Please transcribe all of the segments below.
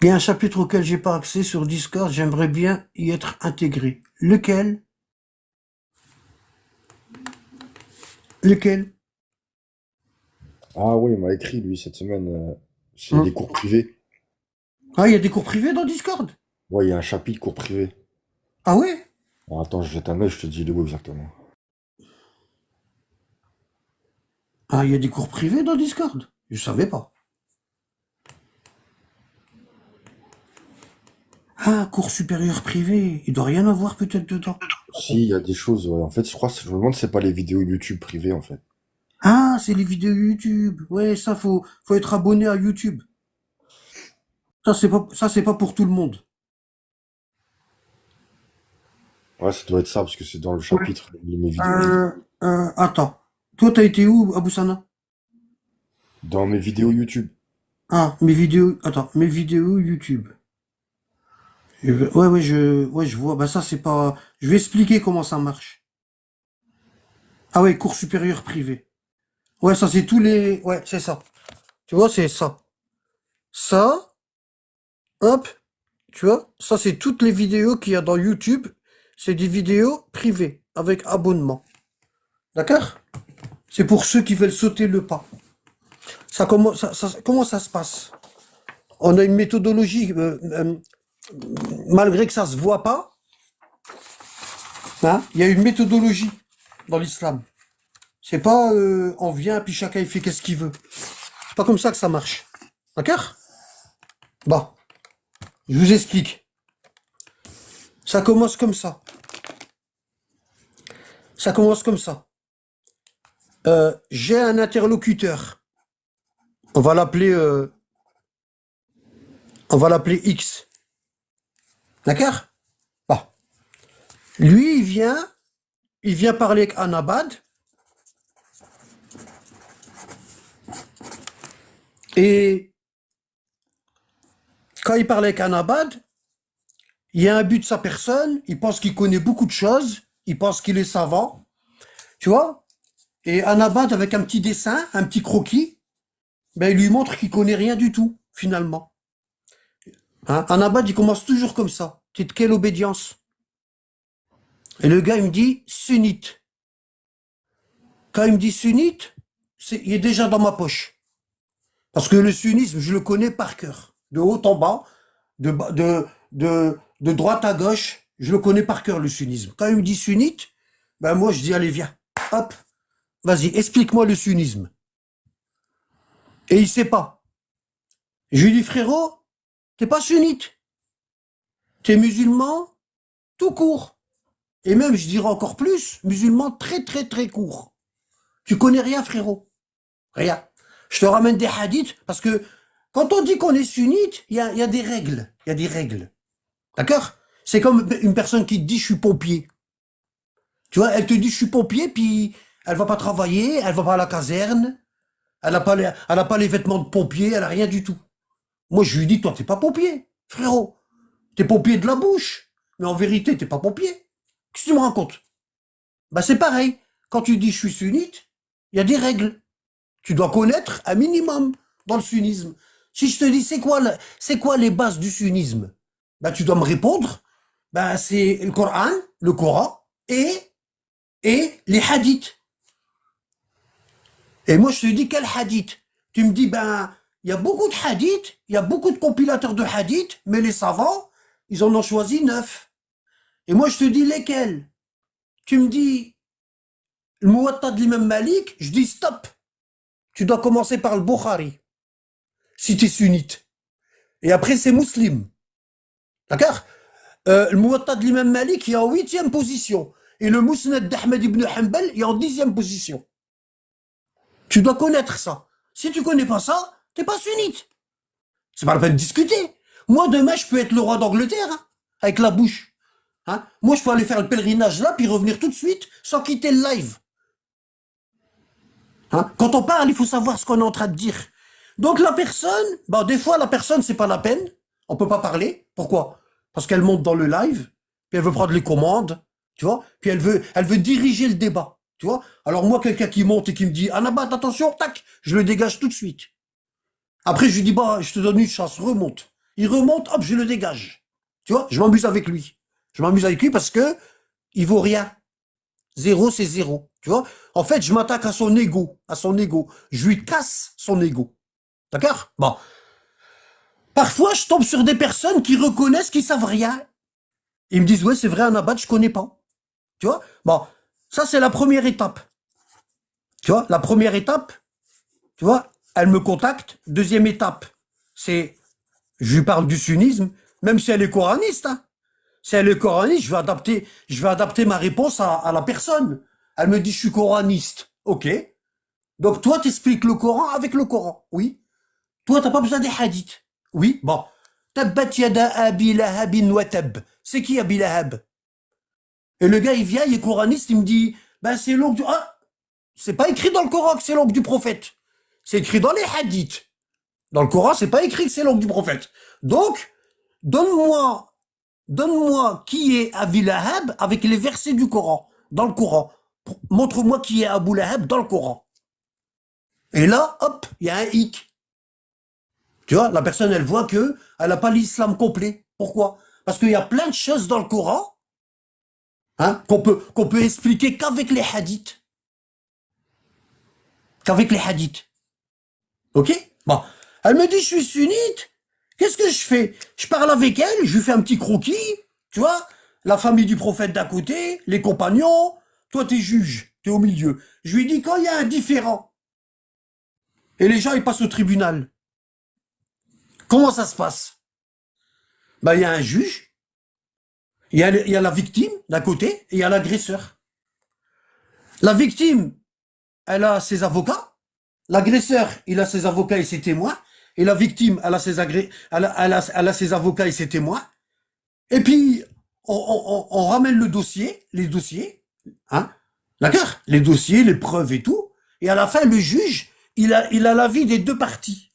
Il y a un chapitre auquel j'ai pas accès sur Discord, j'aimerais bien y être intégré. Lequel? Lequel? Ah oui, il m'a écrit, lui, cette semaine, c'est des Hein? cours privés. Ah, il y a des cours privés dans Discord? Ouais, il y a un chapitre cours privés. Ah ouais? Alors, attends, je jette un œil, je te dis le où exactement. Ah, il y a des cours privés dans Discord? Je savais pas. Ah, cours supérieur privé. Il doit rien avoir peut-être dedans. Si, il y a des choses, ouais. En fait, je crois, je me demande si c'est pas les vidéos YouTube privées, en fait. Ah, c'est les vidéos YouTube. Ouais, ça faut être abonné à YouTube. Ça c'est pas pour tout le monde. Ouais, ça doit être ça, parce que c'est dans le chapitre, mes vidéos YouTube. Attends. Toi, t'as été où, Aboussana? Dans mes vidéos YouTube. Ah, mes vidéos. Attends, mes vidéos YouTube. Ouais, je vois. Bah ça, c'est pas. Je vais expliquer comment ça marche. Ah ouais, cours supérieur privé. Ouais, ça c'est tous les. Ouais, c'est ça. Tu vois, c'est ça. Ça, hop, tu vois, ça c'est toutes les vidéos qu'il y a dans YouTube. C'est des vidéos privées avec abonnement. D'accord? C'est pour ceux qui veulent sauter le pas. Comment ça se passe? On a une méthodologie, malgré que ça se voit pas, hein, il y a une méthodologie dans l'islam. C'est pas on vient puis chacun il fait qu'est-ce qu'il veut. C'est pas comme ça que ça marche. D'accord? Bon, je vous explique. Ça commence comme ça. Ça commence comme ça. J'ai un interlocuteur. On va l'appeler on va l'appeler X. D'accord? Bon. Lui, il vient parler avec Anabad. Et quand il parle avec Anabad, il y a un but de sa personne, il pense qu'il connaît beaucoup de choses, il pense qu'il est savant, tu vois? Et Anabad, avec un petit dessin, un petit croquis, ben, il lui montre qu'il connaît rien du tout, finalement. Hein? Anabad, il commence toujours comme ça. T'es de quelle obédience? Et le gars, il me dit sunnite. Quand il me dit sunnite, il est déjà dans ma poche. Parce que le sunnisme, je le connais par cœur. De haut en bas, de droite à gauche, je le connais par cœur, le sunnisme. Quand il me dit sunnite, ben moi, je dis, allez, viens. Hop, vas-y, explique-moi le sunnisme. Et il sait pas. Je lui dis, frérot, t'es pas sunnite. T'es musulman, tout court. Et même, je dirais encore plus, musulman très, très, très court. Tu connais rien, frérot. Rien. Je te ramène des hadiths, parce que quand on dit qu'on est sunnite, il y a des règles. Il y a des règles. D'accord? C'est comme une personne qui te dit, je suis pompier. Tu vois, elle te dit, je suis pompier, puis elle va pas travailler, elle va pas à la caserne, elle a pas les vêtements de pompier, elle a rien du tout. Moi, je lui dis, toi, t'es pas pompier, frérot. T'es pompier de la bouche. Mais en vérité, t'es pas pompier. Qu'est-ce que tu me racontes? Bah, c'est pareil. Quand tu dis, je suis sunnite, il y a des règles. Tu dois connaître un minimum dans le sunnisme. Si je te dis, c'est quoi les bases du sunnisme? Bah, tu dois me répondre. Bah, c'est le Coran et les hadiths. Et moi, je te dis, quel hadith? Tu me dis, ben, il y a beaucoup de hadiths, il y a beaucoup de compilateurs de hadiths, mais les savants, ils en ont choisi 9. Et moi, je te dis lesquels? Tu me dis, le Muwatta de l'imam Malik, je dis stop. Tu dois commencer par le Bukhari, si tu es sunnite. Et après, c'est Muslim. D'accord? Le Muwatta de l'imam Malik, il est en 8e position. Et le Musnad d'Ahmed ibn Hanbal, il est en 10e position. Tu dois connaître ça. Si tu connais pas ça, t'es pas sunnite. C'est pas la peine de discuter. Moi, demain, je peux être le roi d'Angleterre, hein, avec la bouche. Hein. Moi, je peux aller faire le pèlerinage là, puis revenir tout de suite, sans quitter le live. Hein. Quand on parle, il faut savoir ce qu'on est en train de dire. Donc la personne, bah, des fois, la personne, c'est pas la peine. On peut pas parler. Pourquoi? Parce qu'elle monte dans le live, puis elle veut prendre les commandes, tu vois, puis elle veut diriger le débat, tu vois. Alors moi, quelqu'un qui monte et qui me dit, Anabat, attention, tac, je le dégage tout de suite. Après, je lui dis, bah, je te donne une chance, remonte. il remonte, hop, je le dégage. Tu vois, je m'amuse avec lui. Je m'amuse avec lui parce que il vaut rien. Zéro, c'est zéro. Tu vois, en fait, je m'attaque à son ego, à son ego. Je lui casse son ego. D'accord? Bon. Parfois, je tombe sur des personnes qui reconnaissent qu'ils savent rien. Ils me disent, ouais, c'est vrai, Anabad, je connais pas. Tu vois? Bon. Ça, c'est la première étape. Tu vois? La première étape, tu vois, elle me contacte. Deuxième étape, c'est, je lui parle du sunnisme, même si elle est coraniste, hein. Si elle est coraniste, je vais adapter ma réponse à la personne. Elle me dit, je suis coraniste. Ok. Donc, toi, t'expliques le Coran avec le Coran. Oui. Toi, t'as pas besoin des hadiths. Oui. Bon. Tabbat yada abi lahabin wa tab. C'est qui Abi Lahab? Et le gars, il vient, il est coraniste, il me dit, ben, c'est l'oncle du, ah, c'est pas écrit dans le Coran que c'est l'oncle du prophète. C'est écrit dans les hadiths. Dans le Coran, c'est pas écrit que c'est l'oncle du prophète. Donc, donne-moi qui est Abi Lahab avec les versets du Coran, dans le Coran. Montre-moi qui est Abu Lahab dans le Coran. Et là, hop, il y a un hic. Tu vois, la personne, elle voit que elle n'a pas l'islam complet. Pourquoi? Parce qu'il y a plein de choses dans le Coran, hein, qu'on peut expliquer qu'avec les hadiths. Qu'avec les hadiths. Ok? Bon. Elle me dit, je suis sunnite. Qu'est-ce que je fais? Je parle avec elle, je lui fais un petit croquis, tu vois, la famille du prophète d'à côté, les compagnons, toi t'es juge, t'es au milieu. Je lui dis quand il y a un différend, et les gens ils passent au tribunal, comment ça se passe? Ben il y a un juge, il y a la victime d'un côté, et il y a l'agresseur. La victime, elle a ses avocats, l'agresseur, il a ses avocats et ses témoins, et la victime, elle a elle a ses avocats et ses témoins. Et puis, on ramène le dossier, les dossiers, hein, d'accord? Les dossiers, les preuves et tout. Et à la fin, le juge, il a l'avis des deux parties.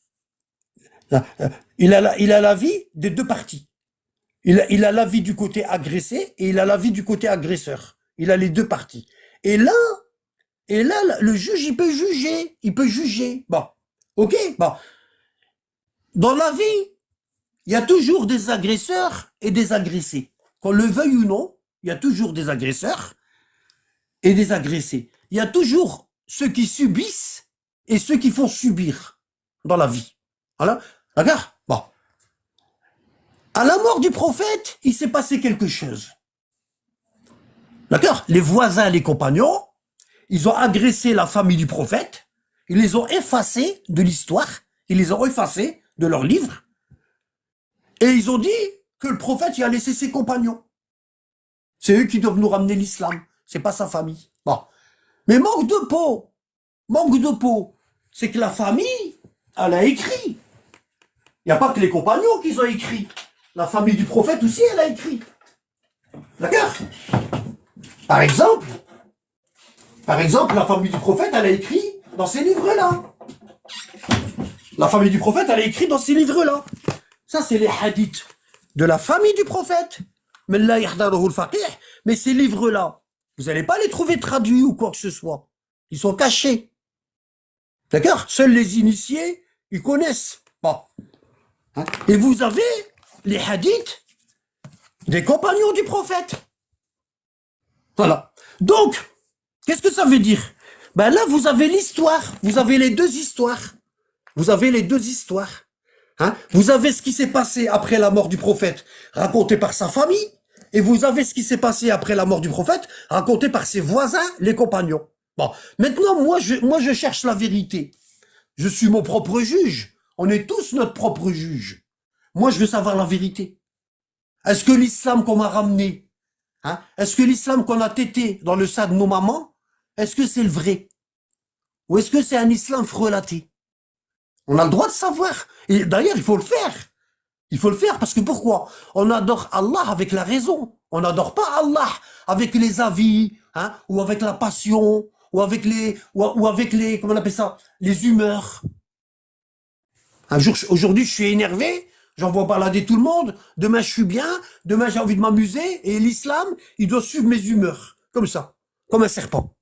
Il a l'avis des deux parties. Il a l'avis du côté agressé et il a l'avis du côté agresseur. Il a les deux parties. Et là, le juge, il peut juger. Il peut juger. Bon. Ok? Bon. Dans la vie, il y a toujours des agresseurs et des agressés. Qu'on le veuille ou non, il y a toujours des agresseurs et des agressés. Il y a toujours ceux qui subissent et ceux qui font subir dans la vie. Voilà. D'accord? Bon. À la mort du prophète, il s'est passé quelque chose. D'accord? Les voisins, les compagnons, ils ont agressé la famille du prophète, ils les ont effacés de l'histoire, ils les ont effacés de leurs livres, et ils ont dit que le prophète y a laissé ses compagnons. C'est eux qui doivent nous ramener l'islam, c'est pas sa famille. Bon. Mais manque de peau, c'est que la famille, elle a écrit. Il n'y a pas que les compagnons qui ont écrit. La famille du prophète aussi, elle a écrit. D'accord? Par exemple, la famille du prophète, elle a écrit dans ces livres-là. La famille du prophète, elle a écrit dans ces livres-là. Ça, c'est les hadiths de la famille du prophète. Mais ces livres-là, vous n'allez pas les trouver traduits ou quoi que ce soit. Ils sont cachés. D'accord? Seuls les initiés, ils connaissent. Bon. Hein? Et vous avez les hadiths des compagnons du prophète. Voilà. Donc, qu'est-ce que ça veut dire? Ben là, vous avez l'histoire. Vous avez les deux histoires. Vous avez les deux histoires. Hein? Vous avez ce qui s'est passé après la mort du prophète, raconté par sa famille, et vous avez ce qui s'est passé après la mort du prophète, raconté par ses voisins, les compagnons. Bon, maintenant, moi, je cherche la vérité. Je suis mon propre juge. On est tous notre propre juge. Moi, je veux savoir la vérité. Est-ce que l'islam qu'on m'a ramené, hein, est-ce que l'islam qu'on a tété dans le sein de nos mamans, est-ce que c'est le vrai? Ou est-ce que c'est un islam frelaté? On a le droit de savoir. Et d'ailleurs, il faut le faire. Il faut le faire parce que pourquoi? On adore Allah avec la raison. On n'adore pas Allah avec les avis, hein, ou avec la passion, ou avec les, comment on appelle ça, les humeurs. Un jour, aujourd'hui, je suis énervé, j'envoie balader tout le monde. Demain, je suis bien. Demain, j'ai envie de m'amuser. Et l'islam, il doit suivre mes humeurs. Comme ça. Comme un serpent.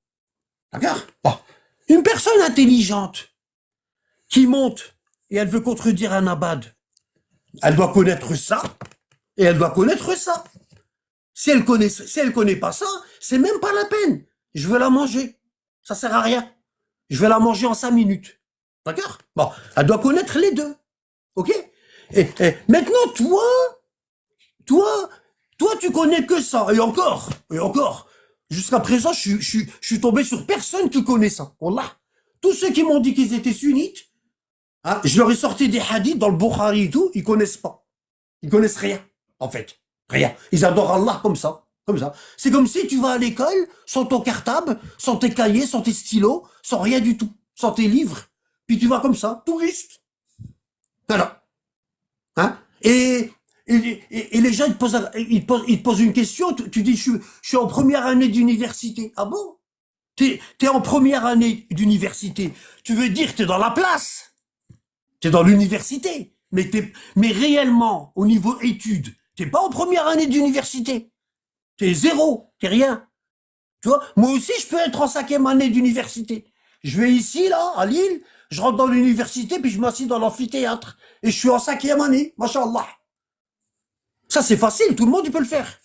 D'accord? Bon. Une personne intelligente qui monte et elle veut contredire un abad. Elle doit connaître ça, et elle doit connaître ça. Si elle connaît pas ça, c'est même pas la peine. Je veux la manger. Ça sert à rien. Je vais la manger en 5 minutes. D'accord? Bon, elle doit connaître les deux. Ok? Et maintenant, toi, tu connais que ça. Et encore. Jusqu'à présent, je suis tombé sur personne qui connaît ça. Wallah. Tous ceux qui m'ont dit qu'ils étaient sunnites, hein, je leur ai sorti des hadiths dans le Bukhari et tout, ils connaissent pas. Ils connaissent rien, en fait. Rien. Ils adorent Allah comme ça. Comme ça. C'est comme si tu vas à l'école sans ton cartable, sans tes cahiers, sans tes stylos, sans rien du tout. Sans tes livres. Puis tu vas comme ça, touriste. Voilà. Hein? Et les gens, ils te posent une question, tu dis, je suis en première année d'université. Ah bon? T'es en première année d'université. Tu veux dire que t'es dans la place. T'es dans l'université. Mais réellement, au niveau études, t'es pas en première année d'université. T'es zéro. T'es rien. Tu vois? Moi aussi, je peux être en 5e année d'université. Je vais ici, là, à Lille, je rentre dans l'université, puis je m'assieds dans l'amphithéâtre. Et je suis en 5e année. Masha'Allah. Ça, c'est facile, tout le monde il peut le faire.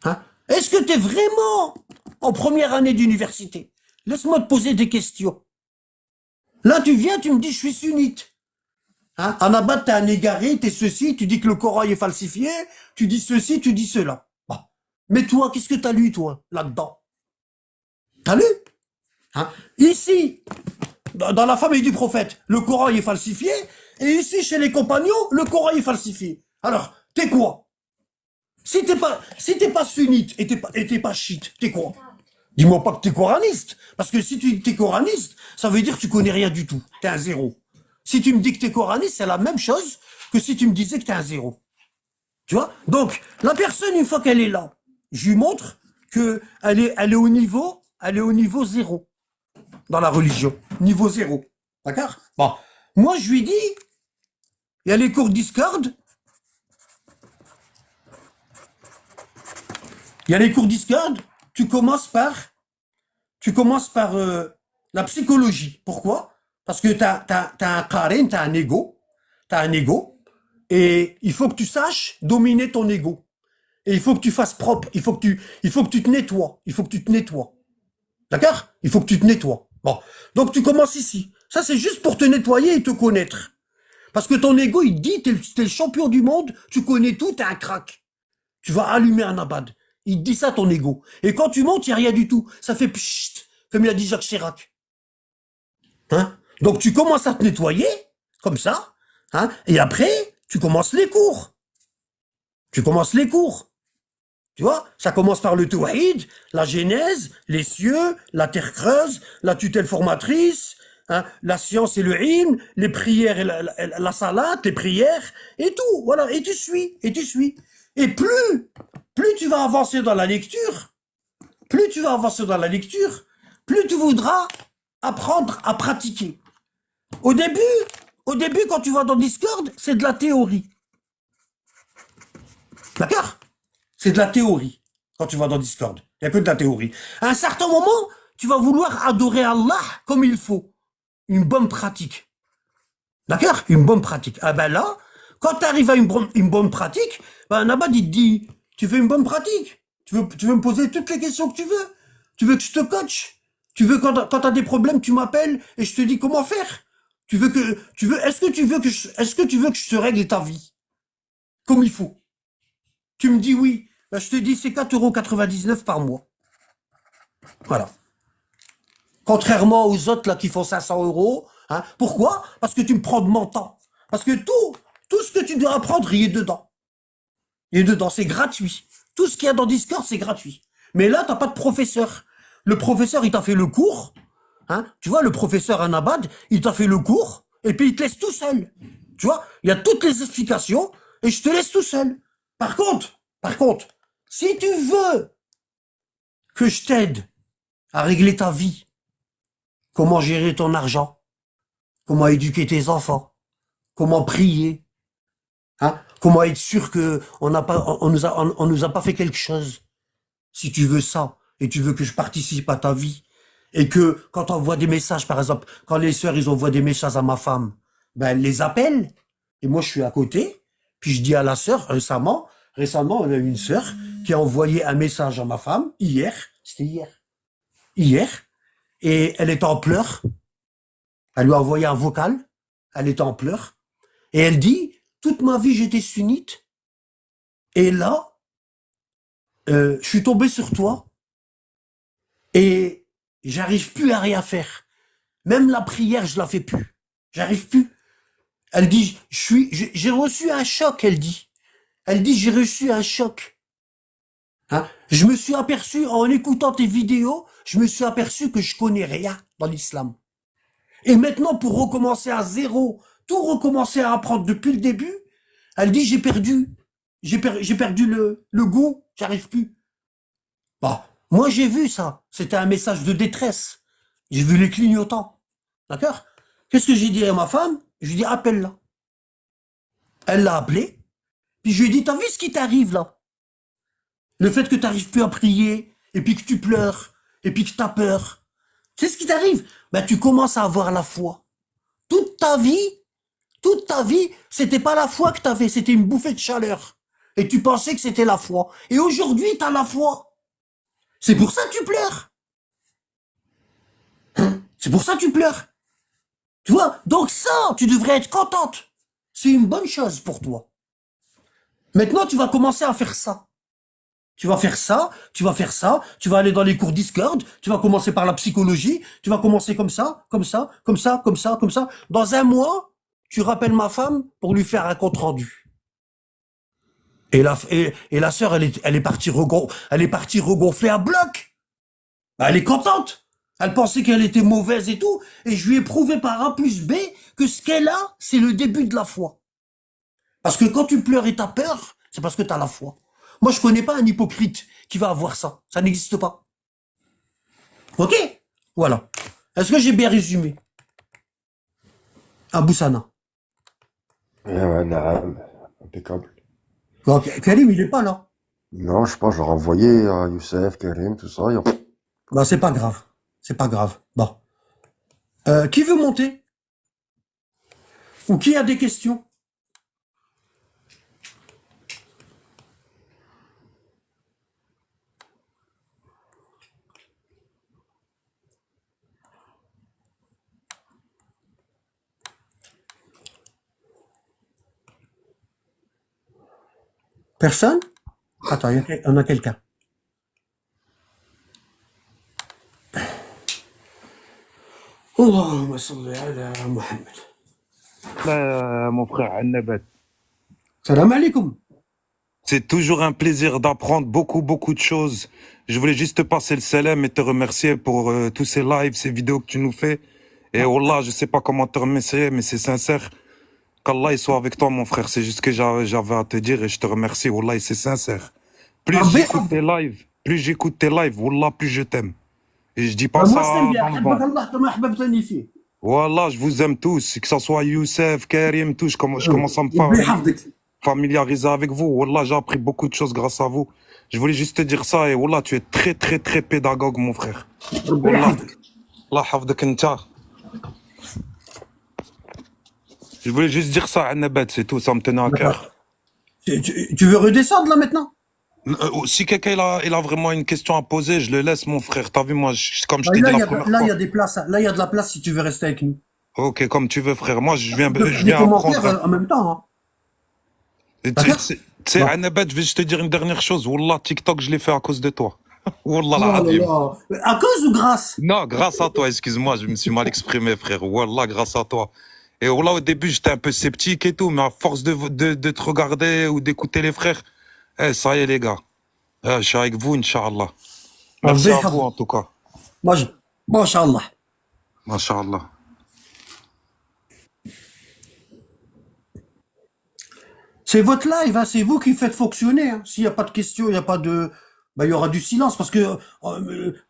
Hein? Est-ce que tu es vraiment en première année d'université? Laisse-moi te poser des questions. Là, tu viens, tu me dis, je suis sunnite. Hein? En abat, t'es un égaré, t'es ceci, tu dis que le Coran est falsifié, tu dis ceci, tu dis cela. Bon. Mais toi, qu'est-ce que t'as lu, toi, là-dedans? T'as lu? Hein? Ici, dans la famille du prophète, le Coran est falsifié, et ici, chez les compagnons, le Coran est falsifié. Alors, t'es quoi? Si t'es pas sunnite et t'es pas chiite, t'es quoi? Dis-moi pas que t'es coraniste. Parce que si tu t'es coraniste, ça veut dire que tu connais rien du tout. T'es un zéro. Si tu me dis que t'es coraniste, c'est la même chose que si tu me disais que t'es un zéro. Tu vois? Donc, la personne, une fois qu'elle est là, je lui montre que elle est au niveau zéro. Dans la religion. Niveau zéro. D'accord? Bon. Moi, je lui dis, il y a les cours Discord. Il y a les cours Discord, tu commences par la psychologie. Pourquoi? Parce que t'as un karen, t'as un ego, et il faut que tu saches dominer ton ego. Et il faut que tu fasses propre, il faut que tu te nettoies, D'accord? Il faut que tu te nettoies. Bon. Donc tu commences ici. Ça, c'est juste pour te nettoyer et te connaître. Parce que ton ego, il te dit, t'es le champion du monde, tu connais tout, t'es un crack. Tu vas allumer un abad. Il te dit ça, ton ego. Et quand tu montes, il n'y a rien du tout. Ça fait pchit, comme il a dit Jacques Chirac. Hein? Donc tu commences à te nettoyer, comme ça, hein? Et après, tu commences les cours. Tu commences les cours. Tu vois? Ça commence par le tawhid, la genèse, les cieux, la terre creuse, la tutelle formatrice, hein? La science et le ilm, les prières et la salate, les prières, et tout. Voilà. Et tu suis. Et plus tu vas avancer dans la lecture, plus tu voudras apprendre à pratiquer. Au début, quand tu vas dans Discord, c'est de la théorie. D'accord? C'est de la théorie quand tu vas dans Discord. Il n'y a que de la théorie. À un certain moment, tu vas vouloir adorer Allah comme il faut. Une bonne pratique. D'accord? Une bonne pratique. Ah ben là, quand tu arrives à une bonne pratique, ben Nabad il te dit, tu fais une bonne pratique. Tu veux me poser toutes les questions que tu veux. Tu veux que je te coach. Tu veux quand t'as des problèmes, tu m'appelles et je te dis comment faire. Est-ce que tu veux que je te règle ta vie comme il faut? Tu me dis oui. Ben, je te dis c'est 4,99 € par mois. Voilà. Contrairement aux autres là qui font 500 €. Hein. Pourquoi? Parce que tu me prends de mon temps. Parce que tout ce que tu dois apprendre, il est dedans. C'est gratuit. Tout ce qu'il y a dans Discord, c'est gratuit. Mais là, t'as pas de professeur. Le professeur, il t'a fait le cours. Hein. Tu vois, le professeur Anabad, il t'a fait le cours, et puis il te laisse tout seul. Tu vois, il y a toutes les explications, et je te laisse tout seul. Par contre, si tu veux que je t'aide à régler ta vie, comment gérer ton argent, comment éduquer tes enfants, comment prier, hein, comment être sûr que on nous a pas fait quelque chose. Si tu veux ça, et tu veux que je participe à ta vie, et que quand on envoie des messages, par exemple, quand les sœurs, ils envoient des messages à ma femme, ben, elle les appelle, Et moi, je suis à côté. Puis je dis à la sœur, récemment, on a eu une sœur qui a envoyé un message à ma femme, hier, c'était hier, et elle était en pleurs. Elle lui a envoyé un vocal, elle était en pleurs. Et elle dit, toute ma vie, j'étais sunnite. Et là, je suis tombé sur toi et j'arrive plus à rien faire. Même la prière, je la fais plus. J'arrive plus. Elle dit, j'ai reçu un choc, elle dit. Elle dit, j'ai reçu un choc. Hein? Je me suis aperçu, en écoutant tes vidéos, je me suis aperçu que je connais rien dans l'islam. Et maintenant, pour recommencer à zéro, tout recommencer à apprendre depuis le début, elle dit, j'ai perdu le goût, j'arrive plus. Bah, moi, j'ai vu ça. C'était un message de détresse. J'ai vu les clignotants. D'accord? Qu'est-ce que j'ai dit à ma femme? Je lui ai dit, appelle-la. Elle l'a appelé. Puis je lui ai dit, t'as vu ce qui t'arrive là? Le fait que t'arrives plus à prier, et puis que tu pleures, et puis que t'as peur. C'est ce qui t'arrive. Ben, tu commences à avoir la foi. Toute ta vie, c'était pas la foi que t'avais, c'était une bouffée de chaleur. Et tu pensais que c'était la foi. Et aujourd'hui, t'as la foi. C'est pour ça que tu pleures. Hein? C'est pour ça que tu pleures. Tu vois? Donc ça, tu devrais être contente. C'est une bonne chose pour toi. Maintenant, tu vas commencer à faire ça. Tu vas faire ça, tu vas faire ça, tu vas aller dans les cours Discord, tu vas commencer par la psychologie, tu vas commencer comme ça, comme ça, comme ça, comme ça, comme ça. Dans un mois, tu rappelles ma femme pour lui faire un compte rendu. Et la sœur, elle est partie regonfler à bloc. Bah, elle est contente. Elle pensait qu'elle était mauvaise et tout, et je lui ai prouvé par A plus B que ce qu'elle a, c'est le début de la foi. Parce que quand tu pleures et t'as peur, c'est parce que t'as la foi. Moi, je connais pas un hypocrite qui va avoir ça. Ça n'existe pas. Ok? Voilà. Est-ce que j'ai bien résumé? Abou Sana. Ouais, impeccable. Ok, Karim, il est pas là. Non, je sais pas, je leur ai envoyé à Youssef, Karim, tout ça. Bah, c'est pas grave. C'est pas grave. Bon. Qui veut monter? Ou qui a des questions? Personne? Attends, on a quelqu'un. Allahumma salli ala Muhammad. Mon frère Annabat. Salam alaikum. C'est toujours un plaisir d'apprendre beaucoup de choses. Je voulais juste te passer le salam et te remercier pour tous ces lives, ces vidéos que tu nous fais. Et Wallah, je sais pas comment te remercier, mais c'est sincère. Qu'Allah il soit avec toi, mon frère. C'est juste ce que j'avais à te dire et je te remercie. Wallah, et c'est sincère. Plus j'écoute tes lives, Wallah, plus je t'aime. Et je dis pas Moi, ça je t'aime bien. dans le vent. Allah, kama ahbabtani fi. Wallah, je vous aime tous. Que ce soit Youssef, Karim, tous. Je commence à me Rabbi yahfadek. familiariser avec vous. Wallah, j'ai appris beaucoup de choses grâce à vous. Je voulais juste te dire ça et Wallah, tu es très pédagogue, mon frère. Rabbi Wallah, yahfadek. Allah hafdak enta. Je voulais juste dire ça à Nabat, c'est tout, ça me tenait à cœur. Tu veux redescendre là maintenant? Si quelqu'un il a vraiment une question à poser, je le laisse, mon frère. T'as vu, moi, comme je t'ai Là, dit il y la a, première là, il y fois. a des places. Là, il y a de la place si tu veux rester avec nous. Ok, comme tu veux, frère. Moi, je On peut viens faire des apprendre. commentaires en même temps. Hein. Tu D'accord? sais, Bon. à Nabat, je vais juste te dire une dernière chose. Wallah, TikTok, je l'ai fait à cause de toi. Wallah, Oh là l'azim. là. À cause ou grâce? Non, grâce à toi, excuse-moi, je me suis mal exprimé, frère. Wallah, grâce à toi. Et Wallah, au début, j'étais un peu sceptique et tout, mais à force de te regarder ou d'écouter les frères, ça y est, les gars. Je suis avec vous, Inch'Allah. Merci à vous, en tout cas. Masha'Allah. Masha'Allah. C'est votre live, hein, c'est vous qui faites fonctionner. Hein. S'il n'y a pas de questions, il n'y a pas de... Bah, il y aura du silence parce que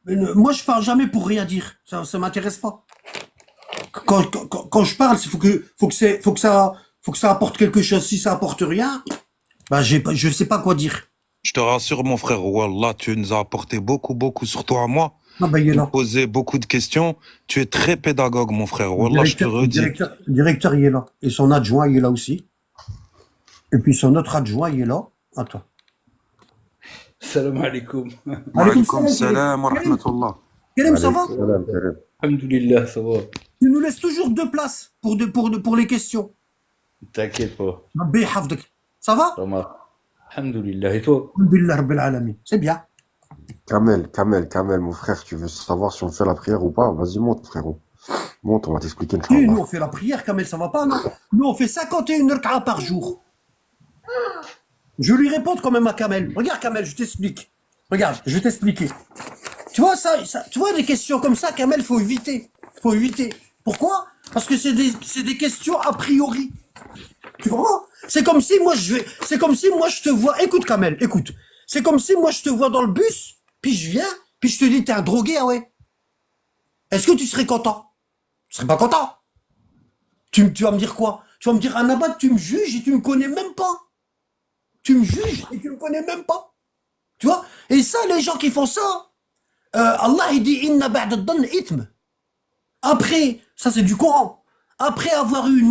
moi, je parle jamais pour rien dire. Ça m'intéresse pas. Quand je parle, il faut que ça apporte quelque chose. Si ça apporte rien, bah, je sais pas quoi dire. Je te rassure, mon frère, Wallah, tu nous as apporté beaucoup, surtout à moi. Ah, bah, il est Tu me là. posais beaucoup de questions. Tu es très pédagogue, mon frère. Wallah, je te redis. Le directeur, il est là. Et son adjoint, il est là aussi. Et puis son autre adjoint, il est là. Attends. Salam alaikum. Alaykoum Walaikum salam, salam wa Karim. rahmatullah. Karim, ça va? Alaykoum salam, Karim. Alhamdoulilah, ça va. Tu nous laisses toujours 2 places pour les questions. T'inquiète pas. Rabbi yahfadek. Ça va? Ça marche. Alhamdoulilah. Et toi? Alhamdulillah Rabbil alamin. C'est bien. Kamel, mon frère, tu veux savoir si on fait la prière ou pas? Vas-y, monte, frérot. Monte, on va t'expliquer, Et nous, Inch'Allah. on fait la prière, Kamel, ça va pas, non? Nous, on fait 51 rak'a par jour. Je lui réponds quand même à Kamel. Regarde, Kamel, je t'explique. Regarde, je vais t'expliquer. Tu vois, tu vois, des questions comme ça, Kamel, faut éviter. Faut éviter. Pourquoi? Parce que c'est des questions a priori. Tu comprends? C'est comme si moi je te vois. Écoute, Kamel, écoute. C'est comme si moi je te vois dans le bus, puis je viens, puis je te dis, t'es un drogué, ah ouais. Est-ce que tu serais content? Tu serais pas content? Tu vas me dire quoi? Tu vas me dire, Anabat, tu me juges et tu me connais même pas. Tu me juges et tu me connais même pas. Tu vois? Et ça, les gens qui font ça, Allah, il dit, Inna ba'da dhann ithm. Après, ça c'est du Coran. Après avoir eu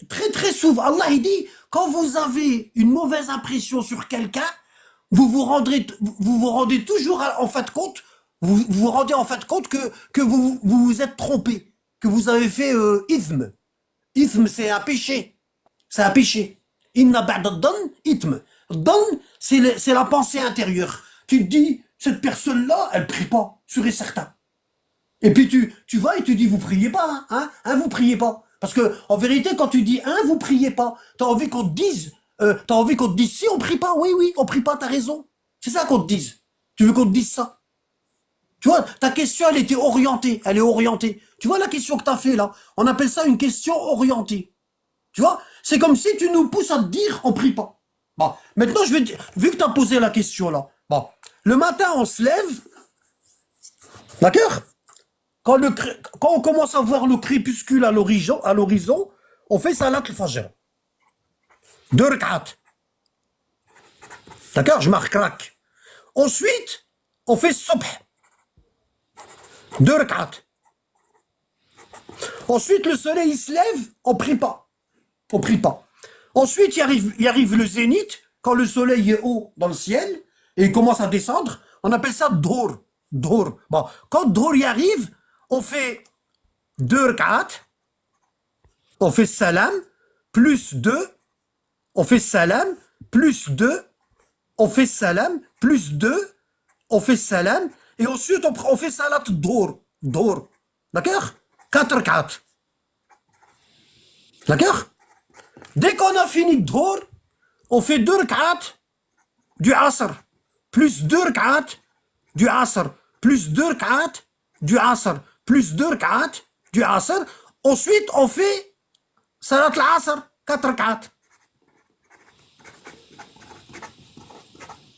très très souvent, Allah, il dit, quand vous avez une mauvaise impression sur quelqu'un, vous vous rendez toujours en fin de compte, vous vous rendez en fin de compte que vous êtes trompé, que vous avez fait ithm. Ithm, c'est un péché. C'est un péché. Inna ba'da dhann ithm. Dhann, c'est la pensée intérieure. Tu te dis, cette personne-là, elle prie pas, sûr et certain. Et puis tu vas et tu dis, vous priez pas, vous priez pas. Parce que, en vérité, quand tu dis, vous priez pas, t'as envie qu'on te dise, si on prie pas, oui, on prie pas, t'as raison. C'est ça qu'on te dise. Tu veux qu'on te dise ça? Tu vois, ta question, elle est orientée. Tu vois la question que t'as fait, là? On appelle ça une question orientée. Tu vois? C'est comme si tu nous pousses à te dire, on prie pas. Bon, maintenant, vu que t'as posé la question, là, bon, le matin, on se lève, d'accord? Quand on commence à voir le crépuscule à l'horizon, on fait salat al-fajr. 2 rak'at. D'accord? Je marque rak. Ensuite, on fait subh. 2 rak'at. Ensuite, le soleil il se lève, on prie pas. On prie pas. Ensuite, il arrive le zénith, quand le soleil est haut dans le ciel, et il commence à descendre, on appelle ça Dhour. Dhour. Bon, quand Dhour y arrive, on fait 2 rak'at, on fait salam, plus 2, on fait salam, plus 2, on fait salam, plus 2, on fait salam, et ensuite on fait salat Dhour. Dhour. D'accord? 4 rak'at. D'accord? Dès qu'on a fini Dhour, on fait 2 rak'at du Asr, plus 2 rak'at du Asr, plus 2 rak'at du Asr, plus 2 rak'at du Asr. Ensuite, on fait Salat al-Asr, 4 rak'at.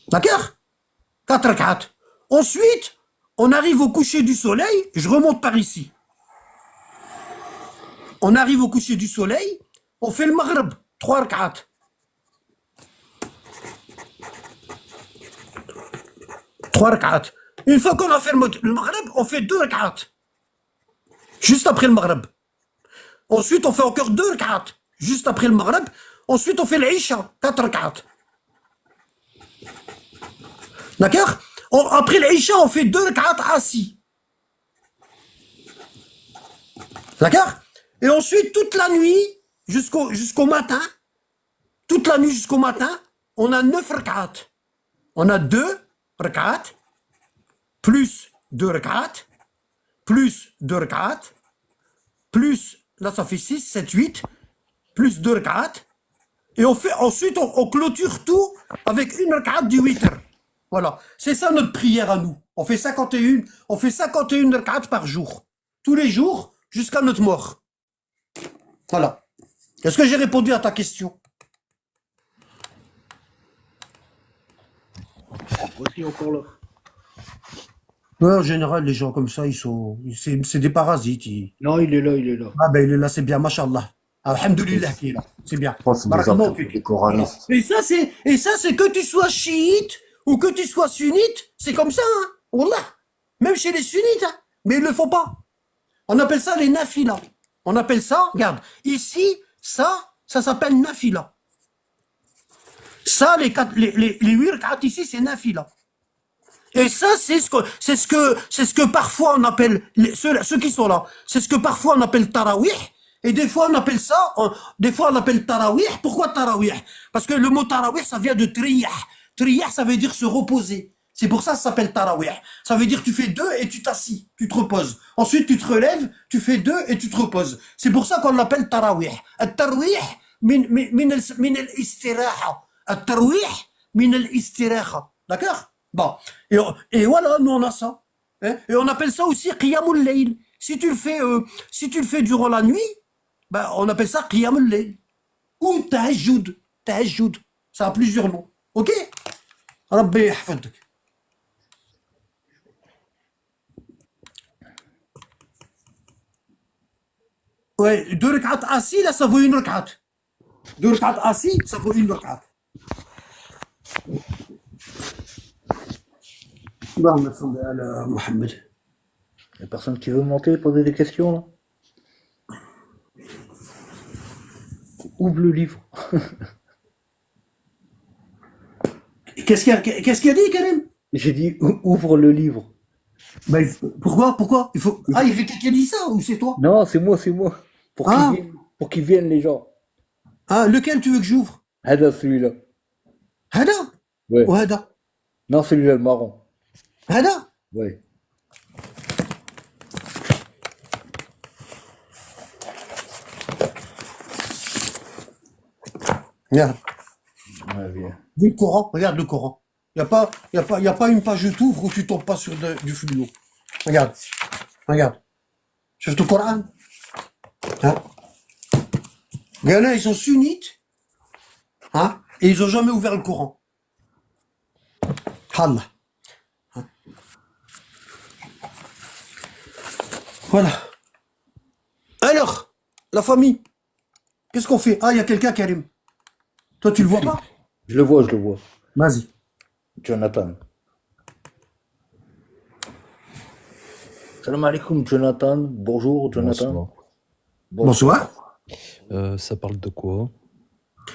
D'accord? 4 rak'at. Ensuite, on arrive au coucher du soleil, je remonte par ici. On arrive au coucher du soleil, on fait le Maghrib, 3 rak'at. 3 rak'at. Une fois qu'on a fait le Maghrib, on fait 2 rak'at. Juste après le Maghrib. Ensuite, on fait encore 2 rak'at. Juste après le Maghrib. Ensuite, on fait l'Isha, 4 rak'at. D'accord? Après l'Isha, on fait 2 rak'at assis. D'accord? Et ensuite, toute la nuit, jusqu'au matin, toute la nuit jusqu'au matin, on a 9 rak'at. On a 2 rak'at, plus 2 rak'at, plus 2 rak'at, plus, là ça fait 6, 7, 8, plus 2 rak'at, et ensuite on clôture tout avec une rak'at du witr. Voilà, c'est ça notre prière à nous. On fait 51 rak'at par jour, tous les jours, jusqu'à notre mort. Voilà. Est-ce que j'ai répondu à ta question? Aussi encore là. Ouais, en général, les gens comme ça, c'est des parasites. Non, il est là. Ah ben il est là, c'est bien, mashallah. Alhamdulillah qu'il est là, c'est bien. Je pense que c'est Barakallahu des fik. coranistes. Et ça, c'est que tu sois chiite ou que tu sois sunnite, c'est comme ça, hein. Wallah. Même chez les sunnites, hein. Mais ils le font pas. On appelle ça les nafila. On appelle ça, regarde, ici, ça s'appelle nafila. Ça, les 8 rak'at ici, c'est nafila. Et ça, c'est ce que parfois on appelle, ceux qui sont là, c'est ce que parfois on appelle tarawih, et des fois on appelle ça, des fois on appelle tarawih. Pourquoi tarawih? Parce que le mot tarawih, ça vient de triyah. Triyah, ça veut dire se reposer. C'est pour ça que ça s'appelle tarawih. Ça veut dire tu fais 2 et tu t'assis, tu te reposes. Ensuite tu te relèves, tu fais 2 et tu te reposes. C'est pour ça qu'on l'appelle tarawih. At-tarawih min al-istiraha. At-tarawih min al-istiraha. D'accord? Bon, et voilà, nous on a ça. Hein? Et on appelle ça aussi qiyamul layl. Si tu le fais durant la nuit, ben, on appelle ça qiyamul layl. Ou tahajjud. Tahajjud. Ça a plusieurs noms. Ok? Rabbi yahfadak. Ouais, 2 rak'at assis, là, ça vaut 1 rak'at. 2 rak'at assis, ça vaut 1 rak'at. Allahumma salli ala Muhammad. Il y a personne qui veut monter, poser des questions, là? Ouvre le livre. Qu'est-ce qu'il a dit, Karim? J'ai dit, ouvre le livre. Ben, pourquoi? Il faut... Ah, il y a quelqu'un qui a dit ça, ou c'est toi? Non, c'est moi, c'est moi. Ah. Pour qu'ils viennent, les gens. Ah, lequel tu veux que j'ouvre? Hada, celui-là. Hada? Ouais. Ou Hada? Non, celui-là, le marron. Hada? Ouais. Regarde. Ouais, bien. Dis le Coran, regarde le Coran. Il n'y a pas une page que tu ouvres où tu tombes pas sur du fluo. Regarde. Regarde. Chef le Coran. Hein? Les gars, ils sont sunnites. Hein? Et ils ont jamais ouvert le Coran. Allah. Hein? Voilà. Alors, la famille. Qu'est-ce qu'on fait? Ah, il y a quelqu'un, Karim. Toi, tu le vois pas? Je le vois, je le vois. Vas-y. Jonathan. Salam alaikum, Jonathan. Bonjour, Jonathan. Bonsoir. Ça parle de quoi?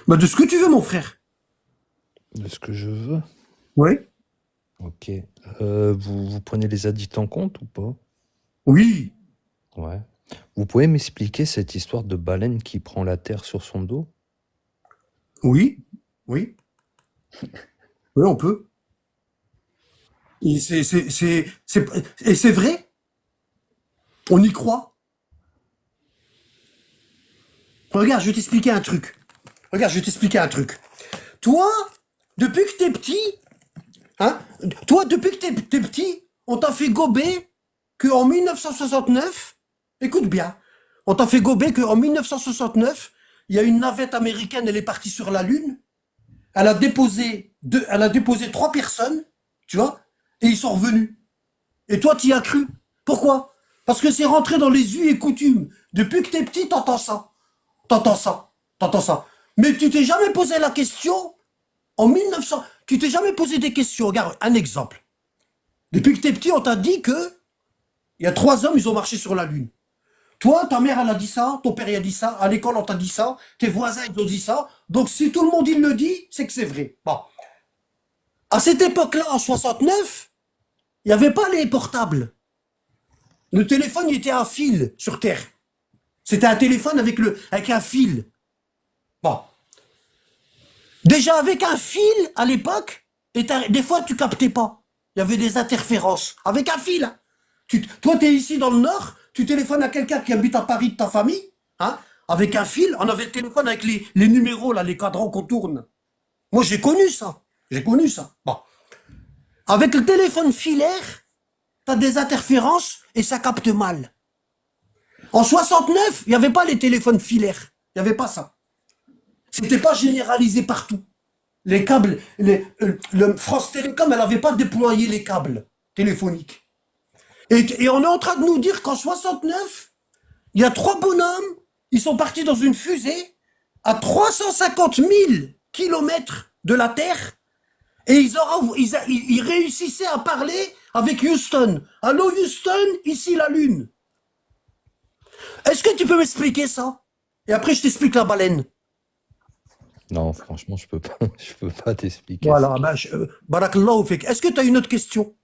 Bah, de ce que tu veux, mon frère. De ce que je veux? Oui. Ok. Vous prenez les addicts en compte ou pas? Oui. Ouais. Vous pouvez m'expliquer cette histoire de baleine qui prend la terre sur son dos? Oui. Oui. Oui, on peut. Et c'est vrai. On y croit. Regarde, je vais t'expliquer un truc. Regarde, je vais t'expliquer un truc. Toi, depuis que t'es petit, hein, depuis que t'es petit, on t'a fait gober qu'en 1969, écoute bien, on t'a fait gober qu'en 1969, il y a une navette américaine, elle est partie sur la Lune, elle a déposé 3 personnes, tu vois, et ils sont revenus. Et toi, t'y as cru. Pourquoi? Parce que c'est rentré dans les us et coutumes. Depuis que t'es petit, t'entends ça. T'entends ça. T'entends ça. Mais tu t'es jamais posé la question, en 1900, tu t'es jamais posé des questions. Regarde, un exemple. Depuis que t'es petit, on t'a dit que il y a 3 hommes, ils ont marché sur la Lune. Toi, ta mère, elle a dit ça, ton père, il a dit ça, à l'école, on t'a dit ça, tes voisins, ils ont dit ça. Donc, si tout le monde, il le dit, c'est que c'est vrai. Bon. À cette époque-là, en 69, il n'y avait pas les portables. Le téléphone, il était à fil sur Terre. C'était un téléphone avec un fil. Bon. Déjà, avec un fil, à l'époque, des fois, tu captais pas. Il y avait des interférences. Avec un fil. Hein. Toi, tu es ici dans le Nord, tu téléphones à quelqu'un qui habite à Paris de ta famille, hein, avec un fil. On avait le téléphone avec les numéros, là, les cadrans qu'on tourne. Moi, j'ai connu ça. J'ai connu ça. Bon. Avec le téléphone filaire, tu as des interférences et ça capte mal. En 69, il n'y avait pas les téléphones filaires. Il n'y avait pas ça. C'était pas généralisé partout. Les câbles, le France Télécom, elle n'avait pas déployé les câbles téléphoniques. Et on est en train de nous dire qu'en 69, il y a 3 bonhommes, ils sont partis dans une fusée à 350 000 kilomètres de la Terre et ils réussissaient à parler avec Houston. Allô Houston, ici la Lune. Est-ce que tu peux m'expliquer ça? Et après je t'explique la baleine. Non, franchement, je peux pas, je peux pas t'expliquer ça. Voilà, barakallahu fik. Est-ce que tu as une autre question?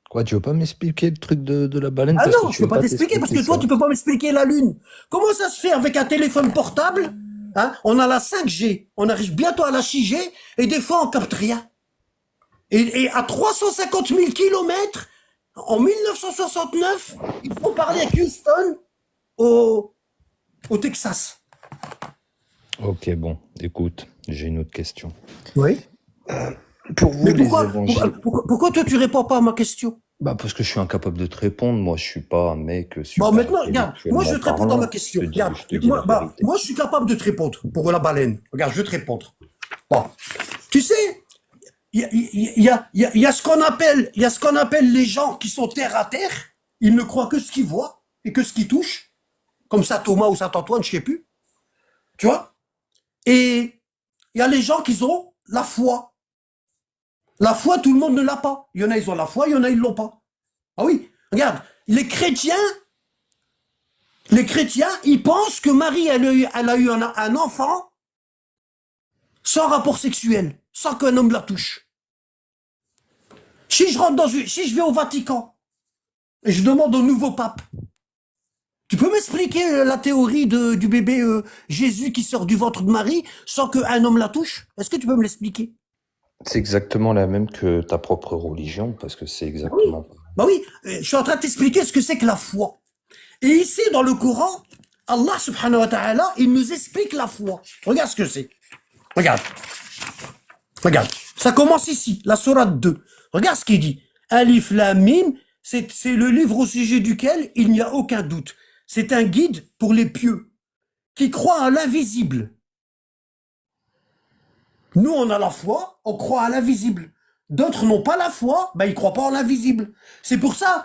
Quoi, tu veux pas m'expliquer le truc de la baleine Ah parce que non, je tu peux veux pas pas t'expliquer parce t'expliquer que toi, ça? tu peux pas m'expliquer la Lune. Comment ça se fait avec un téléphone portable? Hein, on a la 5G, on arrive bientôt à la 6G et des fois on capte rien. Et à 350 000 kilomètres, en 1969, il faut parler avec Houston au Texas. Ok, bon, écoute, j'ai une autre question. Oui. Pour vous, Mais les pourquoi, évangiles. pourquoi toi tu réponds pas à ma question? Bah, parce que je suis incapable de te répondre. Moi, je suis pas un mec Bon, super maintenant, regarde, moi je vais intellectuellement te répondre à ma parlant. question. Je Regarde, te dis la vérité. moi je suis capable de te répondre pour la baleine. Regarde, je vais te répondre. Bon, tu sais, il y a ce qu'on appelle, il y a ce qu'on appelle les gens qui sont terre à terre. Ils ne croient que ce qu'ils voient et que ce qu'ils touchent, comme Saint Thomas ou Saint Antoine, je sais plus. Tu vois? Et il y a les gens qui ont la foi. La foi, tout le monde ne l'a pas. Il y en a, ils ont la foi, il y en a, ils l'ont pas. Ah oui, regarde, les chrétiens, ils pensent que Marie, elle a eu un enfant sans rapport sexuel, sans qu'un homme la touche. Si je vais au Vatican et je demande au nouveau pape, tu peux m'expliquer la théorie du bébé Jésus qui sort du ventre de Marie sans qu'un homme la touche? Est-ce que tu peux me l'expliquer? C'est exactement la même que ta propre religion, parce que c'est Oui, exactement pareil. bah oui, je suis en train de t'expliquer ce que c'est que la foi. Et ici, dans le Coran, Allah subhanahu wa ta'ala, il nous explique la foi. Regarde ce que c'est. Regarde. Regarde. Ça commence ici, la sourate 2. Regarde ce qu'il dit. Alif Lam Mim, c'est le livre au sujet duquel il n'y a aucun doute. C'est un guide pour les pieux qui croient à l'invisible. Nous, on a la foi, on croit à l'invisible. D'autres n'ont pas la foi, ben ils croient pas en l'invisible. C'est pour ça,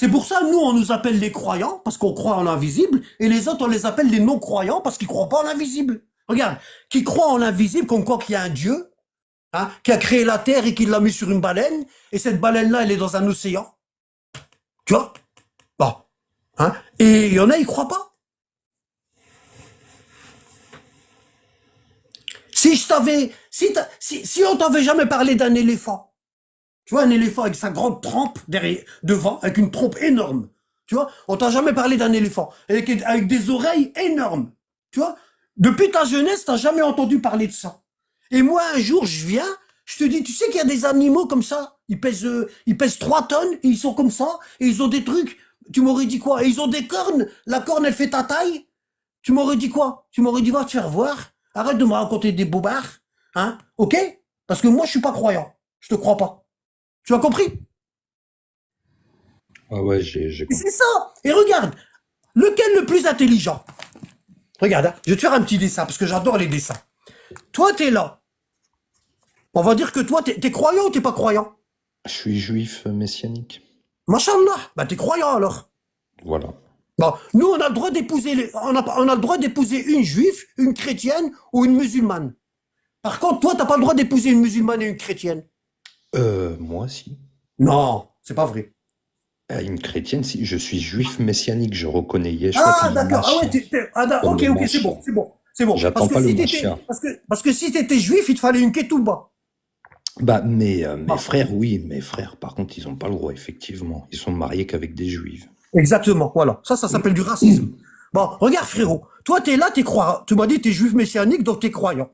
nous, on nous appelle les croyants, parce qu'on croit en l'invisible, et les autres, on les appelle les non-croyants, parce qu'ils croient pas en l'invisible. Regarde, qui croient en l'invisible, qu'on croit qu'il y a un Dieu, hein, qui a créé la Terre et qui l'a mis sur une baleine, et cette baleine-là, elle est dans un océan. Tu vois? Bon. Hein, et il y en a, ils croient pas. Si on t'avait jamais parlé d'un éléphant, tu vois, un éléphant avec sa grande trempe devant, avec une trompe énorme. Tu vois, on t'a jamais parlé d'un éléphant, avec des oreilles énormes. Tu vois, depuis ta jeunesse, t'as jamais entendu parler de ça. Et moi, un jour, je viens, je te dis, tu sais qu'il y a des animaux comme ça, ils pèsent 3 tonnes, et ils sont comme ça, et ils ont des trucs, tu m'aurais dit quoi? Et ils ont des cornes, la corne, elle fait ta taille. Tu m'aurais dit quoi? Tu m'aurais dit, va te faire voir, arrête de me raconter des bobards, hein, ok? Parce que moi, je suis pas croyant, je te crois pas. Tu as compris? Ah ouais, j'ai Et compris. c'est ça. Et regarde, lequel le plus intelligent? Regarde, hein, je vais te faire un petit dessin, parce que j'adore les dessins. Toi, t'es là. On va dire que toi, t'es croyant ou t'es pas croyant? Je suis juif messianique. Machallah, bah t'es croyant alors. Voilà. Bon, nous, on a le droit d'épouser on a le droit d'épouser une juive, une chrétienne ou une musulmane. Par contre, toi, t'as pas le droit d'épouser une musulmane et une chrétienne. Moi, si. Non, c'est pas vrai. Une chrétienne, si. Je suis juif messianique, je reconnais Yeshua Ah, comme le d'accord. Ah ouais, Mashiach. Comme ok, le ok, c'est Mashiach. bon, c'est bon, c'est bon. J'attends pas le Mashiach. Parce que si t'étais juif, il te fallait une ketouba. Bah, mes Ah, frères, oui, mes frères, par contre, ils ont pas le droit, effectivement. Ils sont mariés qu'avec des juifs. exactement, voilà. Ça s'appelle du racisme. Bon, regarde, frérot. Toi, t'es là, t'es croyant. Tu m'as dit, t'es juif messianique, donc t'es croyant.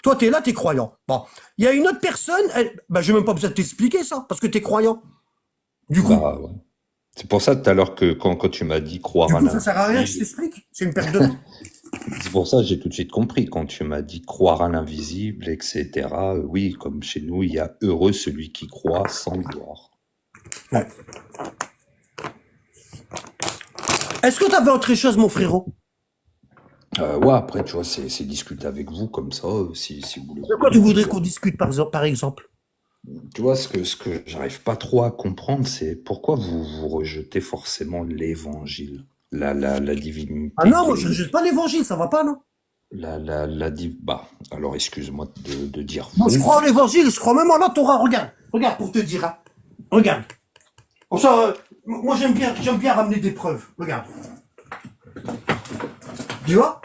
Toi, t'es là, t'es croyant. Bon. Il y a une autre personne, bah, j'ai même pas besoin de t'expliquer ça, parce que t'es croyant. Du coup, Bah, ouais. C'est pour ça, tout à l'heure, que quand tu m'as dit croire à ça sert à rien que je l'invisible, t'explique. C'est une perte de temps. c'est pour ça que j'ai tout de suite compris. Quand tu m'as dit croire à l'invisible, etc., oui, comme chez nous, il y a heureux celui qui croit sans le voir. Ouais. Est-ce que t'avais autre chose, mon frérot? Ouais, après, tu vois, c'est discuter avec vous comme ça, si vous le De quoi voulez. tu voudrais qu'on discute, par exemple? Tu vois, ce que j'arrive pas trop à comprendre, c'est pourquoi vous rejetez forcément l'évangile, la divinité Ah non, moi, de je rejette pas l'évangile, ça va pas, non? bah, alors excuse-moi de dire Moi, je vous. crois en l'évangile, je crois même en la Torah. Regarde pour te dire, hein. Regarde. Bon, ça, moi, j'aime bien ramener des preuves. Regarde. Tu vois?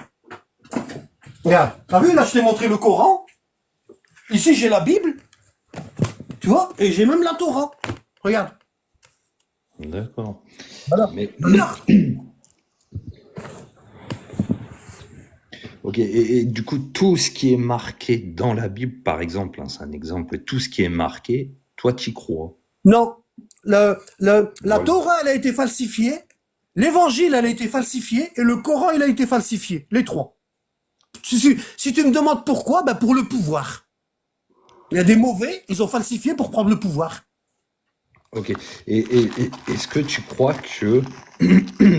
Regarde, t'as vu, là, je t'ai montré le Coran. Ici, j'ai la Bible. Tu vois? Et j'ai même la Torah. Regarde. D'accord. Voilà. Mais, Regarde. ok, et du coup, tout ce qui est marqué dans la Bible, par exemple, hein, c'est un exemple, tout ce qui est marqué, toi, tu crois. Non. La Voilà. Torah, elle a été falsifiée. L'évangile, elle a été falsifiée. Et le Coran, il a été falsifié. Les trois. Si tu me demandes pourquoi, ben pour le pouvoir. Il y a des mauvais, ils ont falsifié pour prendre le pouvoir. Ok. Et est-ce que tu crois que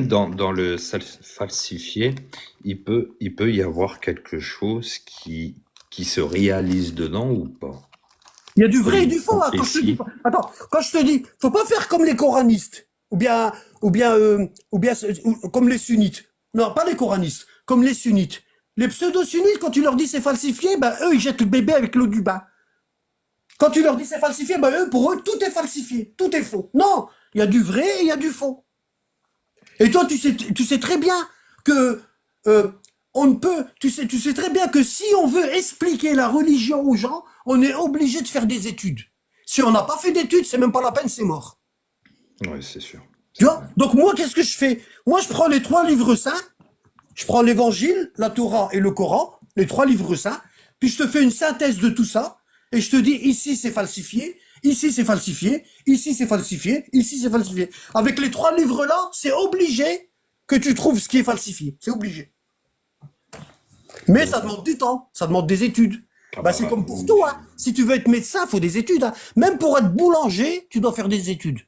dans le falsifié, il peut y avoir quelque chose qui se réalise dedans ou pas? Il y a du vrai et du faux. Hein, Prophétie. Attends, quand je te dis, faut pas faire comme les coranistes, ou bien comme les sunnites. Non, pas les coranistes, comme les sunnites. Les pseudo-sunnites, quand tu leur dis c'est falsifié, ben eux, ils jettent le bébé avec l'eau du bain. Quand tu leur dis c'est falsifié, ben eux, pour eux, tout est falsifié, tout est faux. Non, il y a du vrai et il y a du faux. Et toi, tu sais très bien que on ne peut, tu sais très bien que si on veut expliquer la religion aux gens, on est obligé de faire des études. Si on n'a pas fait d'études, c'est même pas la peine, c'est mort. Ouais, c'est sûr. Tu vois? Donc moi, qu'est-ce que je fais? Moi, je prends les trois livres saints, je prends l'Évangile, la Torah et le Coran, les trois livres saints, puis je te fais une synthèse de tout ça, et je te dis ici c'est falsifié, ici c'est falsifié, ici c'est falsifié, ici c'est falsifié. Avec les trois livres-là, c'est obligé que tu trouves ce qui est falsifié. C'est obligé. Mais ça demande du temps, ça demande des études. Ah Bah, bah, c'est comme pour toi. Hein. Si tu veux être médecin, il faut des études. Hein. Même pour être boulanger, tu dois faire des études.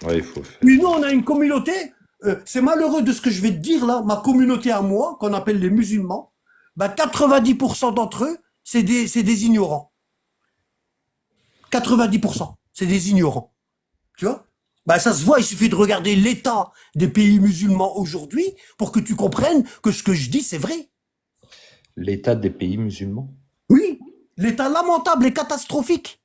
ouais, il faut faire. Mais nous, on a une communauté. C'est malheureux de ce que je vais te dire là. Ma communauté à moi, qu'on appelle les musulmans, bah 90% d'entre eux, c'est des ignorants. 90%, c'est des ignorants. Tu vois? Bah ça se voit, il suffit de regarder l'état des pays musulmans aujourd'hui pour que tu comprennes que ce que je dis, c'est vrai. L'état des pays musulmans? Oui, l'état lamentable et catastrophique.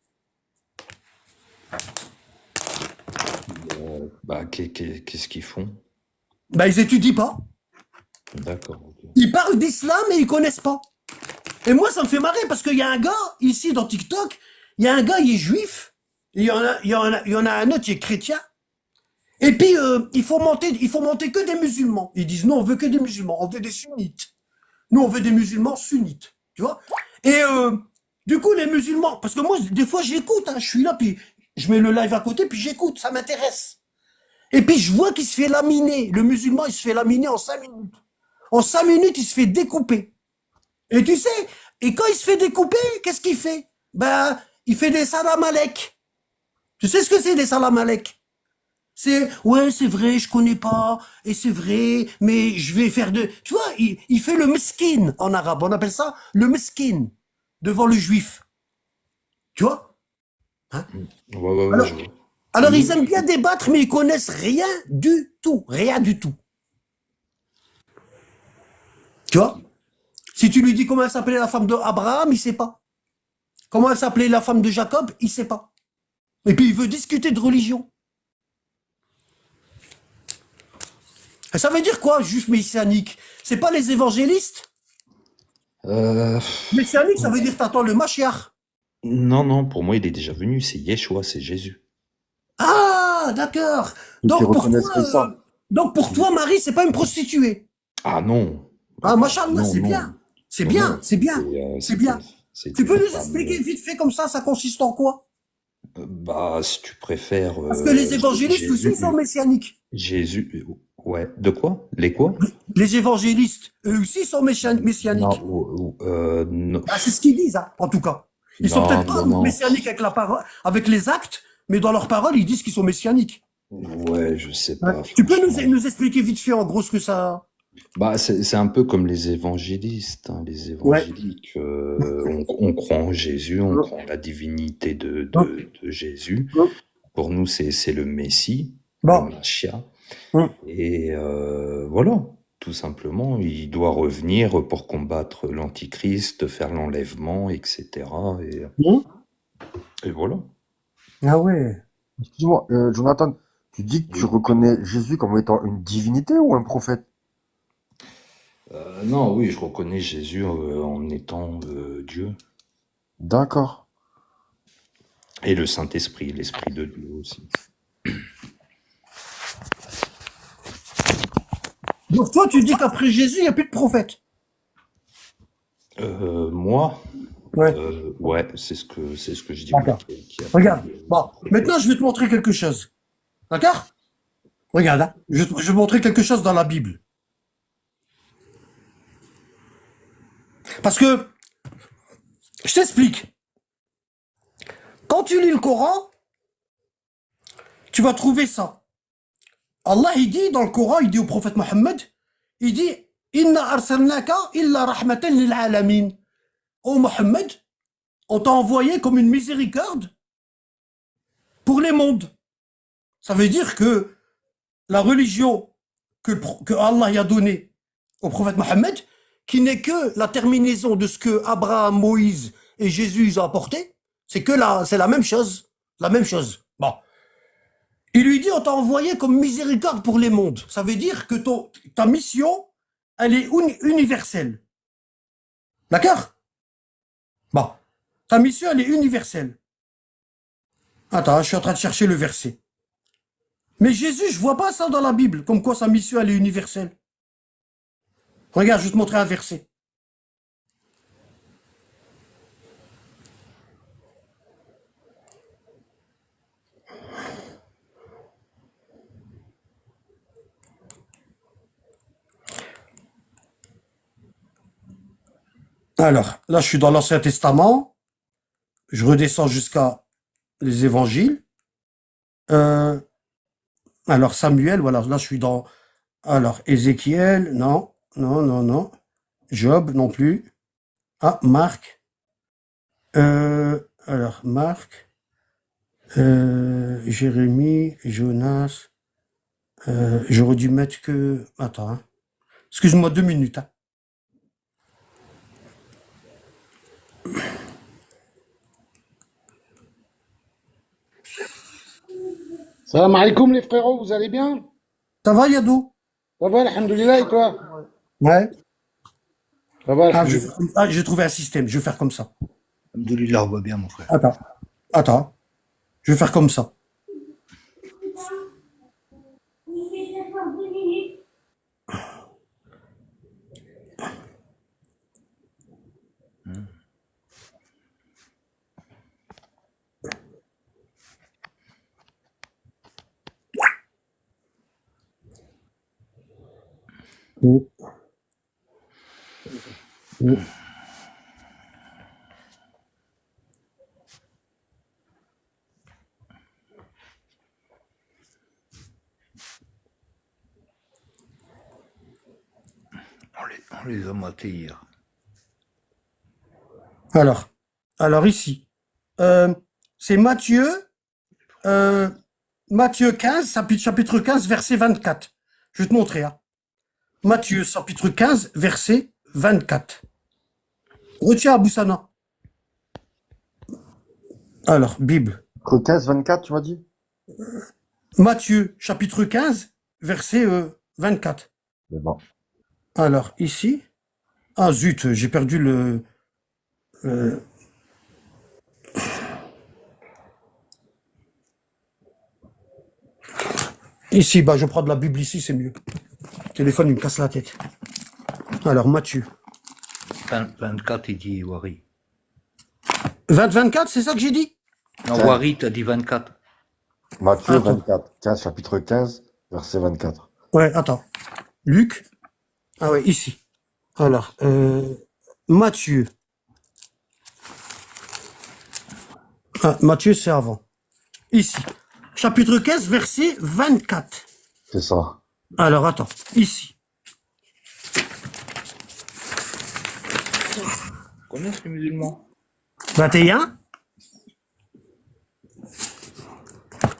Bah, qu'est-ce qu'ils font? Bah ils étudient pas. D'accord. Ok. Ils parlent d'islam et ils connaissent pas. Et moi, ça me fait marrer parce qu'il y a un gars, ici, dans TikTok, il y a un gars, il est juif, et il y en a un autre qui est chrétien, et puis il faut monter que des musulmans. Ils disent, non, on veut que des musulmans, on veut des sunnites. Nous, on veut des musulmans sunnites, tu vois. Et du coup, les musulmans, parce que moi, des fois, j'écoute, hein, je suis là, puis je mets le live à côté, puis j'écoute, ça m'intéresse. Et puis, je vois qu'il se fait laminer. Le musulman, il se fait laminer en 5 minutes. En 5 minutes, il se fait découper. Et tu sais, et quand il se fait découper, qu'est-ce qu'il fait? Ben, il fait des salam alek. Tu sais ce que c'est des salam alek? C'est, ouais, c'est vrai, je connais pas, et c'est vrai, mais je vais faire de, tu vois, il fait le meskin en arabe, on appelle ça le meskin devant le juif. Tu vois? Hein? Ouais, Alors, je vois. alors ils aiment bien débattre, mais ils connaissent rien du tout, rien du tout. Tu vois? Si tu lui dis comment elle s'appelait la femme d'Abraham, il sait pas. Comment elle s'appelait la femme de Jacob, il sait pas. Et puis il veut discuter de religion. Et ça veut dire quoi, juif messianique? C'est pas les évangélistes? Euh, Messianique, ça veut dire t'attends le Mashiach. non, pour moi, il est déjà venu. C'est Yeshua, c'est Jésus. Ah, d'accord. Ils te reconnaissent comme ça. Donc pour toi, Marie, c'est pas une prostituée. Ah non. Ah, machallah, Non, c'est non. bien. C'est Non, bien, non. c'est bien. C'est bien. C'était Tu peux une nous femme, expliquer vite fait comme ça consiste en quoi? bah, si tu préfères. Parce que les évangélistes aussi Jésus, sont messianiques. Jésus. Ouais. De quoi? Les quoi? Les évangélistes, eux aussi sont messianiques. Non. Ah, c'est ce qu'ils disent, hein, en tout cas. Ils sont peut-être pas Non. messianiques avec la parole, avec les actes, mais dans leurs paroles, ils disent qu'ils sont messianiques. Ouais, je sais Hein. pas. Tu peux franchement. nous expliquer vite fait, en gros, ce que ça... Bah, c'est un peu comme les évangélistes, hein. Les Ouais. évangéliques, on croit en Jésus, on croit en la divinité de Jésus. Pour nous, c'est le Messie, Bon. le Machia. Hum. Et voilà, tout simplement, il doit revenir pour combattre l'Antichrist, faire l'enlèvement, etc. Et voilà. Ah ouais. Excuse-moi, Jonathan, tu dis que tu reconnais Jésus comme étant une divinité ou un prophète? Non, oui, je reconnais Jésus en étant Dieu. D'accord. Et le Saint-Esprit, l'Esprit de Dieu aussi. Donc toi, tu dis qu'après Jésus, il n'y a plus de prophète. Moi, Ouais. ouais, c'est ce que je dis. D'accord. Oui, qu'il y a Regarde. plus de Bon, prophètes. maintenant, je vais te montrer quelque chose. D'accord? Regarde, hein. Je vais te montrer quelque chose dans la Bible. Parce que, je t'explique. Quand tu lis le Coran, tu vas trouver ça. Allah, il dit dans le Coran, il dit au prophète Mohammed, il dit Inna arsalnaka illa rahmatan lil alamin. Ô Mohammed, on t'a envoyé comme une miséricorde pour les mondes. Ça veut dire que la religion que Allah y a donnée au prophète Mohammed, qui n'est que la terminaison de ce que Abraham, Moïse et Jésus ont apporté, c'est la même chose. La même chose. Bon. Il lui dit, on t'a envoyé comme miséricorde pour les mondes. Ça veut dire que ta mission, elle est universelle. D'accord? Bon. Ta mission, elle est universelle. Attends, je suis en train de chercher le verset. Mais Jésus, je vois pas ça dans la Bible, comme quoi sa mission, elle est universelle. Regarde, je vais te montrer un verset. Alors, là, je suis dans l'Ancien Testament. Je redescends jusqu'à les évangiles. Alors, Samuel, voilà, là, je suis dans... Alors, Ézéchiel, non, non, non, non. Job, non plus. Ah, Marc. Alors, Marc. Jérémie, Jonas. J'aurais dû mettre que... Attends, hein. Excuse-moi 2 minutes. Hein. Salam alaikum les frérots, vous allez bien? Ça va, Yadou? Ça va, alhamdoulilah, et toi? Ouais. Ça va, Ah, alhamdoulilah. j'ai trouvé un système. Je vais faire comme ça. Alhamdoulilah, on va bien, mon frère. Attends. Je vais faire comme ça. Mm. Mm. On les a matés hier. Alors ici, c'est Matthieu 15, chapitre 15, verset 24. Je vais te montrer. Hein. Matthieu, chapitre 15, verset 24. Retiens Abou Sana. Alors, Bible. 15, 24, tu m'as dit? Matthieu, chapitre 15, verset 24. Mais bon. Alors, ici. Ah zut, j'ai perdu le... Ici, bah, je prends de la Bible ici, c'est mieux. Le téléphone, il me casse la tête. Alors, Matthieu. 24, il dit Wari. 24, c'est ça que j'ai dit? Non, Wari, t'as dit 24. Matthieu Attends. 24, 15, chapitre 15, verset 24. Ouais, attends. Luc. Ah ouais, ici. Alors, Matthieu. Ah, Matthieu, c'est avant. Ici. Chapitre 15, verset 24. C'est ça. Alors, attends. Ici. Connaissent les musulmans? 21.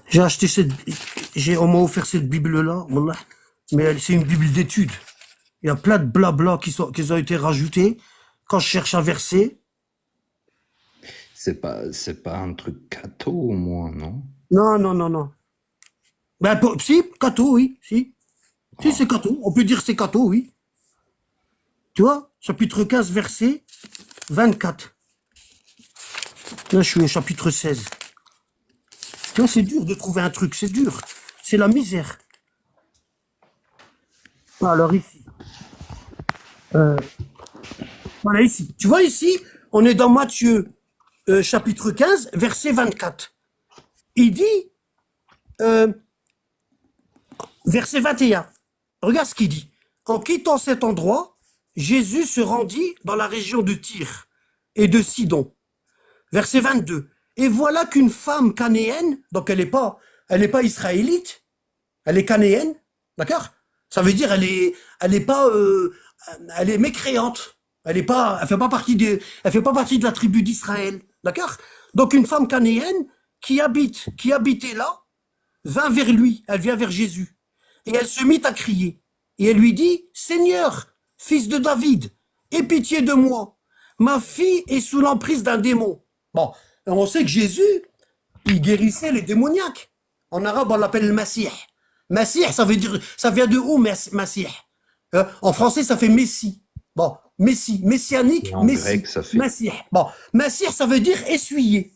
J'ai acheté on m'a offert cette Bible-là, wallah. Mais c'est une Bible d'études. Il y a plein de blabla qui ont été rajoutés. Quand je cherche un verset, C'est pas un truc catho au moins, non? non. Ben, si, Cato, oui, si. Si, c'est Cato. On peut dire c'est Cato, oui. Tu vois, chapitre 15, verset 24. Là, je suis au chapitre 16. Tu vois, c'est dur de trouver un truc, c'est dur. C'est la misère. Alors ici. Voilà, ici. Tu vois, ici, on est dans Matthieu, chapitre 15, verset 24. Il dit, verset 21. Regarde ce qu'il dit. En quittant cet endroit, Jésus se rendit dans la région de Tyr et de Sidon. Verset 22. Et voilà qu'une femme canéenne, donc elle n'est pas israélite, elle est canéenne, d'accord? Ça veut dire elle est mécréante. Elle fait pas partie de la tribu d'Israël, d'accord? Donc une femme canéenne qui habitait là, vint vers lui, elle vient vers Jésus, et elle se mit à crier, et elle lui dit, Seigneur, fils de David, aie pitié de moi, ma fille est sous l'emprise d'un démon. Bon, on sait que Jésus, il guérissait les démoniaques. En arabe, on l'appelle le Masih. Masih, ça vient de où, Masih? En français, ça fait Messie. Bon, Messie, messianique, Et en Messie, grec, ça fait. Masih. Bon, Masih, ça veut dire essuyer.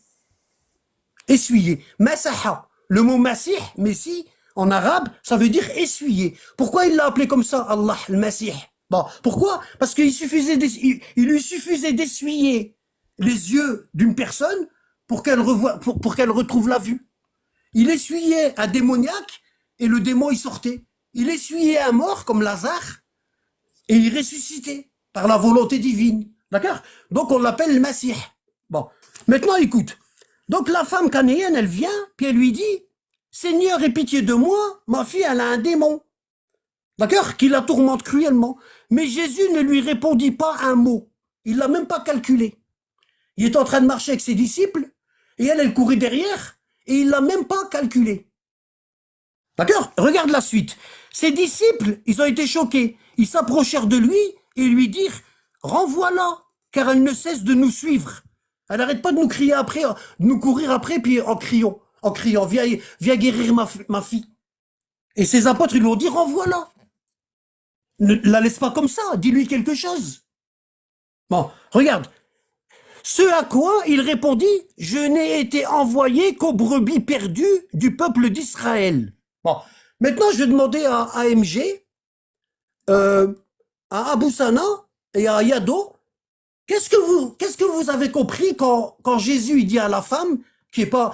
Essuyer. Masaha. Le mot Masih, Messie, en arabe, ça veut dire essuyer. Pourquoi il l'a appelé comme ça, Allah, le Masih? Bon, pourquoi? Parce qu'il lui suffisait d'essuyer les yeux d'une personne pour qu'elle retrouve la vue. Il essuyait un démoniaque et le démon il sortait. Il essuyait un mort comme Lazare et il ressuscitait par la volonté divine. D'accord? Donc on l'appelle le Masih. Bon, maintenant écoute. Donc la femme canéenne, elle vient, puis elle lui dit, Seigneur, aie pitié de moi, ma fille, elle a un démon. D'accord? Qui la tourmente cruellement. Mais Jésus ne lui répondit pas un mot. Il l'a même pas calculé. Il est en train de marcher avec ses disciples, et elle courait derrière, et il l'a même pas calculé. D'accord? Regarde la suite. Ses disciples, ils ont été choqués. Ils s'approchèrent de lui et lui dirent, renvoie-la, car elle ne cesse de nous suivre. Elle n'arrête pas de nous crier après, de nous courir après, puis en criant, viens guérir ma fille. Et ses apôtres, ils lui ont dit, renvoie-la. Ne la laisse pas comme ça, dis-lui quelque chose. Bon, regarde. Ce à quoi il répondit, je n'ai été envoyé qu'aux brebis perdues du peuple d'Israël. Bon, maintenant je vais demander à AMG, à Abou Sana et à Yado, qu'est-ce que vous avez compris quand Jésus il dit à la femme qui fait pas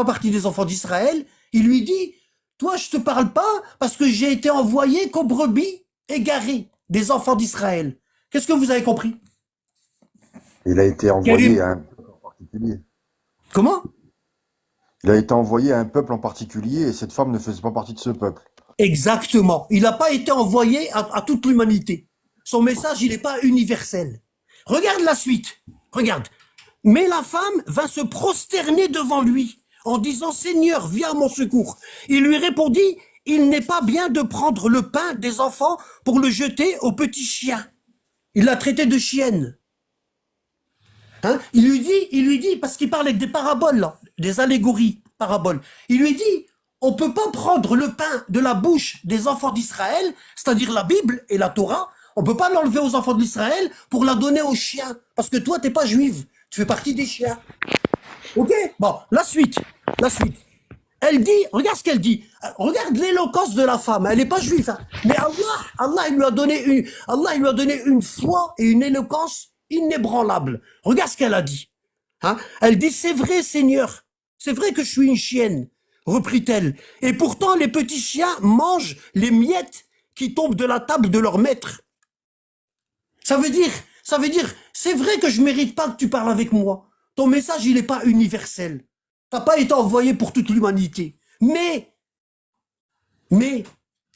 partie des enfants d'Israël, il lui dit, toi je te parle pas parce que j'ai été envoyé qu'aux brebis égarées des enfants d'Israël. Qu'est-ce que vous avez compris? Il a été envoyé à un peuple en particulier. Comment? Il a été envoyé à un peuple en particulier et cette femme ne faisait pas partie de ce peuple. Exactement. Il n'a pas été envoyé à toute l'humanité. Son message, il n'est pas universel. Regarde la suite. Regarde. Mais la femme va se prosterner devant lui en disant, Seigneur, viens à mon secours. Il lui répondit, il n'est pas bien de prendre le pain des enfants pour le jeter aux petits chiens. Il l'a traité de chienne. Hein? Il lui dit, parce qu'il parle avec des paraboles, là, des allégories, paraboles. Il lui dit, on peut pas prendre le pain de la bouche des enfants d'Israël, c'est-à-dire la Bible et la Torah, on peut pas l'enlever aux enfants d'Israël pour la donner aux chiens, parce que toi, t'es pas juive, tu fais partie des chiens. Ok? Bon, la suite. Elle dit, regarde ce qu'elle dit, regarde l'éloquence de la femme, elle n'est pas juive, hein. Mais Allah, il lui a donné une foi et une éloquence inébranlable. Regarde ce qu'elle a dit. Hein? Elle dit, c'est vrai, Seigneur, c'est vrai que je suis une chienne, reprit-elle. Et pourtant, les petits chiens mangent les miettes qui tombent de la table de leur maître. Ça veut dire, c'est vrai que je mérite pas que tu parles avec moi. Ton message, il n'est pas universel. T'as pas été envoyé pour toute l'humanité. Mais,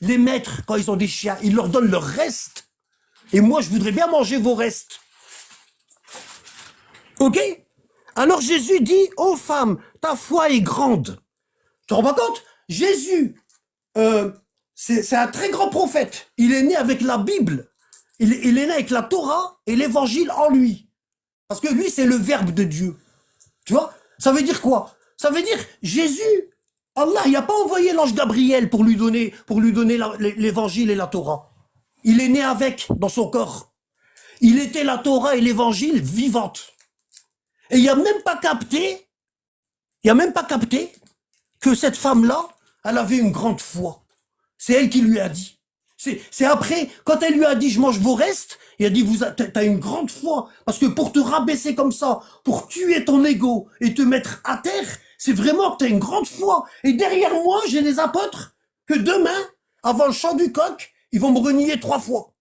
les maîtres, quand ils ont des chiens, ils leur donnent leur reste. Et moi, je voudrais bien manger vos restes. Ok? Alors Jésus dit, ô femme, ta foi est grande. Tu te rends pas compte? Jésus, c'est un très grand prophète. Il est né avec la Bible. Il est né avec la Torah et l'évangile en lui. Parce que lui, c'est le verbe de Dieu. Tu vois? Ça veut dire quoi? Ça veut dire, Jésus, Allah, il n'a pas envoyé l'ange Gabriel pour lui donner l'évangile et la Torah. Il est né avec, dans son corps. Il était la Torah et l'évangile vivante. Et il a même pas capté que cette femme-là, elle avait une grande foi. C'est elle qui lui a dit. C'est après, quand elle lui a dit, je mange vos restes, il a dit, t'as une grande foi. Parce que pour te rabaisser comme ça, pour tuer ton ego et te mettre à terre, c'est vraiment que t'as une grande foi. Et derrière moi, j'ai des apôtres que demain, avant le chant du coq, ils vont me renier 3 fois.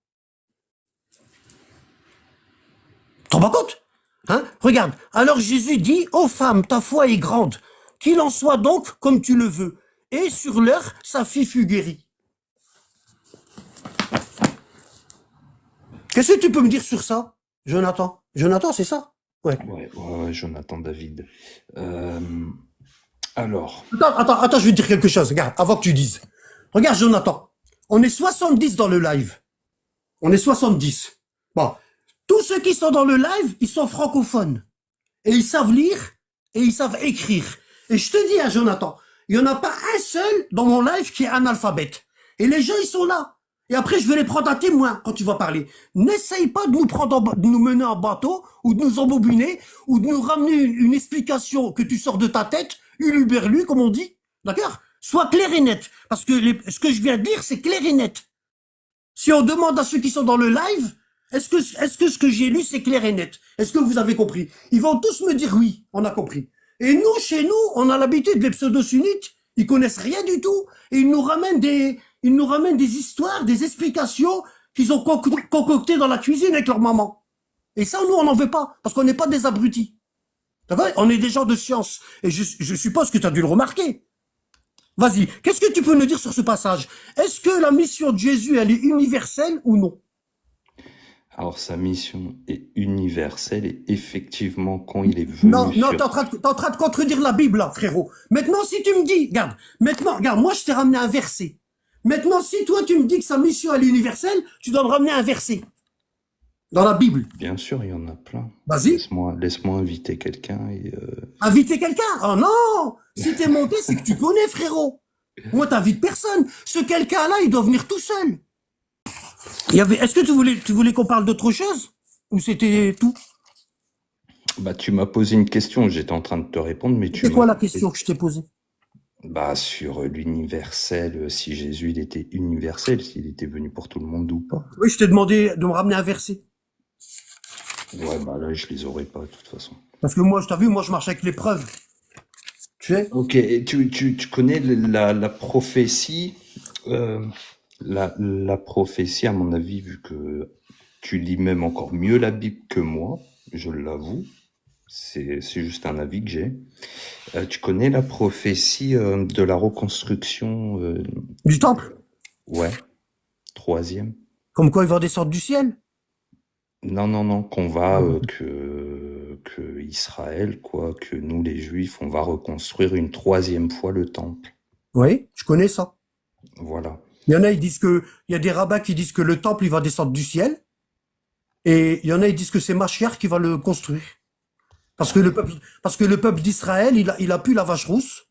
T'en rends compte? Hein? Regarde. Alors Jésus dit, ô femme, ta foi est grande. Qu'il en soit donc comme tu le veux. Et sur l'heure, sa fille fut guérie. Qu'est-ce que tu peux me dire sur ça, Jonathan? Jonathan, c'est ça? Ouais. Ouais, Jonathan David. Alors, Attends, je vais te dire quelque chose. Regarde, avant que tu dises. Regarde, Jonathan. On est 70 dans le live. On est 70. Bon. Tous ceux qui sont dans le live, ils sont francophones. Et ils savent lire et ils savent écrire. Et je te dis à Jonathan, il n'y en a pas un seul dans mon live qui est analphabète. Et les gens, ils sont là. Et après, je vais les prendre à témoin quand tu vas parler. N'essaye pas de nous prendre, de nous mener en bateau, ou de nous embobiner, ou de nous ramener une explication que tu sors de ta tête, uluberlu, comme on dit. D'accord? Sois clair et net. Parce que ce que je viens de dire, c'est clair et net. Si on demande à ceux qui sont dans le live, est-ce que ce que j'ai lu, c'est clair et net? Est-ce que vous avez compris? Ils vont tous me dire oui, on a compris. Et nous, chez nous, on a l'habitude, les pseudo-sunnites, ils connaissent rien du tout, et ils nous ramènent des histoires, des explications qu'ils ont concoctées dans la cuisine avec leur maman. Et ça, nous, on n'en veut pas, parce qu'on n'est pas des abrutis. D'accord? On est des gens de science. Et je suppose que tu as dû le remarquer. Vas-y, qu'est-ce que tu peux nous dire sur ce passage? Est-ce que la mission de Jésus, elle est universelle ou non? alors sa mission est universelle et effectivement, quand il est venu Non, sur... t'es en train de contredire la Bible, là, frérot. Maintenant, si tu me dis, regarde, moi, je t'ai ramené un verset. Maintenant, si toi, tu me dis que sa mission, elle est universelle, tu dois me ramener un verset. Dans la Bible. Bien sûr, il y en a plein. Vas-y. Laisse-moi inviter quelqu'un et... Inviter quelqu'un? Oh non! Si t'es monté, c'est que tu connais, frérot. Moi, t'invites personne. Ce quelqu'un-là, il doit venir tout seul. Est-ce que tu voulais qu'on parle d'autre chose? Ou c'était tout? Bah, tu m'as posé une question, j'étais en train de te répondre, mais tu C'est quoi m'as... la question que je t'ai posée? Bah, sur l'universel, si Jésus, il était universel, s'il était venu pour tout le monde ou pas. Oui, je t'ai demandé de me ramener un verset. Ouais, bah là, je les aurais pas, de toute façon. Parce que moi, t'as vu, moi, je marche avec les preuves. Tu sais? Ok, et tu connais la prophétie, la prophétie, à mon avis, vu que tu lis même encore mieux la Bible que moi, je l'avoue, c'est juste un avis que j'ai. Tu connais la prophétie de la reconstruction Du temple. Ouais, 3e. Comme quoi il va descendre du ciel. Non, qu'on va, que Israël, quoi, que nous les Juifs, on va reconstruire une 3e fois le temple. Oui, je connais ça. Voilà. Il y en a, il y a des rabbins qui disent que le temple, il va descendre du ciel. Et il y en a, ils disent que c'est Mashiach qui va le construire. Parce que le peuple d'Israël, il a plus la vache rousse.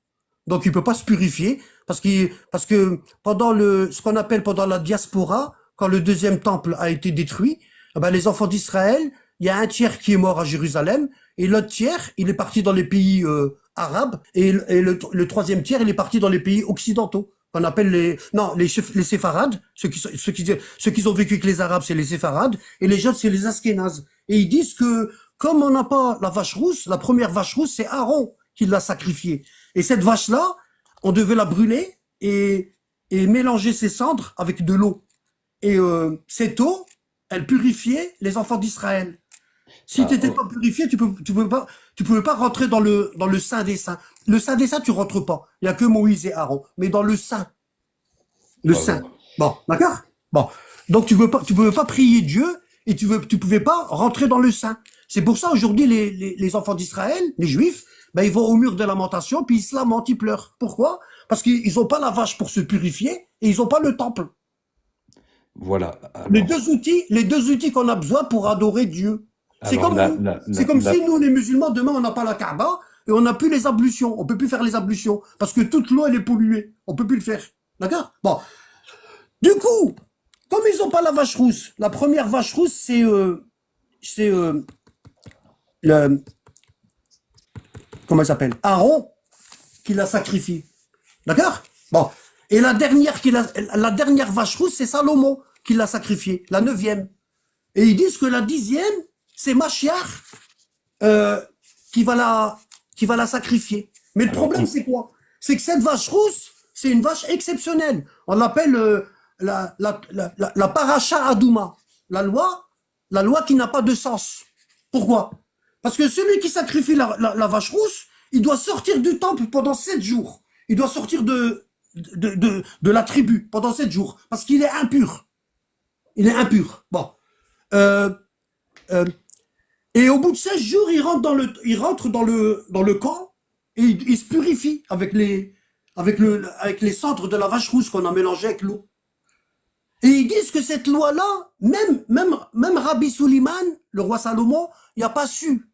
Donc il peut pas se purifier. Parce que pendant ce qu'on appelle pendant la diaspora, quand le 2e temple a été détruit, eh ben, les enfants d'Israël, il y a un tiers qui est mort à Jérusalem, et l'autre tiers, il est parti dans les pays arabes, et le 3e tiers, il est parti dans les pays occidentaux, qu'on appelle les séfarades, ceux qui ont vécu avec les arabes, c'est les séfarades, et les autres, c'est les askénazes. Et ils disent que, comme on n'a pas la vache rousse, la première vache rousse, c'est Aaron qui l'a sacrifiée. Et cette vache-là, on devait la brûler et mélanger ses cendres avec de l'eau. Et cette eau, elle purifiait les enfants d'Israël. Si tu n'étais pas purifié, tu pouvais pas rentrer dans le Saint des Saints. Le Saint des Saints, tu rentres pas. Il y a que Moïse et Aaron. Mais dans le Saint. Le Saint. Bon, d'accord? Bon. Donc tu pouvais pas prier Dieu et tu pouvais pas rentrer dans le Saint. C'est pour ça aujourd'hui les enfants d'Israël, les Juifs, ben ils vont au mur de lamentation puis ils se lamentent, ils pleurent. Pourquoi? Parce qu'ils ont pas la vache pour se purifier et ils ont pas le temple. Voilà. Alors, Les deux outils qu'on a besoin pour adorer Dieu. C'est comme si nous, les musulmans, demain, on n'a pas la Kaaba et on n'a plus les ablutions. On peut plus faire les ablutions parce que toute l'eau, elle est polluée. On peut plus le faire. D'accord? Bon. Du coup, Comme ils n'ont pas la vache rousse, la première vache rousse, c'est le, comment elle s'appelle? Aaron qui l'a sacrifié. D'accord? Bon. Et la dernière vache rousse, c'est Salomon qui l'a sacrifié, la 9e. Et ils disent que la 10e, c'est Machiach qui va la sacrifier. Mais le problème, c'est quoi? C'est que cette vache rousse, c'est une vache exceptionnelle. On l'appelle la paracha Adouma, la loi qui n'a pas de sens. Pourquoi? Parce que celui qui sacrifie la vache rousse, il doit sortir du temple pendant 7 jours. Il doit sortir de la tribu pendant 7 jours, parce qu'il est impur. Il est impur. Bon. Et au bout de 16 jours, il rentre dans le camp et il se purifie avec les cendres de la vache rousse qu'on a mélangé avec l'eau. Et ils disent que cette loi-là, même Rabbi Suleiman, le roi Salomon, il n'a pas su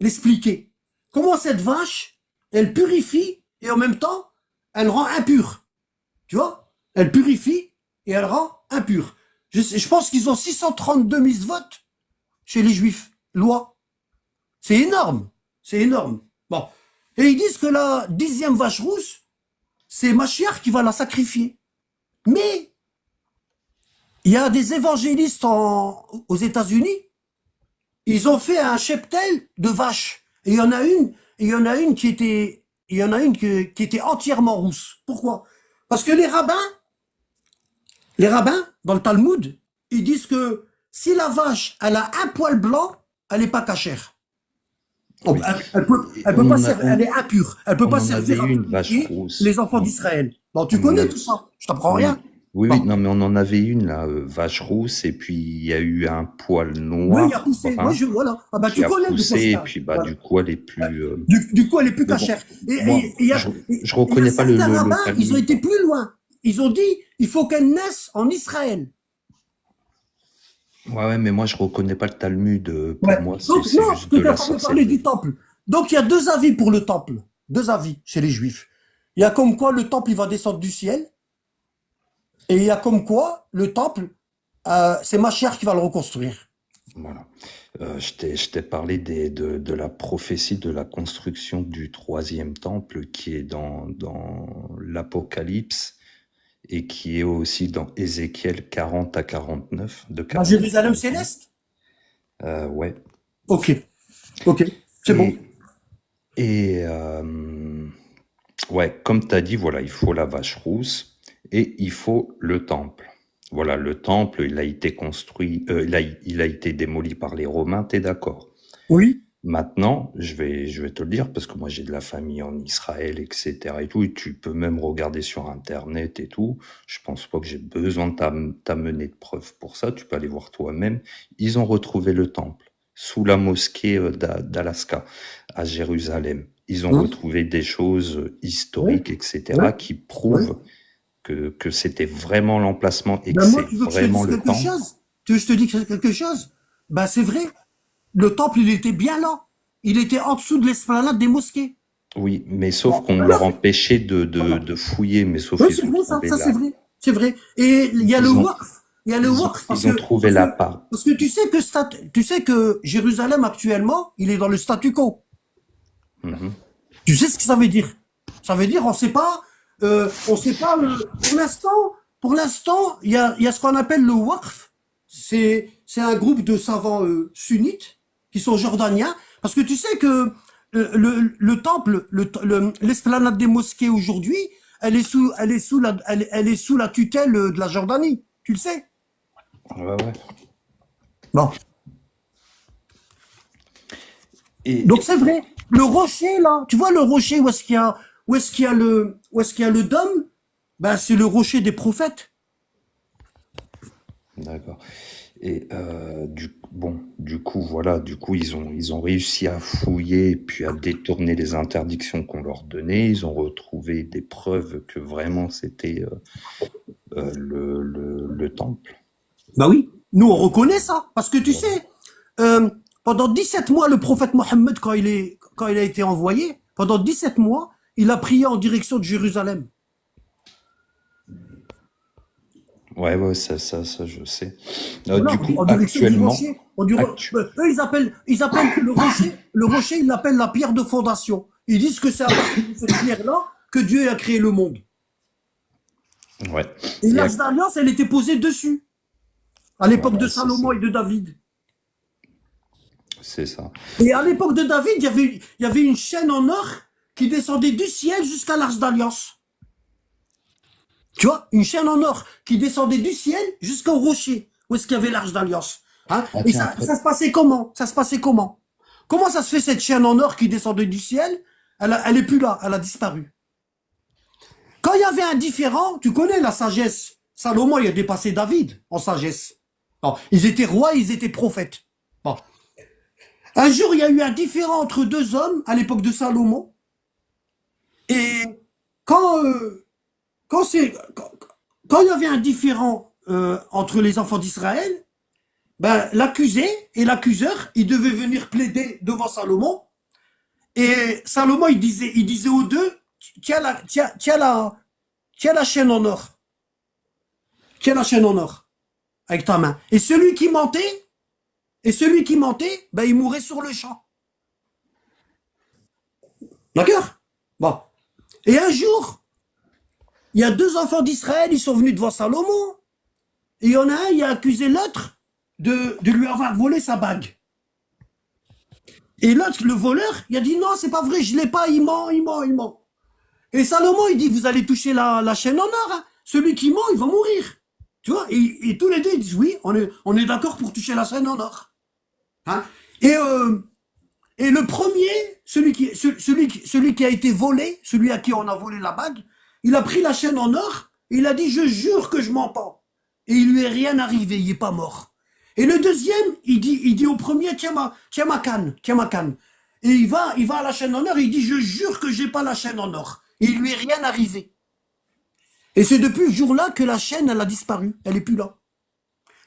l'expliquer. Comment cette vache, elle purifie et en même temps, elle rend impure. Tu vois? Elle purifie et elle rend impure. Je pense qu'ils ont 632 votes chez les Juifs. Loi. C'est énorme. C'est énorme. Bon. Et ils disent que la 10e vache rousse, c'est Machiach qui va la sacrifier. Mais il y a des évangélistes aux États-Unis, ils ont fait un cheptel de vaches. Et il y en a une qui était entièrement rousse. Pourquoi? Parce que les rabbins, dans le Talmud, ils disent que si la vache, elle a un poil blanc, elle n'est pas cachère. Oui. Elle peut pas servir, elle est impure. Elle peut On pas en servir avait à une vache purifier rousse. les enfants d'Israël. Bon, tu On en connais avait- tout ça. Je t'apprends Oui, rien. oui, Bon. non, mais on en avait une, là, vache rousse, et puis il y a eu un poil Oui, il a noir, poussé. brun, Voilà. Ah bah, qui tu a connais de quoi poussé, je et parle. puis bah, Voilà. du coup, elle est plus. Du coup, elle est plus Mais bon, cachère. moi, Il y a je reconnais pas certains le rabbins, ils ont Talmud. été plus loin. Ils ont dit, il faut qu'elle naisse en Israël. Ouais, mais moi, je reconnais pas le Talmud. Pour Ouais. moi, Donc, c'est non, juste je de la préfère parler sorcellerie. du temple. Donc, il y a 2 avis pour le temple. 2 avis chez les Juifs. Il y a comme quoi le temple, il va descendre du ciel. Et il y a comme quoi le temple, c'est Machiach qui va le reconstruire. Voilà. Je t'ai parlé de la prophétie de la construction du 3e temple qui est dans l'Apocalypse et qui est aussi dans Ézéchiel 40 à 49, de À 40 à Jérusalem 49. céleste? Ouais. Ok. C'est bon. Et ouais, comme tu as dit, voilà, il faut la vache rousse et il faut le temple. Voilà, le temple, il a été construit, il a été démoli par les Romains, t'es d'accord? Oui. Maintenant, je vais te le dire parce que moi j'ai de la famille en Israël, etc. et tout, et tu peux même regarder sur Internet et tout. Je pense pas que j'ai besoin de t'amener de preuves pour ça. Tu peux aller voir toi-même. Ils ont retrouvé le temple sous la mosquée d'Alaska à Jérusalem. Ils ont Hein? retrouvé des choses historiques, etc. Ouais. qui prouvent que c'était vraiment l'emplacement et que Ben moi, c'est tu veux que je te vraiment dise le quelque temple. chose? Tu veux que je te dise quelque chose? Ben, c'est vrai. Le temple, il était bien là. Il était en dessous de l'esplanade des mosquées. Oui, mais sauf Bon, qu'on voilà. leur empêchait de fouiller, mais sauf Oui, qu'ils c'est ont vrai, ça, trouvé ça la, c'est vrai. C'est vrai. Et il y a le ils ont, waqf. Il y a le waqf ils ont trouvé la part. parce que tu sais que Jérusalem actuellement, il est dans le statu quo. Mhm. Tu sais ce que ça veut dire? Ça veut dire, on sait pas, pour l'instant, il y a ce qu'on appelle le waqf. C'est un groupe de savants sunnites qui sont jordaniens. Parce que tu sais que le temple, l'esplanade des mosquées aujourd'hui, elle est sous la tutelle de la Jordanie. Tu le sais? Ouais. Bon. Et Donc c'est vrai. Le rocher, là, tu vois le rocher où est-ce qu'il y a le dôme? Ben, c'est le rocher des prophètes. d'accord. Et du coup, voilà, ils ont réussi à fouiller puis à détourner les interdictions qu'on leur donnait. Ils ont retrouvé des preuves que vraiment c'était le temple. Bah oui, nous on reconnaît ça, parce que tu sais, pendant 17 mois, le prophète Mohammed, quand il a été envoyé, pendant 17 mois, il a prié en direction de Jérusalem. Ouais, ça, je sais. Voilà, Du coup, en direction du actuellement, rocher. actu- Eux, ils appellent le rocher, ils l'appellent la pierre de fondation. Ils disent que c'est à partir de cette pierre-là que Dieu a créé le monde. ouais. Et Et l'Arche d'Alliance, elle était posée dessus, à l'époque de voilà, c'est ça. Salomon et de David. C'est ça. Et à l'époque de David, il y avait une chaîne en or qui descendait du ciel jusqu'à l'Arche d'Alliance. Tu vois, une chaîne en or qui descendait du ciel jusqu'au rocher, où est-ce qu'il y avait l'Arche d'Alliance. Hein? Ah Et tiens, ça se passait comment? Ça se passait comment? Comment ça se fait cette chaîne en or qui descendait du ciel? Elle est plus là, elle a disparu. Quand il y avait un différent, tu connais la sagesse. Salomon, il a dépassé David en sagesse. Bon, ils étaient rois, ils étaient prophètes. Bon. Un jour, il y a eu un différent entre deux hommes à l'époque de Salomon. Et quand, quand il y avait un différent entre les enfants d'Israël, ben, l'accusé et l'accuseur, ils devaient venir plaider devant Salomon. Et Salomon, il disait aux deux, tiens la chaîne en or. Tiens la chaîne en or avec ta main. Et celui qui mentait, ben, il mourait sur le champ. D'accord? Bon. Et un jour, il y a deux enfants d'Israël, ils sont venus devant Salomon. Et il y en a un, il a accusé l'autre de lui avoir volé sa bague. Et l'autre, le voleur, il a dit non, c'est pas vrai, je l'ai pas, il ment. Et Salomon, il dit, vous allez toucher la chaîne en or, hein. Celui qui ment, il va mourir. Tu vois, et tous les deux, ils disent oui, on est d'accord pour toucher la chaîne en or. Hein. Et le premier, celui qui a été volé, celui à qui on a volé la bague, il a pris la chaîne en or, et il a dit, je jure que je mens pas. Et il lui est rien arrivé, il est pas mort. Et le deuxième, il dit au premier, tiens ma canne. Et il va à la chaîne en or, et il dit, je jure que j'ai pas la chaîne en or. Et il lui est rien arrivé. Et c'est depuis ce jour-là que la chaîne, elle a disparu, elle est plus là.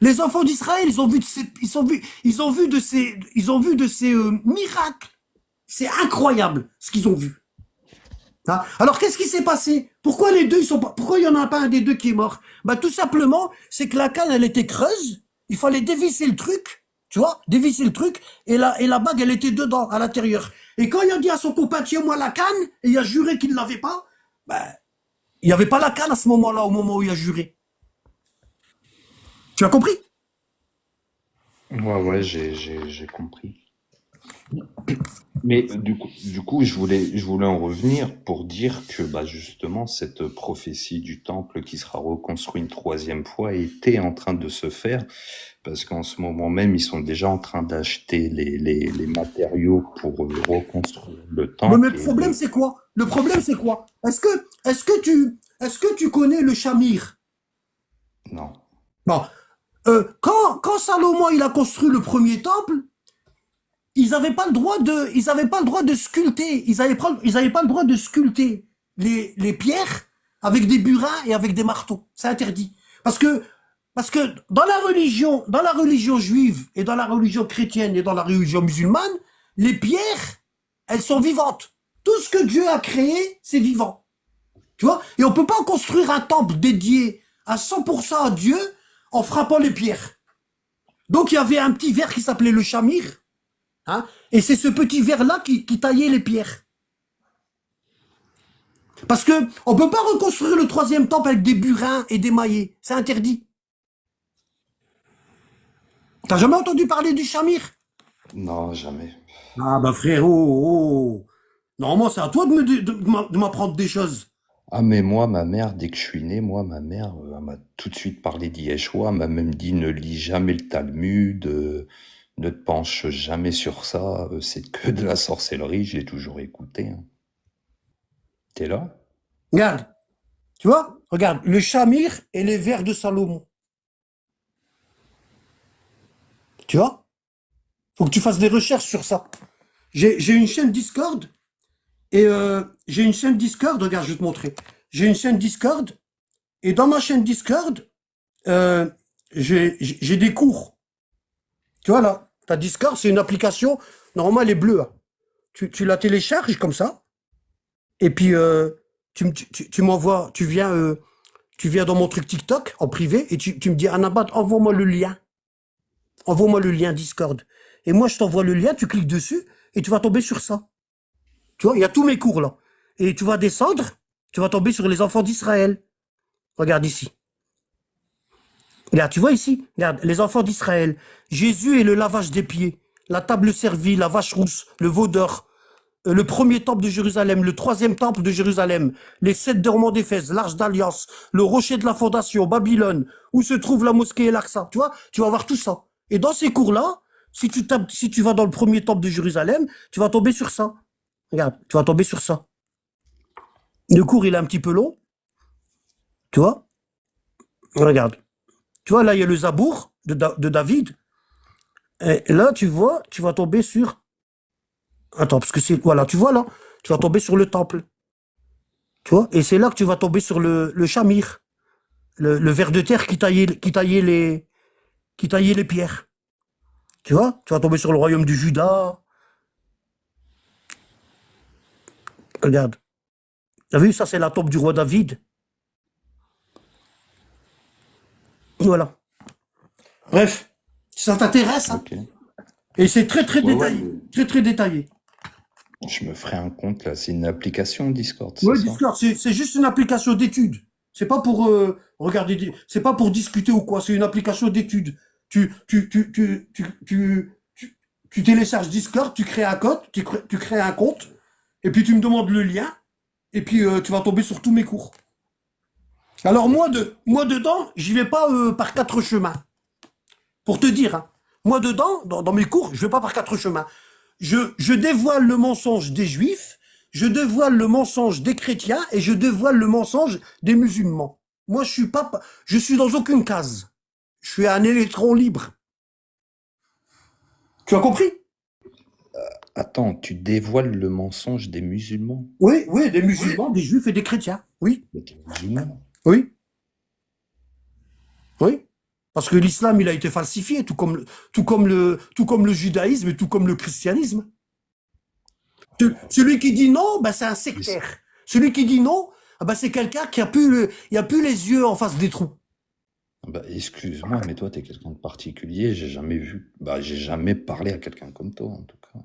Les enfants d'Israël, ils ont vu de ces miracles. C'est incroyable ce qu'ils ont vu. Hein. Alors qu'est-ce qui s'est passé? Pourquoi les deux ils sont pas? Pourquoi il y en a pas un des deux qui est mort? Bah tout simplement, c'est que la canne elle était creuse. Il fallait dévisser le truc, tu vois, et la bague elle était dedans, à l'intérieur. Et quand il a dit à son copain tiens-moi la canne, et il a juré qu'il ne l'avait pas, ben il n'y avait pas la canne à ce moment-là, au moment où il a juré. Tu as compris? ouais, j'ai compris. Mais du coup, je voulais en revenir pour dire que bah, justement, cette prophétie du temple qui sera reconstruit une troisième fois était en train de se faire, parce qu'en ce moment même, ils sont déjà en train d'acheter les matériaux pour reconstruire le Mais temple. le problème c'est quoi? Est-ce que tu connais le Shamir? Non. Bon, quand Salomon il a construit le premier temple, ils n'avaient pas le droit de sculpter, ils avaient pas le droit de sculpter les pierres avec des burins et avec des marteaux. C'est interdit. Parce que dans la religion juive et dans la religion chrétienne et dans la religion musulmane, les pierres, elles sont vivantes. Tout ce que Dieu a créé, c'est vivant. Tu vois? Et on peut pas construire un temple dédié à 100% à Dieu en frappant les pierres. Donc il y avait un petit verre qui s'appelait le Shamir. Hein, et c'est ce petit verre-là qui taillait les pierres. Parce que on peut pas reconstruire le troisième temple avec des burins et des maillets. C'est interdit. T'as jamais entendu parler du Shamir? Non, jamais. Ah bah frérot, normalement c'est à toi de m'apprendre des choses. Ah, mais moi, ma mère, dès que je suis né, ma mère, elle m'a tout de suite parlé d'Yeshua, elle m'a même dit ne lis jamais le Talmud, ne te penche jamais sur ça, c'est que de la sorcellerie, j'ai toujours écouté. Hein. T'es là? Regarde, tu vois? Regarde, le Shamir et les vers de Salomon. Tu vois? Faut que tu fasses des recherches sur ça. J'ai une chaîne Discord et regarde, je vais te montrer. J'ai une chaîne Discord et dans ma chaîne Discord, j'ai des cours. Tu vois là, ta Discord, c'est une application, normalement elle est bleue. Hein. Tu la télécharges comme ça et puis tu m'envoies, tu viens tu viens dans mon truc TikTok, en privé, et tu me dis, Anabat, envoie-moi le lien. Envoie-moi le lien Discord. Et moi, je t'envoie le lien, tu cliques dessus, et tu vas tomber sur ça. Tu vois, il y a tous mes cours là. Et tu vas descendre, tu vas tomber sur les enfants d'Israël. Regarde ici. Regarde, tu vois ici, regarde, les enfants d'Israël. Jésus et le lavage des pieds, la table servie, la vache rousse, le veau d'or, le premier temple de Jérusalem, le troisième temple de Jérusalem, les 7 dormants d'Éphèse, l'arche d'alliance, le rocher de la fondation, Babylone, où se trouve la mosquée et l'Aqsa. Tu vois, tu vas voir tout ça. Et dans ces cours-là, si tu vas dans le premier temple de Jérusalem, tu vas tomber sur ça. Regarde, tu vas tomber sur ça. Le cours, il est un petit peu long. Tu vois? Regarde. Tu vois, là, il y a le Zabour de David. Et là, tu vois, tu vas tomber sur... Attends, parce que c'est... Voilà, tu vois, là, tu vas tomber sur le temple. Tu vois? Et c'est là que tu vas tomber sur le Shamir. Le ver de terre qui taillait les pierres. Tu vois? Tu vas tomber sur le royaume du Juda. Regarde. T'as vu, ça, c'est la tombe du roi David. Voilà. Bref, si ça t'intéresse, hein. Ok. Et c'est très très Ouais, détaillé, ouais. très très détaillé. Je me ferai un compte là. C'est une application Discord, c'est Ouais, ça? Discord, c'est juste une application d'étude. C'est pas pour regarder, c'est pas pour discuter ou quoi. C'est une application d'étude. Tu télécharges Discord, tu crées un compte, tu crées un compte, et puis tu me demandes le lien, et puis tu vas tomber sur tous mes cours. Alors moi dedans, j'y vais pas par 4 chemins. Pour te dire, hein. Moi dedans, dans mes cours, je vais pas par 4 chemins. Je dévoile le mensonge des juifs, je dévoile le mensonge des chrétiens et je dévoile le mensonge des musulmans. Moi je suis dans aucune case. Je suis un électron libre. Tu as compris? Attends, tu dévoiles le mensonge des musulmans? Oui, des musulmans, des juifs et des chrétiens. Oui, Mais t'es musulman. oui, oui. Parce que l'islam, il a été falsifié, tout comme le judaïsme et tout comme le christianisme. Celui qui dit non, ben c'est un sectaire. Celui qui dit non, ah ben c'est quelqu'un qui a plus les yeux en face des trous. Bah, excuse-moi, mais toi, t'es quelqu'un de particulier. J'ai jamais vu. Bah, j'ai jamais parlé à quelqu'un comme toi, en tout cas.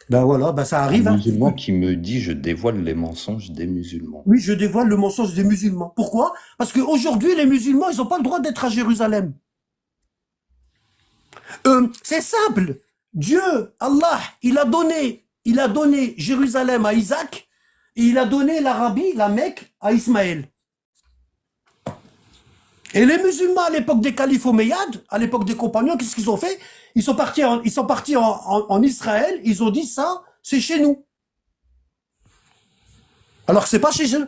Ben voilà, ben ça arrive. Un Hein. musulman qui me dit je dévoile les mensonges des musulmans. Oui, je dévoile le mensonge des musulmans. Pourquoi? Parce qu'aujourd'hui, les musulmans, ils n'ont pas le droit d'être à Jérusalem. C'est simple. Dieu, Allah, il a donné Jérusalem à Isaac et il a donné l'Arabie, la Mecque, à Ismaël. Et les musulmans, à l'époque des califes omeyyades, à l'époque des compagnons, qu'est-ce qu'ils ont fait? Ils sont partis en Israël, ils ont dit ça, c'est chez nous. Alors que c'est pas chez eux.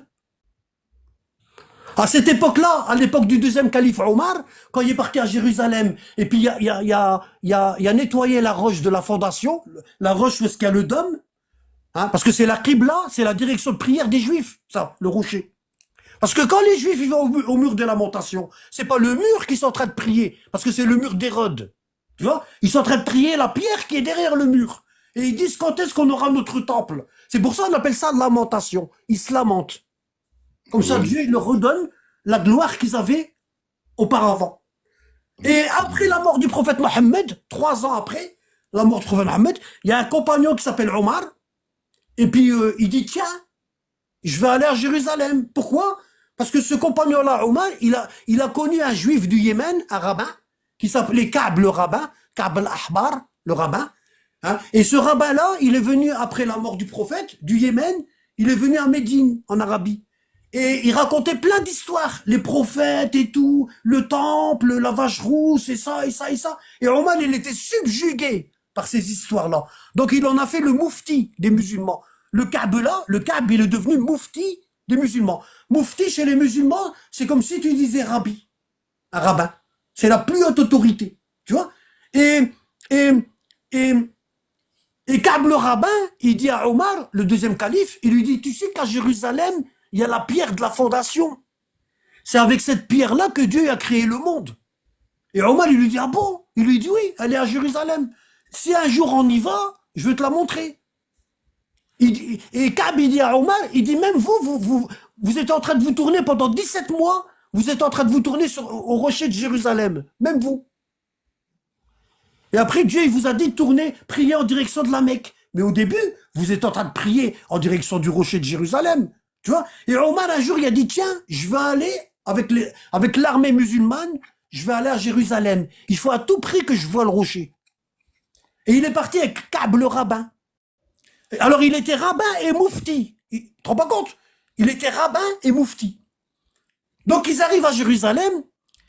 À cette époque-là, à l'époque du deuxième calife Omar, quand il est parti à Jérusalem, et puis il a nettoyé la roche de la fondation, la roche où est-ce qu'il y a le dôme, hein, parce que c'est la Qibla, c'est la direction de prière des Juifs, ça, le rocher. Parce que quand les Juifs ils vont au mur des lamentations, c'est pas le mur qu'ils sont en train de prier, parce que c'est le mur d'Hérode. Tu vois? Ils sont en train de prier la pierre qui est derrière le mur. Et ils disent quand est-ce qu'on aura notre temple. C'est pour ça qu'on appelle ça lamentation. Ils se lamentent. Comme ça, Dieu il leur redonne la gloire qu'ils avaient auparavant. Et après la mort du prophète Mohammed, 3 ans après la mort du prophète Mohammed, il y a un compagnon qui s'appelle Omar. Et puis il dit, tiens, je vais aller à Jérusalem. Pourquoi? Parce que ce compagnon-là, Omar, il a connu un juif du Yémen, un rabbin, qui s'appelait Ka'b le rabbin, Ka'b al-Ahbar, le rabbin. Hein? Et ce rabbin-là, il est venu après la mort du prophète, du Yémen, il est venu à Médine, en Arabie. Et il racontait plein d'histoires, les prophètes et tout, le temple, la vache rousse, et ça, et ça, et ça. Et Omar, il était subjugué par ces histoires-là. Donc il en a fait le moufti des musulmans. Le Ka'b là, le Ka'b, il est devenu moufti des musulmans. Moufti chez les musulmans, c'est comme si tu disais rabbi, un rabbin. C'est la plus haute autorité, tu vois. Et Ka'b le rabbin, il dit à Omar, le deuxième calife, il lui dit, tu sais qu'à Jérusalem, il y a la pierre de la fondation. C'est avec cette pierre-là que Dieu a créé le monde. Et Omar, il lui dit, ah bon? Il lui dit, oui, elle est à Jérusalem. Si un jour on y va, je vais te la montrer. Et Ka'b, il dit à Omar, il dit, même vous êtes en train de vous tourner pendant 17 mois, vous êtes en train de vous tourner au rocher de Jérusalem. Même vous. Et après, Dieu, il vous a dit de tourner, prier en direction de la Mecque. Mais au début, vous êtes en train de prier en direction du rocher de Jérusalem. Tu vois? Et Omar, un jour, il a dit, tiens, je vais aller avec l'armée musulmane, je vais aller à Jérusalem. Il faut à tout prix que je voie le rocher. Et il est parti avec Ka'b le rabbin. Alors, il était rabbin et moufti. Tu te rends pas compte? Il était rabbin et moufti. Donc, ils arrivent à Jérusalem,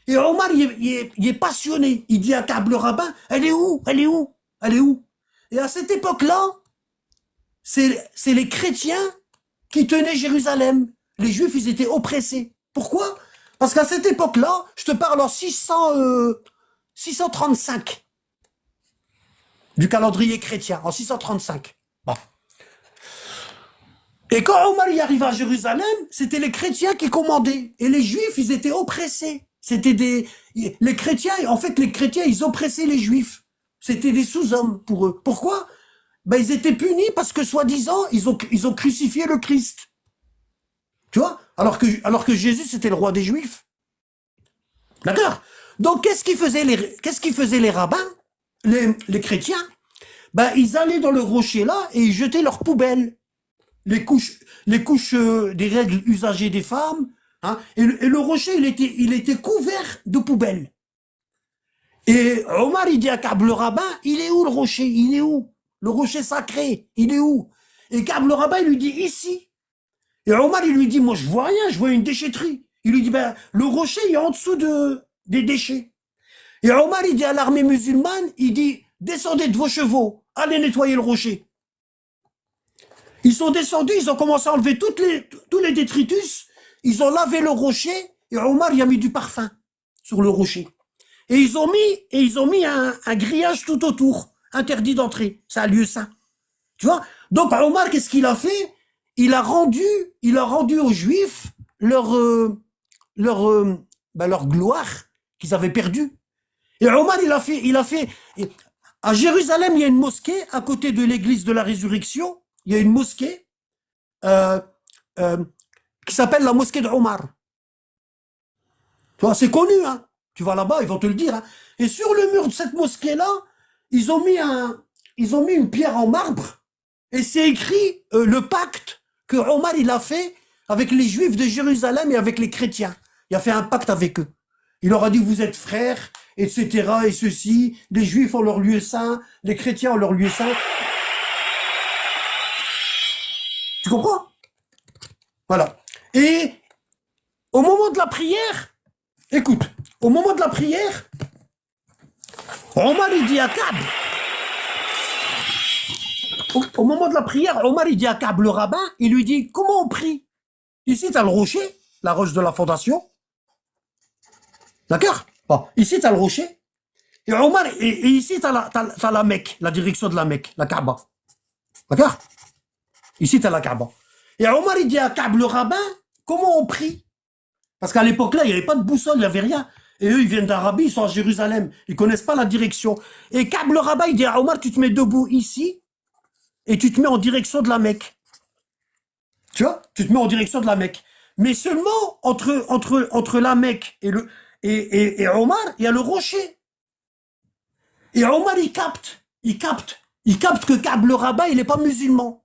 et Omar, il est passionné. Il dit à Ka'b le rabbin, elle est où? Elle est où? Elle est où? Et à cette époque-là, c'est les chrétiens qui tenaient Jérusalem. Les juifs, ils étaient oppressés. Pourquoi? Parce qu'à cette époque-là, je te parle en 635 du calendrier chrétien, en 635. Bon. Et quand Omar y arriva à Jérusalem, c'était les chrétiens qui commandaient. Et les juifs, ils étaient oppressés. C'était les chrétiens, en fait, les chrétiens, ils oppressaient les juifs. C'était des sous-hommes pour eux. Pourquoi? Ben, ils étaient punis parce que, soi-disant, ils ont crucifié le Christ. Tu vois? Alors que Jésus, c'était le roi des Juifs. D'accord? Donc, qu'est-ce qu'ils faisaient les rabbins, les chrétiens? Ben, ils allaient dans le rocher là et ils jetaient leurs poubelles. Les couches des règles usagées des femmes, hein, et le rocher, il était couvert de poubelles. Et Omar, il dit à Ka'b le rabbin, il est où le rocher? Il est où? Le rocher sacré, il est où? Et Ka'b le rabbin, il lui dit, ici. Et Omar, il lui dit, moi, je vois rien, je vois une déchetterie. Il lui dit, ben, le rocher, il est en dessous des déchets. Et Omar, il dit à l'armée musulmane, il dit, descendez de vos chevaux, allez nettoyer le rocher. Ils sont descendus, ils ont commencé à enlever tous les détritus, ils ont lavé le rocher, et Omar, il a mis du parfum sur le rocher. Et ils ont mis un grillage tout autour, interdit d'entrer. C'est un lieu saint. Tu vois? Donc, Omar, qu'est-ce qu'il a fait? Il a rendu aux Juifs leur gloire qu'ils avaient perdue. Et Omar, il a fait, à Jérusalem, il y a une mosquée, à côté de l'église de la Résurrection, il y a une mosquée, qui s'appelle la mosquée d'Omar. Tu vois, c'est connu, hein. Tu vas là-bas, ils vont te le dire, hein. Et sur le mur de cette mosquée-là, ils ont mis une pierre en marbre, et c'est écrit, le pacte que Omar, il a fait avec les Juifs de Jérusalem et avec les chrétiens. Il a fait un pacte avec eux. Il leur a dit, vous êtes frères, etc., et ceci. Les Juifs ont leur lieu saint, les chrétiens ont leur lieu saint. Tu comprends? Voilà. Et au moment de la prière, écoute, au moment de la prière, Omar, il dit à Ka'b, au moment de la prière, Omar, il dit à Ka'b le rabbin, il lui dit, comment on prie? Ici, tu as le rocher, la roche de la fondation. D'accord? Bon, ici, tu as le rocher. Et Omar, et ici, tu as la Mecque, la direction de la Mecque, la Kaaba. D'accord? Ici, tu as la Kaaba. Et Omar, il dit à Ka'b le rabbin, comment on prie? Parce qu'à l'époque-là, il n'y avait pas de boussole, il n'y avait rien. Et eux, ils viennent d'Arabie, ils sont à Jérusalem. Ils connaissent pas la direction. Et Ka'b le rabbin, il dit à Omar, tu te mets debout ici, et tu te mets en direction de la Mecque. Tu vois? Tu te mets en direction de la Mecque. Mais seulement entre la Mecque et Omar, il y a le rocher. Et Omar, il capte que Ka'b le rabbin, il n'est pas musulman.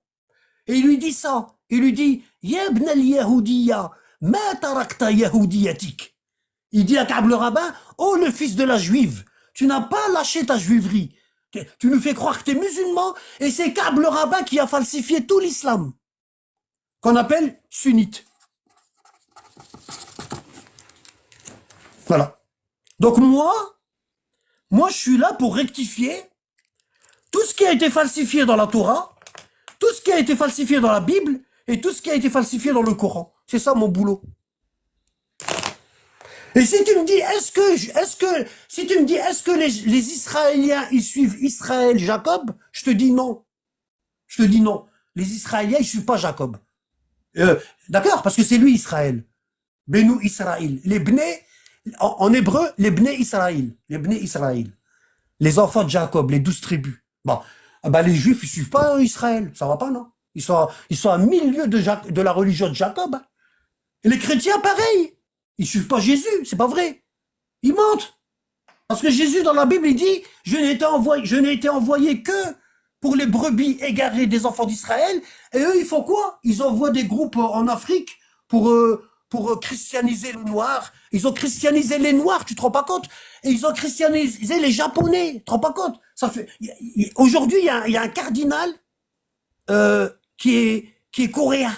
Et il lui dit ça. Il lui dit, Yabna al-Yahoudiya, ma tarakta Yahoudiyatik. Il dit à Ka'b le rabbin, oh le fils de la juive, tu n'as pas lâché ta juiverie. Tu nous fais croire que tu es musulman, et c'est Ka'b le rabbin qui a falsifié tout l'islam, qu'on appelle sunnite. Voilà. Donc moi, je suis là pour rectifier tout ce qui a été falsifié dans la Torah, tout ce qui a été falsifié dans la Bible, et tout ce qui a été falsifié dans le Coran. C'est ça mon boulot. Et si tu me dis, est-ce que les Israéliens, ils suivent Israël, Jacob, je te dis non. Je te dis non. Les Israéliens, ils suivent pas Jacob. D'accord? Parce que c'est lui Israël. Benu Israël. Les Bnei, en hébreu, les Bnei Israël. Les Bnei Israël. Les enfants de Jacob, les 12 tribus. Bon. Les Juifs, ils suivent pas Israël. Ça va pas, non? Ils sont à 1000 lieues de la religion de Jacob. Et les chrétiens, pareil. Ils suivent pas Jésus, c'est pas vrai. Ils mentent. Parce que Jésus, dans la Bible, il dit, je n'ai été envoyé que pour les brebis égarées des enfants d'Israël. Et eux, ils font quoi? Ils envoient des groupes en Afrique pour christianiser les Noirs. Ils ont christianisé les Noirs, tu te rends pas compte? Et ils ont christianisé les Japonais, tu te rends pas compte? Aujourd'hui, il y a un cardinal qui est coréen.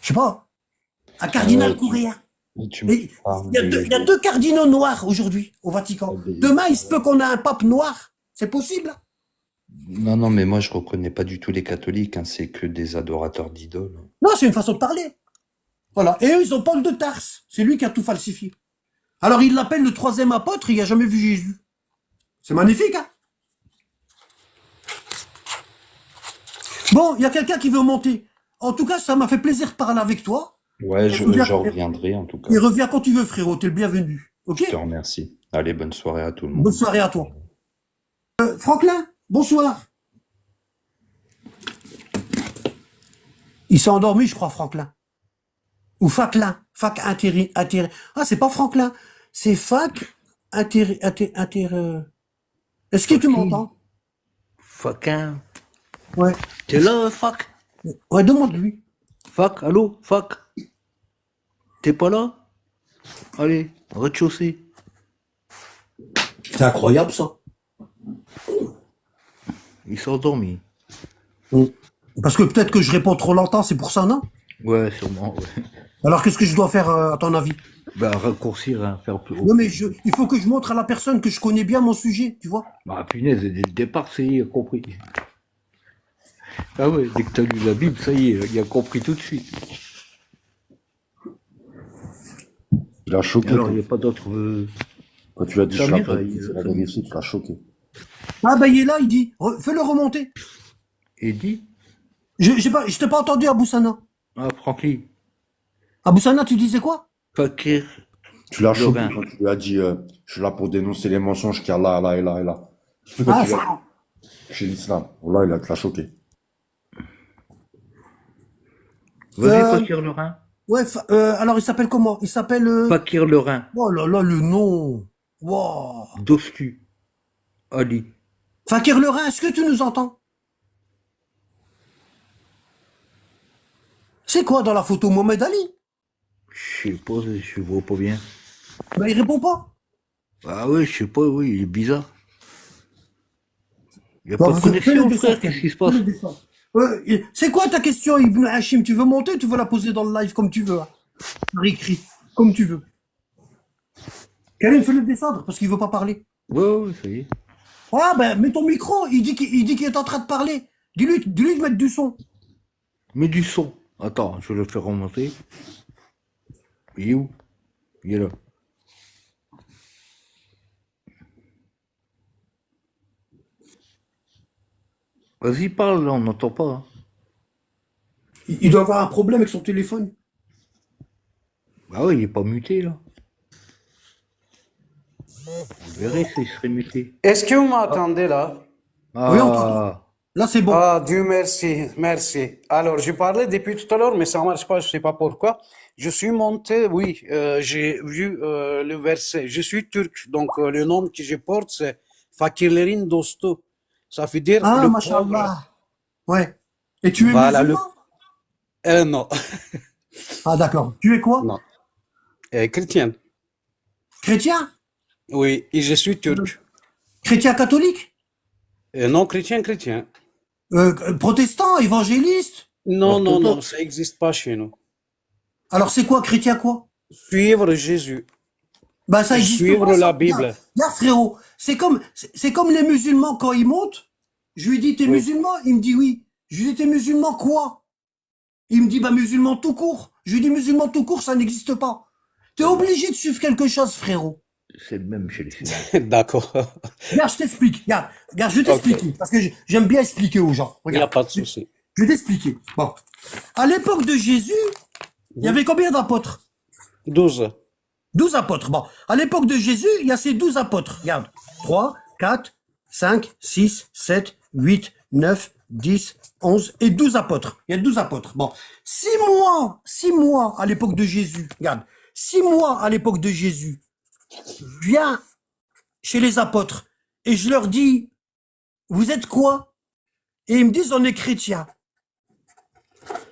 Je sais pas, un cardinal tu, coréen. tu Mais me parles il y a deux cardinaux noirs aujourd'hui au Vatican. Demain, il se peut qu'on ait un pape noir. C'est possible? Non, non, mais moi, je reconnais pas du tout les catholiques, hein, c'est que des adorateurs d'idoles. Non, c'est une façon de parler. Voilà. Et eux, ils ont Paul de Tarse. C'est lui qui a tout falsifié. Alors, il l'appelle le troisième apôtre, il n'a jamais vu Jésus. C'est magnifique, hein? Bon, il y a quelqu'un qui veut monter. En tout cas, ça m'a fait plaisir de parler avec toi. Ouais, Et je reviendrai, en tout cas. Et reviens quand tu veux, frérot. T'es le bienvenu. Ok? Je te remercie. Allez, bonne soirée à tout le monde. Bonne soirée à toi. Franklin, bonsoir. Il s'est endormi, je crois, Franklin. Ou Faclin. Fac intérim. Ah, c'est pas Franklin. C'est Fac Est-ce que tu m'entends? Faquin. Ouais. T'es là, fac? Ouais, demande-lui. Fac, allô, fac? T'es pas là? Allez, rez-de-chaussée. C'est incroyable, ça. Il s'est endormi. Parce que peut-être que je réponds trop longtemps, c'est pour ça, non? Ouais, sûrement, ouais. Alors, qu'est-ce que je dois faire, à ton avis? Bah, raccourcir, hein, faire plus. Non, mais il faut que je montre à la personne que je connais bien mon sujet, tu vois? Bah, punaise, dès le départ, ça y est, il a compris. Ah ouais, dès que t'as lu la Bible, ça y est, il a compris tout de suite. Il a choqué. Alors, il n'y a pas d'autre. Quand tu as dit Samir, c'est la vérité, tu l'as choqué. Ah, ben, il est là, il dit. Fais-le remonter. Et dit? Je t'ai pas entendu, Aboussana. Ah, Franklin. Aboussana, tu disais quoi? Fakir. Tu l'as choqué Lorrain. quand tu lui as dit je suis là pour dénoncer les mensonges qu'il y a là, là et là et là. C'est quand Ah, tu l'as ça. chez l'islam. Voilà, il l'a choqué. Vas-y, Euh, Fakir Lorrain. Ouais, alors il s'appelle comment? Il s'appelle... Fakir Lorrain. Oh là là, le nom. Wow. Dostu. Ali. Fakir Lerin, est-ce que tu nous entends? C'est quoi dans la photo, Mohamed Ali? Je sais pas, je vois pas bien. Ben, il répond pas. Ah ouais, je sais pas, oui, il est bizarre. Il n'y a Bon, pas de connexion, fais-le frère, descendre, qu'est-ce qui se passe? fais-le descendre. C'est quoi ta question, Ibn Hachim? Tu veux monter ou tu veux la poser dans le live comme tu veux, hein? Par écrit, comme tu veux. Karim, fais-le descendre parce qu'il veut pas parler. Ouais, ça y est. Ah ben, mets ton micro, il dit qu'il est en train de parler. Dis-lui de mettre du son. Mets du son. Attends, je vais le faire remonter. Il est où? Il est là. Vas-y, parle, là, on n'entend pas. Hein. Il doit avoir un problème avec son téléphone. Bah ouais, il est pas muté, là. On verrait s'il serait muté. Est-ce que vous m'entendez là? Oui, on t'entend. Là, c'est bon. Ah, Dieu merci, merci. Alors, j'ai parlé depuis tout à l'heure, mais ça ne marche pas, je ne sais pas pourquoi. Je suis monté, oui, j'ai vu le verset. Je suis turc, donc le nom que je porte, c'est Fakirlerin Dostu. Ça veut dire Ah, le machallah. pauvre. Ouais. Et tu es Voilà, musulman? non, Ah, d'accord. Tu es quoi? non. Chrétien. Chrétien? Oui, et je suis turc. Chrétien catholique? Non, chrétien. Protestant? Évangéliste? Non, non, non, Orthodoxe. ça n'existe pas chez nous. Alors, c'est quoi chrétien quoi? Suivre Jésus. Ben, ça existe Suivre pas, ça. la Bible. Regarde, frérot. C'est comme les musulmans quand ils montent. Je lui dis, t'es Oui. musulman? Il me dit oui. Je lui dis, t'es musulman quoi? Il me dit, bah, musulman tout court. Je lui dis, musulman tout court, ça n'existe pas. T'es obligé de suivre quelque chose, frérot. C'est le même chez les Suisses. D'accord. Regarde, je t'explique. Regarde, je vais t'expliquer. Parce que j'aime bien expliquer aux gens. Il n'y a Regarde. pas de souci. Je vais t'expliquer. Bon. À l'époque de Jésus, il y avait combien d'apôtres? 12. 12 apôtres. Bon. À l'époque de Jésus, il y a ces 12 apôtres. Regarde. 3, 4, 5, 6, 7, 8, 9, 10, 11 et 12 apôtres. Il y a 12 apôtres. Bon, 6 mois à l'époque de Jésus. Regarde, 6 mois à l'époque de Jésus. Je viens chez les apôtres et je leur dis, vous êtes quoi? Et ils me disent, on est chrétiens.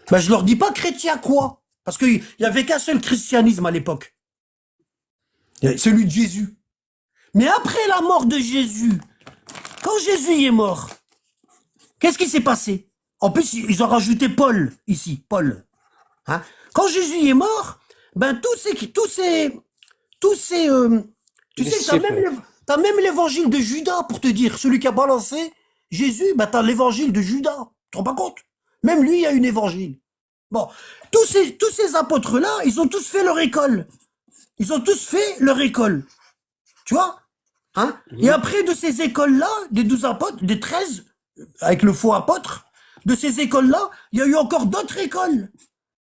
Ben, je leur dis pas chrétien quoi? Parce qu'il y avait qu'un seul christianisme à l'époque. Celui de Jésus. Mais après la mort de Jésus, quand Jésus est mort, qu'est-ce qui s'est passé? En plus, ils ont rajouté Paul ici, Paul. Hein? Quand Jésus est mort, ben tu sais que t'as même l'évangile de Judas pour te dire, celui qui a balancé Jésus, ben t'as l'évangile de Judas. Tu te rends pas compte? Même lui, il y a une évangile. Bon, tous ces apôtres-là, ils ont tous fait leur école. Ils ont tous fait leur école. Tu vois? Hein? Et après de ces écoles-là, des 12 apôtres, des 13, avec le faux apôtre, de ces écoles-là, il y a eu encore d'autres écoles.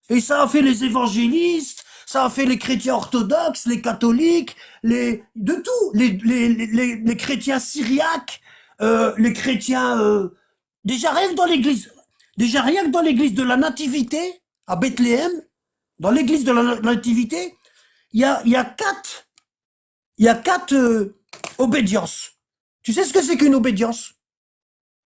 Et ça a fait les évangélistes, ça a fait les chrétiens orthodoxes, les catholiques, de tout, les chrétiens syriaques, les chrétiens, déjà rien que dans l'église de la Nativité, à Bethléem, dans l'église de la Nativité, il y a quatre obédiences. Tu sais ce que c'est qu'une obédience?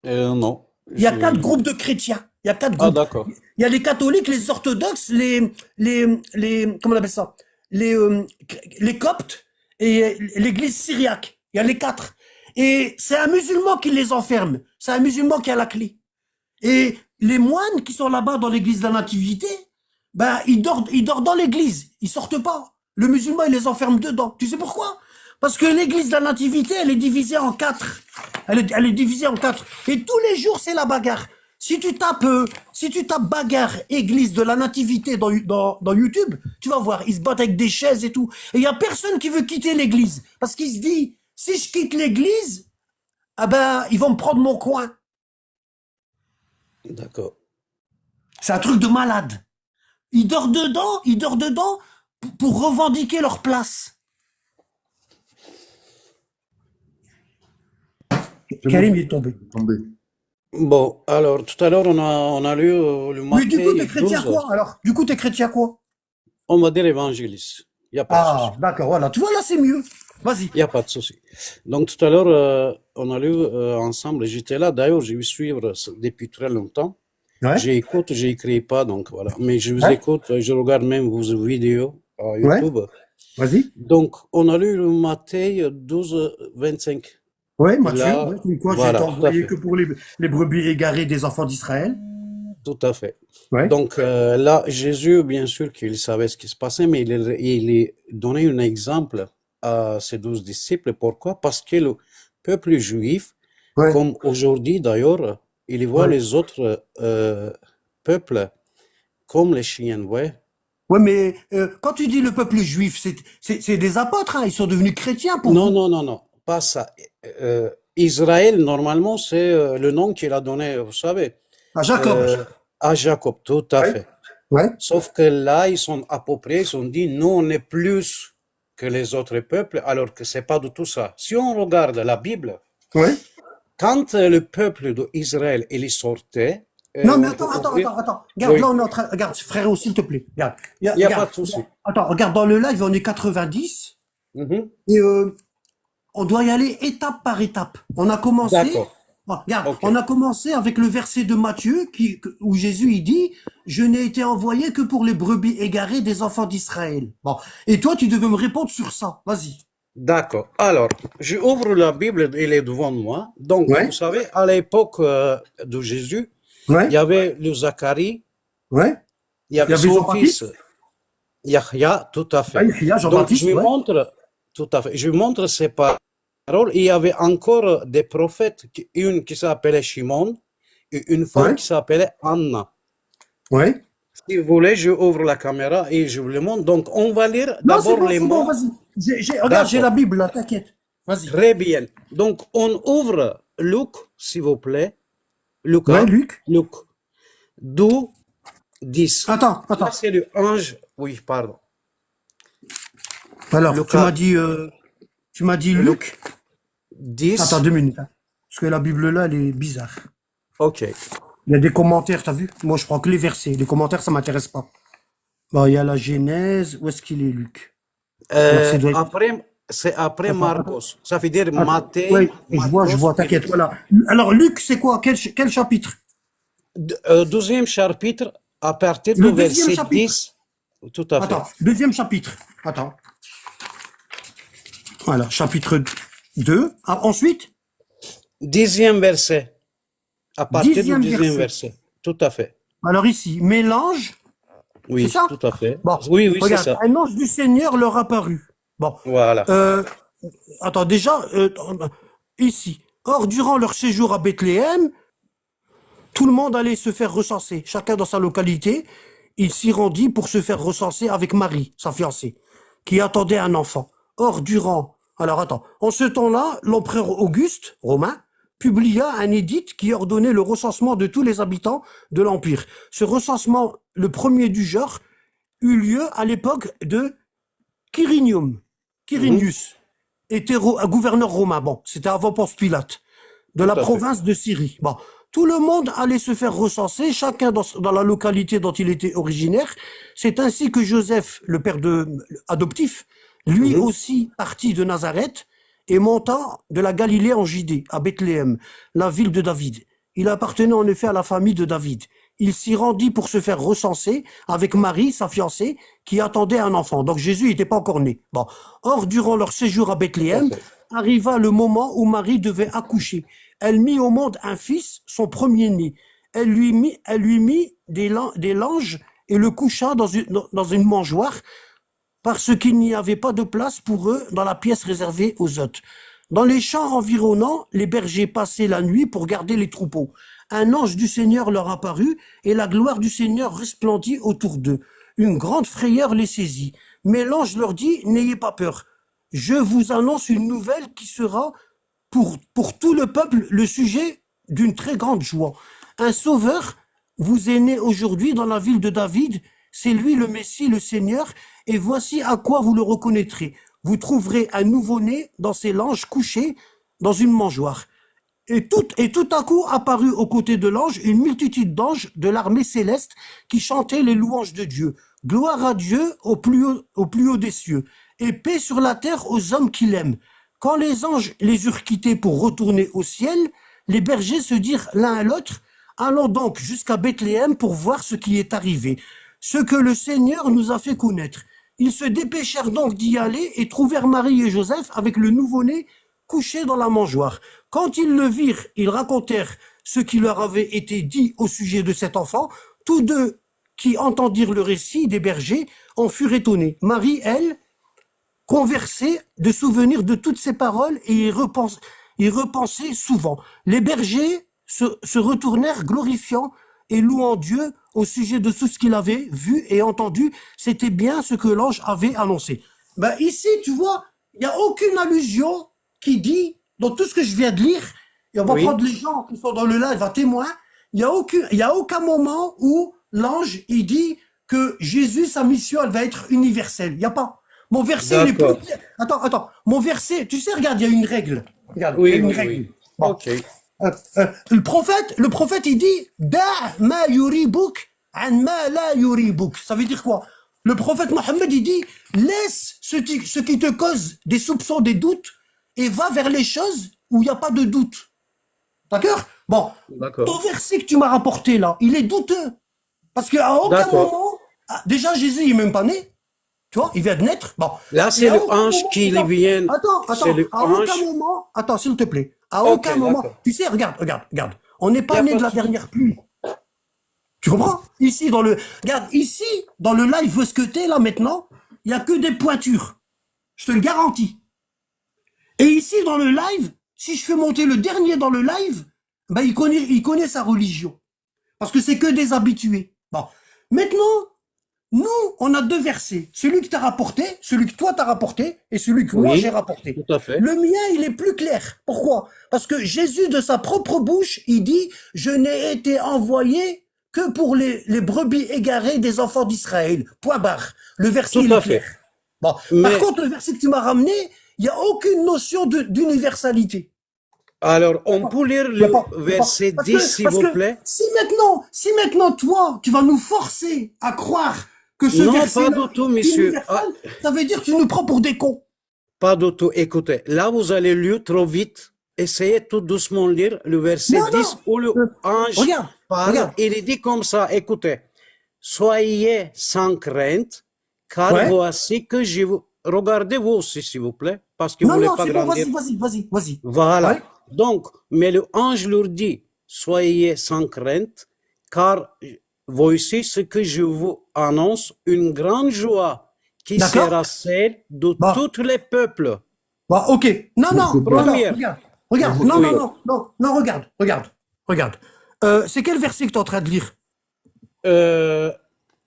Non. Il y a 4 groupes de chrétiens. Il y a 4 Ah, groupes. d'accord. Il y a les catholiques, les orthodoxes, comment on appelle ça? Les coptes et l'église syriaque. Il y a les 4. Et c'est un musulman qui les enferme. C'est un musulman qui a la clé. Et les moines qui sont là-bas dans l'église de la Nativité, ben, ils dorment dans l'église. Ils sortent pas. Le musulman, il les enferme dedans. Tu sais pourquoi? Parce que l'église de la Nativité, elle est divisée en 4. Elle est divisée en 4. Et tous les jours, c'est la bagarre. Si tu tapes bagarre église de la Nativité dans YouTube, tu vas voir, ils se battent avec des chaises et tout. Et il y a personne qui veut quitter l'église. Parce qu'il se dit, si je quitte l'église, ah ben, ils vont me prendre mon coin. D'accord. C'est un truc de malade. Ils dorment dedans pour revendiquer leur place. Karim, il est tombé. Bon, alors, tout à l'heure, on a lu le Mais du coup, Matthieu t'es chrétien 12. quoi, alors? Du coup, t'es chrétien quoi? On va dire évangéliste. Il n'y a pas de souci. Ah, d'accord, voilà. Tu vois, là, c'est mieux. Vas-y. Il n'y a pas de souci. Donc, tout à l'heure, on a lu ensemble. J'étais là. D'ailleurs, je vais suivre depuis très longtemps. Ouais. J'écoute, j'écris pas, donc voilà. Mais je vous Ouais. écoute, je regarde même vos vidéos à Ouais. YouTube. Vas-y. Donc, on a lu le Matthieu 12, 25. Ouais, Et Mathieu. là, Ouais, comme quoi, j'ai voilà, été tout à envoyé fait. que pour les brebis égarées des enfants d'Israël. Tout à fait. Ouais. Donc là, Jésus, bien sûr qu'il savait ce qui se passait, mais il donnait un exemple à ses 12 disciples. Pourquoi? Parce que le peuple juif, Ouais. comme aujourd'hui d'ailleurs, il voit Ouais. les autres peuples comme les chiens, ouais. Ouais, mais quand tu dis le peuple juif, c'est des apôtres, hein. Ils sont devenus chrétiens pour Non, vous. non, non, non, pas ça. Israël, normalement, c'est le nom qu'il a donné, vous savez, À Jacob. à Jacob, tout à Ouais. fait. Ouais. Sauf que là, ils sont à peu près, ils sont dit, nous, on est plus que les autres peuples, alors que c'est pas du tout ça. Si on regarde la Bible, Ouais. quand le peuple d'Israël, il sortait, Non, mais on peut attends. ouvrir. Regarde, Oui, là, on est en train. Regarde, frérot, s'il te plaît. Regarde. il n'y a pas Regarde. de souci. Attends, regarde, dans le live, on est 90. Mhm. Et on doit y aller étape par étape. On a commencé. D'accord. Bon, regarde, Ok. on a commencé avec le verset de Matthieu où Jésus il dit, je n'ai été envoyé que pour les brebis égarées des enfants d'Israël. Bon, et toi tu devais me répondre sur ça. Vas-y. D'accord. Alors, je ouvre la Bible, elle est devant moi. Donc, Ouais. vous savez, à l'époque de Jésus, Ouais. il y avait le Zacharie, Ouais. il y avait Il y avait son Jean-Baptiste. fils Yahya, tout à fait. Ah, il y a Donc, Jean-Baptiste. je lui Ouais. montre, tout à fait, je lui montre ces paroles. Il y avait encore des prophètes, une qui s'appelait Shimon et une femme Ouais. qui s'appelait Anna. Ouais. Si vous voulez, je ouvre la caméra et je vous le montre. Donc, on va lire Non, c'est d'abord bon, les c'est bon, mots. vas-y. Regarde, j'ai la D'accord. Bible là, t'inquiète. Vas-y. Très bien. Donc, on ouvre Luc, s'il vous plaît. Ouais, Lucas, Luc. Luc 12, 10. Attends. Ça, c'est le ange. Oui, pardon. Alors, tu Lucas, m'as dit Luc. 10. Attends 2 minutes, hein. Parce que la Bible là, elle est bizarre. Ok. Il y a des commentaires, t'as vu? Moi, je prends que les versets. Les commentaires, ça m'intéresse pas. Bon, il y a la Genèse. Où est-ce qu'il est, Luc? Alors, c'est doit être... C'est après Attends, Marcos. Ça veut dire attends. Matthieu, Oui, je Marcos vois, et t'inquiète, Luc. voilà. Alors, Luc, c'est quoi? Quel chapitre? 12e chapitre, à partir du Le deuxième verset chapitre. 10. Tout à fait. Attends, deuxième chapitre. Attends. Voilà, chapitre 2. Ah, ensuite, 10e verset. À partir du dixième 10e verset. verset. Tout à fait. Alors ici, mélange, c'est Oui, ça? tout à fait. Bon, Oui, oui, c'est regarde, ça. un ange du Seigneur leur apparut. Bon, Voilà. attends, déjà, ici. Or, durant leur séjour à Bethléem, tout le monde allait se faire recenser, chacun dans sa localité. Il s'y rendit pour se faire recenser avec Marie, sa fiancée, qui attendait un enfant. Or, alors attends, en ce temps-là, l'empereur Auguste, romain, publia un édit qui ordonnait le recensement de tous les habitants de l'Empire. Ce recensement, le premier du genre, eut lieu à l'époque de Quirinius, était gouverneur romain. Bon, c'était avant Ponce Pilate, de la Tout à fait. province de Syrie. Bon, tout le monde allait se faire recenser, chacun dans la localité dont il était originaire. C'est ainsi que Joseph, le père adoptif, lui aussi partit de Nazareth et monta de la Galilée en Judée, à Bethléem, la ville de David. Il appartenait en effet à la famille de David. Il s'y rendit pour se faire recenser avec Marie, sa fiancée, qui attendait un enfant. Donc Jésus n'était pas encore né. Bon. Or, durant leur séjour à Tout à Bethléem, fait. arriva le moment où Marie devait accoucher. Elle mit au monde un fils, son premier-né. Elle lui mit des langes et le coucha dans une mangeoire, parce qu'il n'y avait pas de place pour eux dans la pièce réservée aux hôtes. Dans les champs environnants, les bergers passaient la nuit pour garder les troupeaux. Un ange du Seigneur leur apparut, et la gloire du Seigneur resplendit autour d'eux. Une grande frayeur les saisit. Mais l'ange leur dit, n'ayez pas peur. Je vous annonce une nouvelle qui sera pour tout le peuple le sujet d'une très grande joie. Un sauveur vous est né aujourd'hui dans la ville de David. C'est lui le Messie, le Seigneur, et voici à quoi vous le reconnaîtrez. Vous trouverez un nouveau-né dans ses langes couché dans une mangeoire. Et tout à coup apparut aux côtés de l'ange une multitude d'anges de l'armée céleste qui chantaient les louanges de Dieu. Gloire à Dieu au plus haut des cieux, et paix sur la terre aux hommes qui l'aiment. Quand les anges les eurent quittés pour retourner au ciel, les bergers se dirent l'un à l'autre, allons donc jusqu'à Bethléem pour voir ce qui est arrivé, ce que le Seigneur nous a fait connaître. Ils se dépêchèrent donc d'y aller et trouvèrent Marie et Joseph avec le nouveau-né couché dans la mangeoire. Quand ils le virent, ils racontèrent ce qui leur avait été dit au sujet de cet enfant. Tous deux qui entendirent le récit des bergers en furent étonnés. Marie, elle, conversait de souvenirs de toutes ces paroles et y repensait souvent. Les bergers se retournèrent glorifiant et louant Dieu au sujet de tout ce qu'il avait vu et entendu. C'était bien ce que l'ange avait annoncé. Ben ici, tu vois, il n'y a aucune allusion qui dit, dans tout ce que je viens de lire, et on va Oui. prendre les gens qui sont dans le live à témoin, il y a aucun moment où l'ange, il dit que Jésus, sa mission, elle va être universelle. Il n'y a pas. Mon verset, il est plus D'accord. clair. Attends. Mon verset, tu sais, regarde, il y a une règle. Regarde, il y a Oui, une oui, règle. oui. Bon. Ok. Le prophète, il dit, Da ma yuribuk an ma la yuribuk. Ça veut dire quoi? Le prophète Mohammed, il dit, laisse ce qui te cause des soupçons, des doutes, et va vers les choses où il n'y a pas de doute. D'accord? Bon. Ton D'accord. verset que tu m'as rapporté là, il est douteux. Parce qu'à aucun D'accord. moment, déjà Jésus, il est même pas né. Tu vois, il vient de naître. Bon. Là, Et c'est à le aucun ange moment, qui attends, vient. C'est le à aucun ange. moment, attends, s'il te plaît, à Ok, aucun moment, d'accord. tu sais, regarde, on n'est Il n'y pas a né pas de de la souci. dernière pluie. Tu comprends? Ici, dans le live, où est-ce que t'es là maintenant, il n'y a que des pointures. Je te le garantis. Et ici, dans le live, si je fais monter le dernier dans le live, ben, il connaît sa religion. Parce que c'est que des habitués. Bon. Maintenant, nous, on a deux versets. Celui que tu as rapporté, celui que toi t'as rapporté, et celui que moi j'ai Oui, rapporté. tout à fait. Le mien, il est plus clair. Pourquoi? Parce que Jésus, de sa propre bouche, il dit, je n'ai été envoyé que pour les brebis égarées des enfants d'Israël. Point barre. Le verset, Tout il est à fait. clair. Bon. Par Mais contre, le verset que tu m'as ramené, il n'y a aucune notion d'universalité. Alors, on peut lire Y a le pas, y a pas. verset 10, s'il Parce vous que plaît? si maintenant toi, tu vas nous forcer à croire que ce Non, pas verset-là du tout, est monsieur. Ah, universel, ça veut dire que tu nous prends pour des cons. pas du tout. Écoutez, là, vous allez lire trop vite. Essayez tout doucement de lire le verset Non, 10 où le ange regarde, parle. regarde. Il est dit comme ça, écoutez, soyez sans crainte, car Ouais. voici que je vous... Regardez-vous aussi, s'il vous plaît, parce que vous Non, voulez non, pas c'est bon, grandir. vas-y. Voilà. Ouais. Donc, mais le ange leur dit, soyez sans crainte, car voici ce que je vous annonce, une grande joie qui D'accord. sera celle de Bah. tous les peuples. Bah, ok. Non, non, c'est bon. attends, Première. regarde. Non, Oui. non, regarde. C'est quel verset que tu es en train de lire?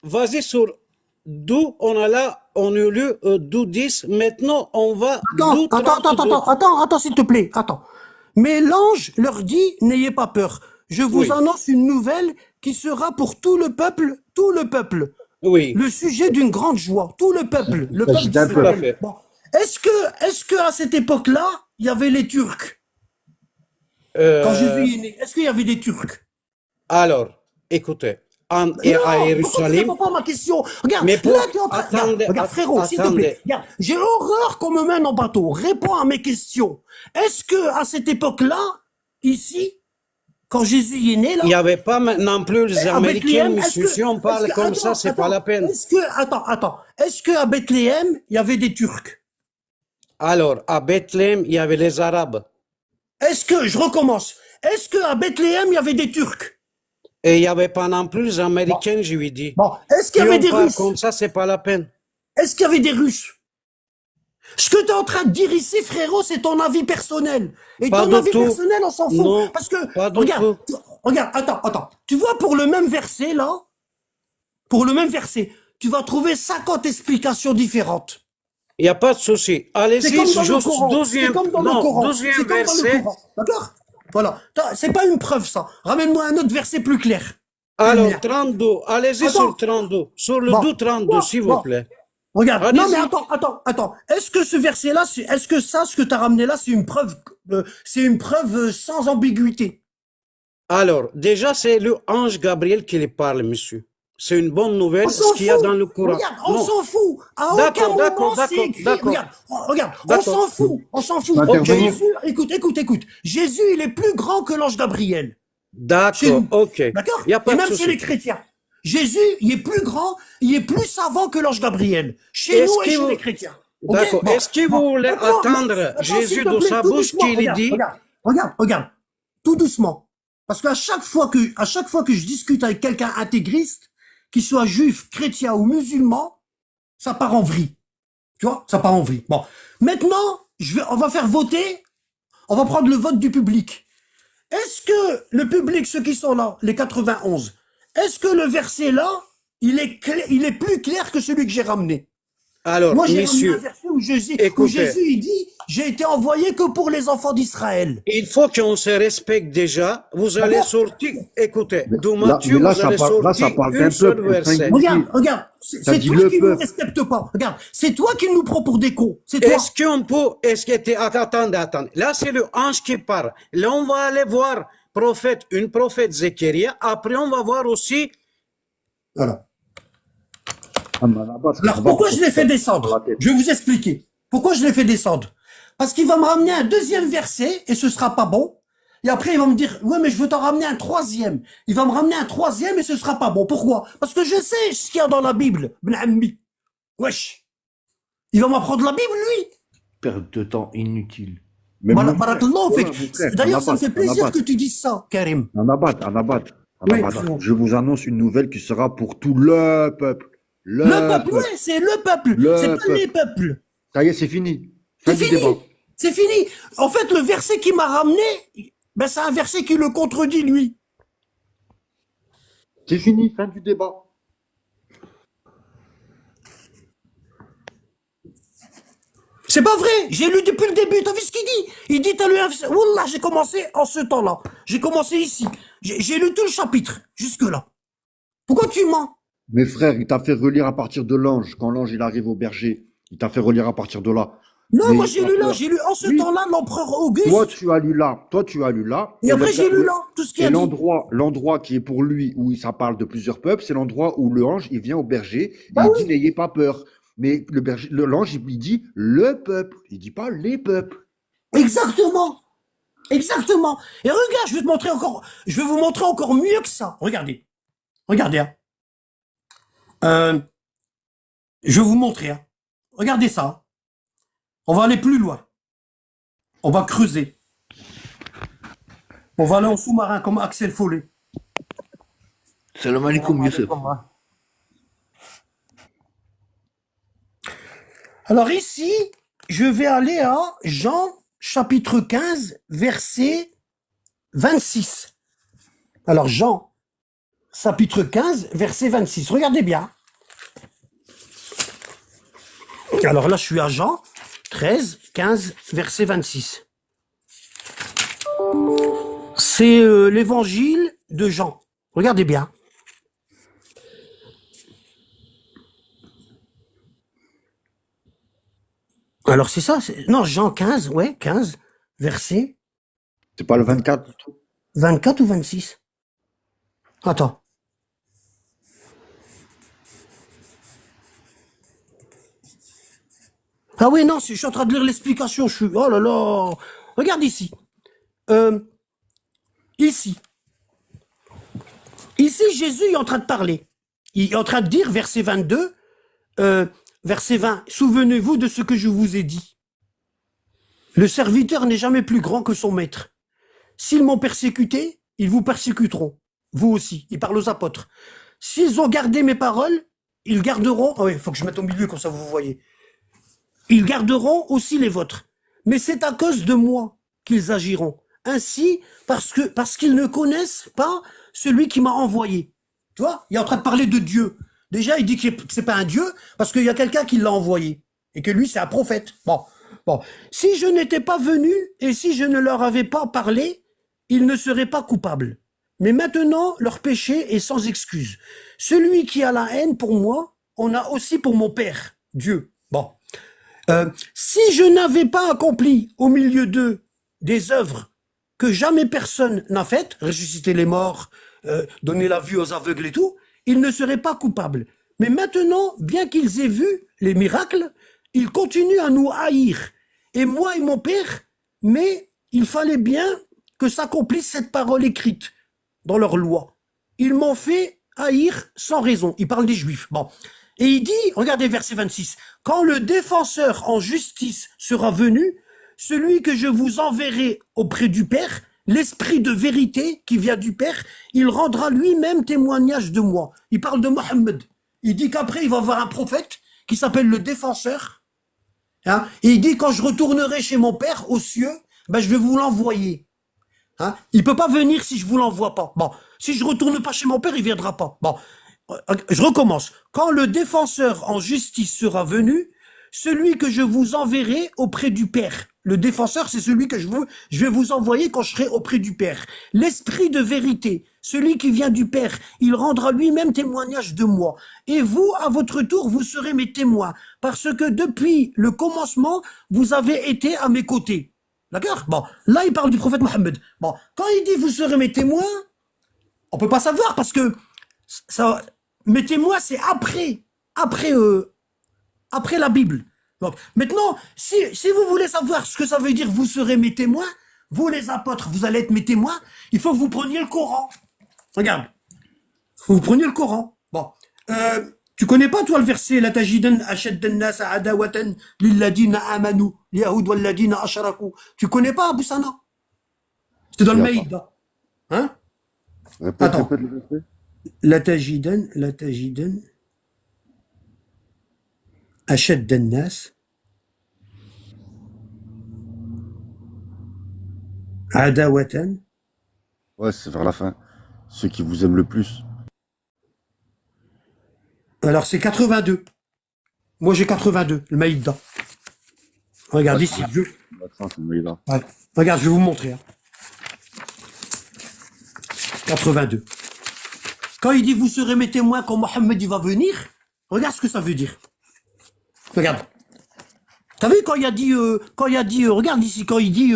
Vas-y sur d'où on a là, on a lu d'où 10. Maintenant, on va d'où 32. Attends, s'il te plaît, attends. Mais l'ange leur dit, n'ayez pas peur. Je vous Oui. annonce une nouvelle qui sera pour tout le peuple. Oui, Le sujet d'une grande joie. Tout le peuple. Le s'agit peuple d'un tout à d'Israël. fait. Bon. Est-ce que à cette époque-là, il y avait les Turcs? Quand Euh, Jésus est né, est-ce qu'il y avait des Turcs? alors, écoutez, à Non, pourquoi tu Jérusalem, réponds pas à ma question? Regarde, mais pour- là, tu es en train... attendez, regarde, frérot, s'il te plaît. attendez. Regarde, j'ai horreur qu'on me mène en bateau. Réponds à mes questions. Est-ce que à cette époque-là, ici, quand Jésus est né, là, il n'y avait pas non plus les à Américains, Bethléem, monsieur, si on parle comme ça, c'est pas la peine. Est-ce que à Bethléem, il y avait des Turcs? Alors, à Bethléem, il y avait les Arabes. Je recommence. Est-ce que à Bethléem, il y avait des Turcs? Et il n'y avait pas non plus les Américains, je lui dis. Bon, est-ce qu'il y Si avait on des parle Russes? comme ça, c'est pas la peine. Est-ce qu'il y avait des Russes? Ce que tu es en train de dire ici, frérot, c'est ton avis personnel. Et Pas ton du avis tout. personnel, on s'en fout. Non, Parce que, pas du regarde, tout. regarde, attends. Tu vois, pour le même verset, là, tu vas trouver 50 explications différentes. Il n'y a pas de souci. C'est Allez-y, comme dans le juste Coran. C'est 12e, comme dans le non, Coran. 12e C'est comme dans le verset. Coran. D'accord? Voilà. C'est pas une preuve, ça. Ramène-moi un autre verset plus clair. Alors, Lumière. 32. Allez-y Attends. sur 32. Sur le Bon. 2,32, s'il vous Bon. plaît. Regarde. Allez-y. Non, mais attends. Est-ce que ce verset-là, est-ce que ça, ce que tu as ramené là, c'est une preuve sans ambiguïté? Alors, déjà, c'est le ange Gabriel qui les parle, monsieur. C'est une bonne nouvelle, On ce s'en qu'il y a fout. dans le Coran. Regarde, on Non. s'en fout. À aucun D'accord, moment d'accord, c'est d'accord, écrit. d'accord. Regarde, on D'accord. s'en fout. Intervenir. Jésus, écoute. Jésus, il est plus grand que l'ange Gabriel. Chez D'accord, nous. ok. D'accord? Il n'y a pas Et de même chez souci. les chrétiens. Jésus, il est plus grand, il est plus savant que l'ange Gabriel. Chez Est-ce nous et que chez vous- les chrétiens. Ok? D'accord. Bon, Est-ce que vous voulez Maintenant, attendre attends, Jésus s'il te de plaît, sa tout bouche doucement, qu'il dit? Regarde, tout doucement. Parce qu'à chaque fois que je discute avec quelqu'un intégriste, qu'il soit juif, chrétien ou musulman, ça part en vrille. Tu vois? Ça part en vrille. Bon. Maintenant, on va faire voter, on va prendre le vote du public. Est-ce que le public, ceux qui sont là, les 91, est-ce que le verset là, il est plus clair que celui que j'ai ramené? Alors, Moi, j'ai ramené un messieurs, verset où Jésus, écoutez. il dit, j'ai été envoyé que pour les enfants d'Israël. il faut qu'on se respecte déjà. Vous allez D'accord. sortir, écoutez, Mais de là- Matthieu, mais là, vous ça allez parle- là, ça sortir parle une d'un seule peuple verset. singulier. Regarde, Ça c'est dit toi le qui nous peuple. respecte pas. Regarde, c'est toi qui nous prend pour des cons. C'est toi. Est-ce que attendez. Là, c'est le ange qui parle. Là, on va aller voir une prophète Zéchiria. Après, on va voir aussi. Voilà. Ah, mais là-bas, ça Alors va pourquoi pas je l'ai fait sur la descendre? tête. Je vais vous expliquer. Pourquoi je l'ai fait descendre? Parce qu'il va me ramener un deuxième verset et ce sera pas bon. Et après il va me dire, ouais mais je veux t'en ramener un troisième. Il va me ramener un troisième et ce sera pas bon. Pourquoi? Parce que je sais ce qu'il y a dans la Bible. Ben ammi. Wesh. Il va m'apprendre la Bible lui. Perte de temps inutile. Mais Voilà, mon frère, barakallahu voilà, fik. mon frère, D'ailleurs ça me fait plaisir Anabat, que tu dises ça, Karim. Anabat. Oui, frérot. Je vous annonce une nouvelle qui sera pour tout le peuple. Le peuple, ouais, c'est le peuple. Le C'est pas peuple. les peuples. Ça y est, c'est fini. Fin C'est du fini. débat. C'est fini. En fait, le verset qui m'a ramené, ben, c'est un verset qui le contredit, lui. C'est fini, fin du débat. C'est pas vrai. J'ai lu depuis le début. T'as vu ce qu'il dit? Il dit, t'as lu un verset. Wallah, j'ai commencé en ce temps-là. J'ai commencé ici. J'ai lu tout le chapitre, jusque-là. Pourquoi tu mens? Mes frères, il t'a fait relire à partir de l'ange. Quand l'ange il arrive au berger, il t'a fait relire à partir de là. Non, moi Mais j'ai lu là, l'empereur, j'ai lu en ce oui, temps-là l'empereur toi Auguste, tu as lu là, toi tu as lu là, et après j'ai lu là, tout ce qu'il et a dit. l'endroit qui est pour lui où ça parle de plusieurs peuples, c'est l'endroit où l'ange il vient au berger et Bah il dit oui, n'ayez pas peur. Mais l'ange il dit le peuple, il dit pas les peuples. exactement. Exactement. Et regarde, je vais vous montrer encore mieux que ça. Regardez. Regardez, hein. Euh, je vais vous montrer, hein. Regardez ça. On va aller plus loin. On va creuser. On va aller en sous-marin comme Axel Follet. Salam alaikum, Youssef. Alors ici, je vais aller à Jean chapitre 15, verset 26. Alors Jean chapitre 15, verset 26. Regardez bien. Alors là, je suis à Jean 13, 15, verset 26. C'est l'évangile de Jean. Regardez bien. Alors c'est ça, non, Jean 15, ouais, 15, verset C'est pas le 24 du tout. 24 ou 26. Attends. Ah oui, non, je suis en train de lire l'explication. Je suis. Oh là là. Regarde ici. Euh, ici. Ici, Jésus est en train de parler. Il est en train de dire, verset 22, verset 20, souvenez-vous de ce que je vous ai dit. Le serviteur n'est jamais plus grand que son maître. S'ils m'ont persécuté, ils vous persécuteront. Vous aussi. Il parle aux apôtres. S'ils ont gardé mes paroles, ils garderont. Ah oui, il faut que je mette au milieu comme ça vous voyez. Ils garderont aussi les vôtres. Mais c'est à cause de moi qu'ils agiront. Ainsi, parce qu'ils ne connaissent pas celui qui m'a envoyé. Tu vois, il est en train de parler de Dieu. Déjà, il dit que c'est pas un Dieu parce qu'il y a quelqu'un qui l'a envoyé et que lui, c'est un prophète. Bon. Si je n'étais pas venu et si je ne leur avais pas parlé, ils ne seraient pas coupables. Mais maintenant, leur péché est sans excuse. Celui qui a la haine pour moi, on a aussi pour mon Père, Dieu. Bon. Si je n'avais pas accompli au milieu d'eux des œuvres que jamais personne n'a faites, ressusciter les morts, donner la vue aux aveugles et tout, ils ne seraient pas coupables. Mais maintenant, bien qu'ils aient vu les miracles, ils continuent à nous haïr. Et moi et mon Père, mais il fallait bien que s'accomplisse cette parole écrite dans leur loi. Ils m'ont fait haïr sans raison. Il parle des Juifs. Bon. Et il dit, regardez verset 26, quand le défenseur en justice sera venu, celui que je vous enverrai auprès du Père, l'esprit de vérité qui vient du Père, il rendra lui-même témoignage de moi. Il parle de Mohammed. Il dit qu'après, il va y avoir un prophète qui s'appelle le défenseur. Hein, et il dit, quand je retournerai chez mon Père aux cieux, ben, je vais vous l'envoyer. Hein, il peut pas venir si je vous l'envoie pas. Bon, si je retourne pas chez mon Père, il viendra pas. Bon, je recommence. Quand le défenseur en justice sera venu, celui que je vous enverrai auprès du Père. Le défenseur, c'est celui que je vais vous envoyer quand je serai auprès du Père. L'esprit de vérité, celui qui vient du Père, il rendra lui-même témoignage de moi. Et vous, à votre tour, vous serez mes témoins, parce que depuis le commencement, vous avez été à mes côtés. D'accord? Bon, là, il parle du prophète Mohammed. Bon, quand il dit vous serez mes témoins, on peut pas savoir parce que ça, mes témoins, c'est après la Bible. Donc, maintenant, si vous voulez savoir ce que ça veut dire, vous serez mes témoins, vous les apôtres, vous allez être mes témoins, il faut que vous preniez le Coran. Regarde. Vous preniez le Coran. Bon. Tu connais pas, toi, le verset, la tajidan ashadda an-nas adawatan lilladina amanu, liyahud walladina ashraku. Tu connais pas, Abou Sana? C'était dans le Maïda. Hein? Répète Attends. le verset. La tajidan ashadda an-nas adawatan. Ouais, c'est vers la fin. Ceux qui vous aiment le plus. Alors, c'est 82. Moi, j'ai 82, le Maïda. Regarde ici. L'accent, c'est le meilleur. Ouais. Regarde, je vais vous montrer. Hein. 82. Quand il dit vous serez mes témoins quand Mohammed il va venir, regarde ce que ça veut dire. Regarde. T'as vu quand il a dit, regarde ici, quand il dit,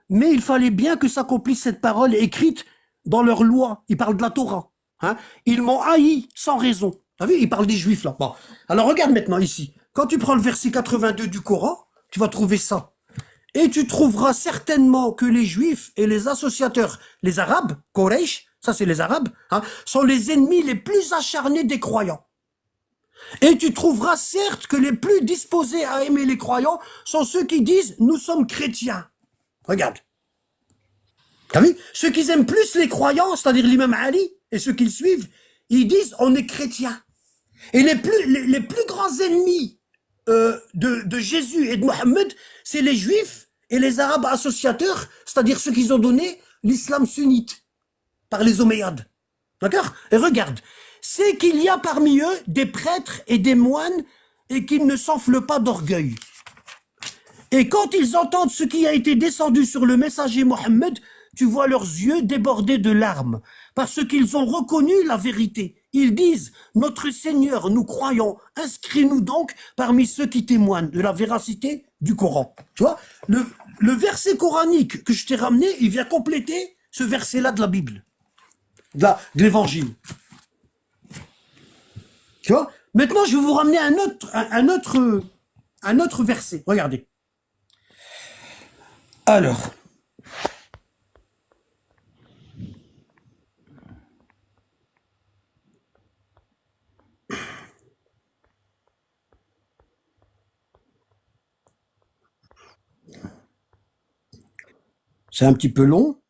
mais il fallait bien que s'accomplisse cette parole écrite dans leur loi. Il parle de la Torah. Hein. Ils m'ont haï sans raison. T'as vu, il parle des Juifs là. Bon. Alors regarde maintenant ici. Quand tu prends le verset 82 du Coran, tu vas trouver ça. Et tu trouveras certainement que les Juifs et les associateurs, les Arabes, Quraysh, ça c'est les Arabes, hein, sont les ennemis les plus acharnés des croyants. Et tu trouveras certes que les plus disposés à aimer les croyants sont ceux qui disent « nous sommes chrétiens ». Regarde. T'as vu? Ceux qui aiment plus les croyants, c'est-à-dire l'imam Ali et ceux qui le suivent, ils disent « on est chrétiens ». Et les plus grands ennemis de Jésus et de Mohammed, c'est les Juifs et les Arabes associateurs, c'est-à-dire ceux qui ont donné l'islam sunnite par les Omeyyades. D'accord? Et regarde, c'est qu'il y a parmi eux des prêtres et des moines et qu'ils ne s'enflent pas d'orgueil. Et quand ils entendent ce qui a été descendu sur le messager Mohammed, tu vois leurs yeux déborder de larmes, parce qu'ils ont reconnu la vérité. Ils disent, notre Seigneur, nous croyons, inscris-nous donc parmi ceux qui témoignent de la véracité du Coran. Tu vois, le verset coranique que je t'ai ramené, il vient compléter ce verset-là de la Bible, de l'évangile. Tu vois? Maintenant, je vais vous ramener un autre verset. Regardez. Alors. C'est un petit peu long.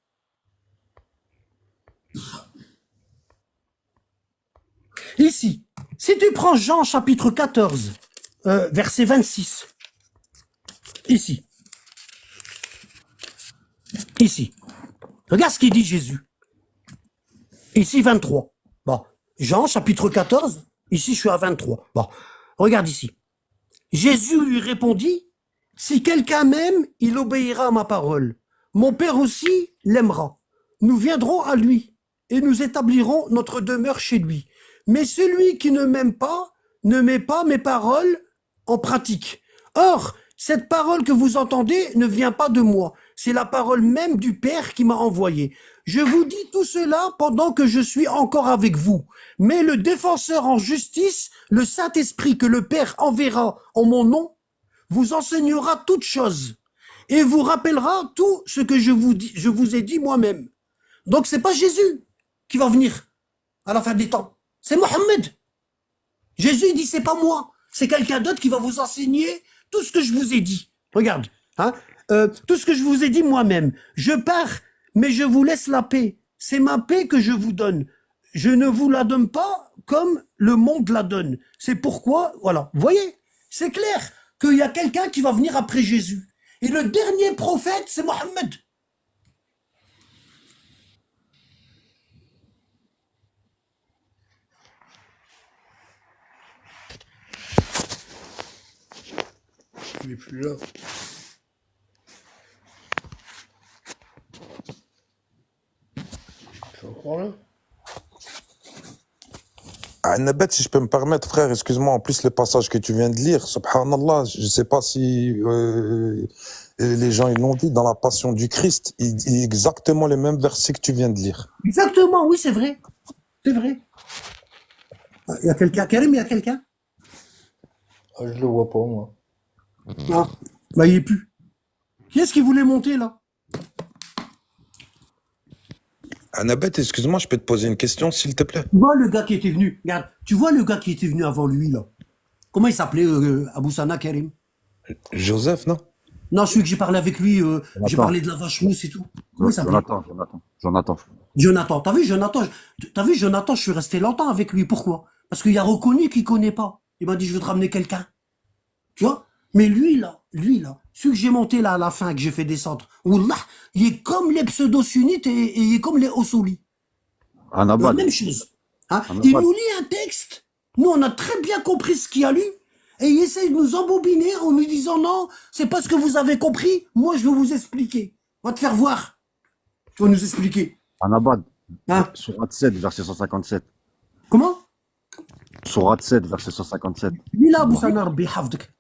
Ici, si tu prends Jean chapitre 14, verset 26, ici, regarde ce qu'il dit Jésus. Ici, 23. Bon, Jean chapitre 14, ici je suis à 23. Bon, regarde ici. Jésus lui répondit, si quelqu'un m'aime, il obéira à ma parole. Mon Père aussi l'aimera. Nous viendrons à lui et nous établirons notre demeure chez lui. Mais celui qui ne m'aime pas, ne met pas mes paroles en pratique. Or, cette parole que vous entendez ne vient pas de moi. C'est la parole même du Père qui m'a envoyé. Je vous dis tout cela pendant que je suis encore avec vous. Mais le défenseur en justice, le Saint-Esprit que le Père enverra en mon nom, vous enseignera toutes choses et vous rappellera tout ce que je vous ai dit moi-même. Donc c'est pas Jésus qui va venir à la fin des temps. C'est Mohammed. Jésus il dit c'est pas moi, c'est quelqu'un d'autre qui va vous enseigner tout ce que je vous ai dit. Regarde, hein, tout ce que je vous ai dit moi-même. Je pars, mais je vous laisse la paix. C'est ma paix que je vous donne. Je ne vous la donne pas comme le monde la donne. C'est pourquoi, voilà, vous voyez, c'est clair qu'il y a quelqu'un qui va venir après Jésus. Et le dernier prophète, c'est Mohammed. Il n'est plus là. C'est encore là? Annabet, si je peux me permettre, frère, excuse-moi, en plus le passage que tu viens de lire, subhanallah, je sais pas si les gens ils l'ont dit, dans la Passion du Christ, il dit exactement les mêmes versets que tu viens de lire. Exactement, oui, c'est vrai. C'est vrai. Il y a quelqu'un, Karim, il y a quelqu'un? Ah, je le vois pas, moi. Ah, bah il est plus. Qui est-ce qui voulait monter là? Annabet, excuse-moi, je peux te poser une question, s'il te plaît? Tu vois le gars qui était venu, regarde, tu vois le gars qui était venu avant lui là? Comment il s'appelait Abou Sana Karim? Joseph, non? Non, celui que j'ai parlé avec lui, j'ai Jonathan. parlé de la vache rousse et tout. Comment il s'appelait? Jonathan. Jonathan. T'as vu Jonathan, je suis resté longtemps avec lui. Pourquoi? Parce qu'il a reconnu qu'il connaît pas. Il m'a dit, je veux te ramener quelqu'un. Tu vois? Mais lui là, celui que j'ai monté là à la fin, que j'ai fait descendre, Wallah, il est comme les pseudo-sunnites et il est comme les Ossouli. La Anabad. même chose. Hein? Anabad. Il nous lit un texte. Nous, on a très bien compris ce qu'il y a lu. Et il essaye de nous embobiner en nous disant non, c'est pas ce que vous avez compris. Moi, je vais vous expliquer. On va te faire voir. Tu vas nous expliquer. Anabad. Hein? Sourate 7, verset 157. Comment? Sourate 7, verset 157. Lui là, Abou Sana, Rabbi Hafdak.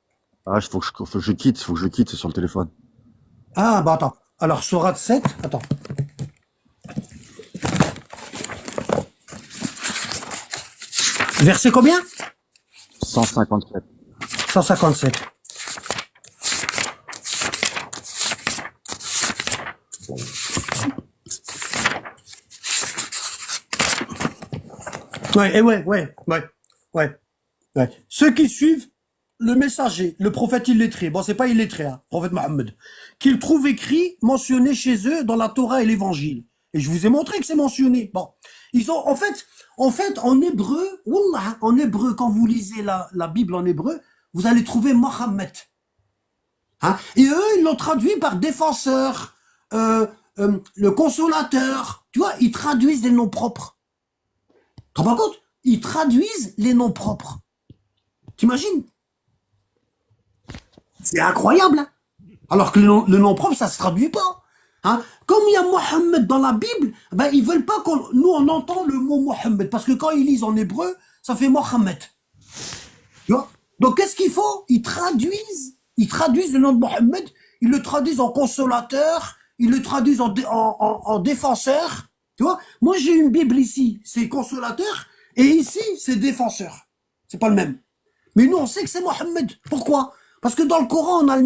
Ah, faut que je quitte, faut que je quitte sur le téléphone. Ah, bah attends. Alors, sourate 7, attends. Verset combien? 157. 157. Ouais. Ceux qui suivent le messager, le prophète illettré, bon, c'est pas illettré, hein, prophète Mohammed, qu'ils trouvent écrit, mentionné chez eux dans la Torah et l'évangile. Et je vous ai montré que c'est mentionné. Bon. Ils ont, en fait, en hébreu, wallah, en hébreu, quand vous lisez la Bible en hébreu, vous allez trouver Mohammed. Hein? Et eux, ils l'ont traduit par défenseur, le consolateur. Tu vois, ils traduisent des noms propres. Tu te rends pas compte? Ils traduisent les noms propres. T'imagines? C'est incroyable. Hein, alors que le nom propre, ça se traduit pas. Hein? Comme il y a Mohammed dans la Bible, ben ils veulent pas nous on entend le mot Mohammed parce que quand ils lisent en hébreu, ça fait Mohammed. Tu vois? Donc qu'est-ce qu'il faut? Ils traduisent le nom de Mohammed, ils le traduisent en consolateur, ils le traduisent en défenseur. Tu vois? Moi j'ai une Bible ici, c'est consolateur, et ici c'est défenseur. C'est pas le même. Mais nous on sait que c'est Mohammed. Pourquoi? Parce que dans le Coran, on a le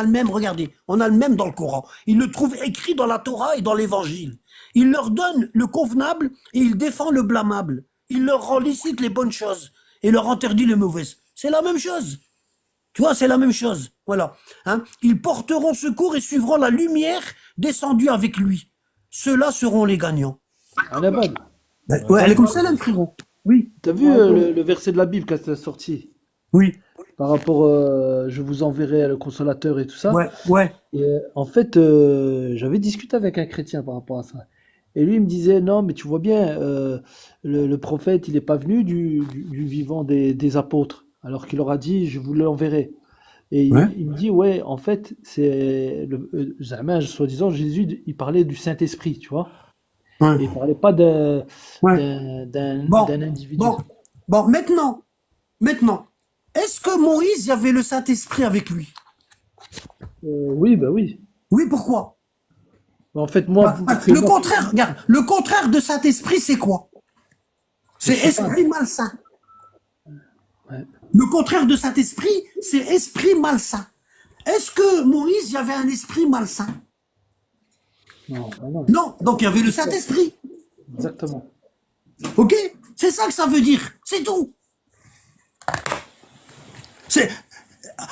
même, regardez, on a le même dans le Coran. Il le trouve écrit dans la Torah et dans l'Évangile. Il leur donne le convenable et il défend le blâmable. Il leur rend licite les bonnes choses et leur interdit les mauvaises. C'est la même chose. Tu vois, c'est la même chose. Voilà. Hein? Ils porteront secours et suivront la lumière descendue avec lui. Ceux-là seront les gagnants. Anabad, Ouais, elle est comme ça, là, frérot. Oui. t'as vu le verset de la Bible quand c'est sorti Oui. par rapport je vous enverrai le consolateur et tout ça. Ouais. Et, en fait, j'avais discuté avec un chrétien par rapport à ça. Et lui, il me disait, non, mais tu vois bien, le prophète, il n'est pas venu du vivant des apôtres, alors qu'il leur a dit, je vous l'enverrai. Et il me dit, ouais, en fait, c'est Zama, soi-disant, Jésus, il parlait du Saint-Esprit, tu vois. Ouais. Et il parlait pas d'un Bon. individu. Bon, maintenant, est-ce que Moïse, il y avait le Saint-Esprit avec lui? Oui, bah oui. Oui, pourquoi? En fait, moi, Le contraire, regarde, le contraire de Saint-Esprit, c'est quoi? C'est Je sais pas. esprit malsain. Ouais. Le contraire de Saint-Esprit, c'est esprit malsain. Est-ce que Moïse, il y avait un esprit malsain? Non, bah non, Non, donc il y avait le Saint-Esprit. exactement. Ok? C'est ça que ça veut dire. C'est tout.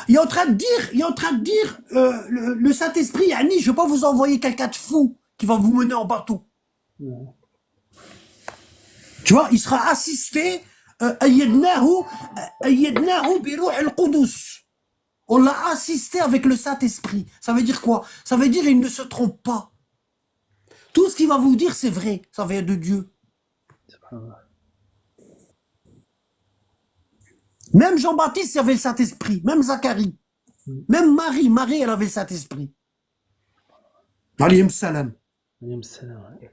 Il est en train de dire, le Saint-Esprit, Annie, je vais pas vous envoyer quelqu'un de fou qui va vous mener en bateau. Non. Tu vois, il sera assisté, ayyadnahu bi ruh al-Qudus. On l'a assisté avec le Saint-Esprit. Ça veut dire quoi? Ça veut dire il ne se trompe pas. Tout ce qu'il va vous dire, c'est vrai. Ça vient de Dieu. C'est pas vrai. Même Jean-Baptiste, il avait le Saint-Esprit. Même Zacharie. Même Marie, elle avait le Saint-Esprit. Alayhim salam. Alayhim salam, ouais.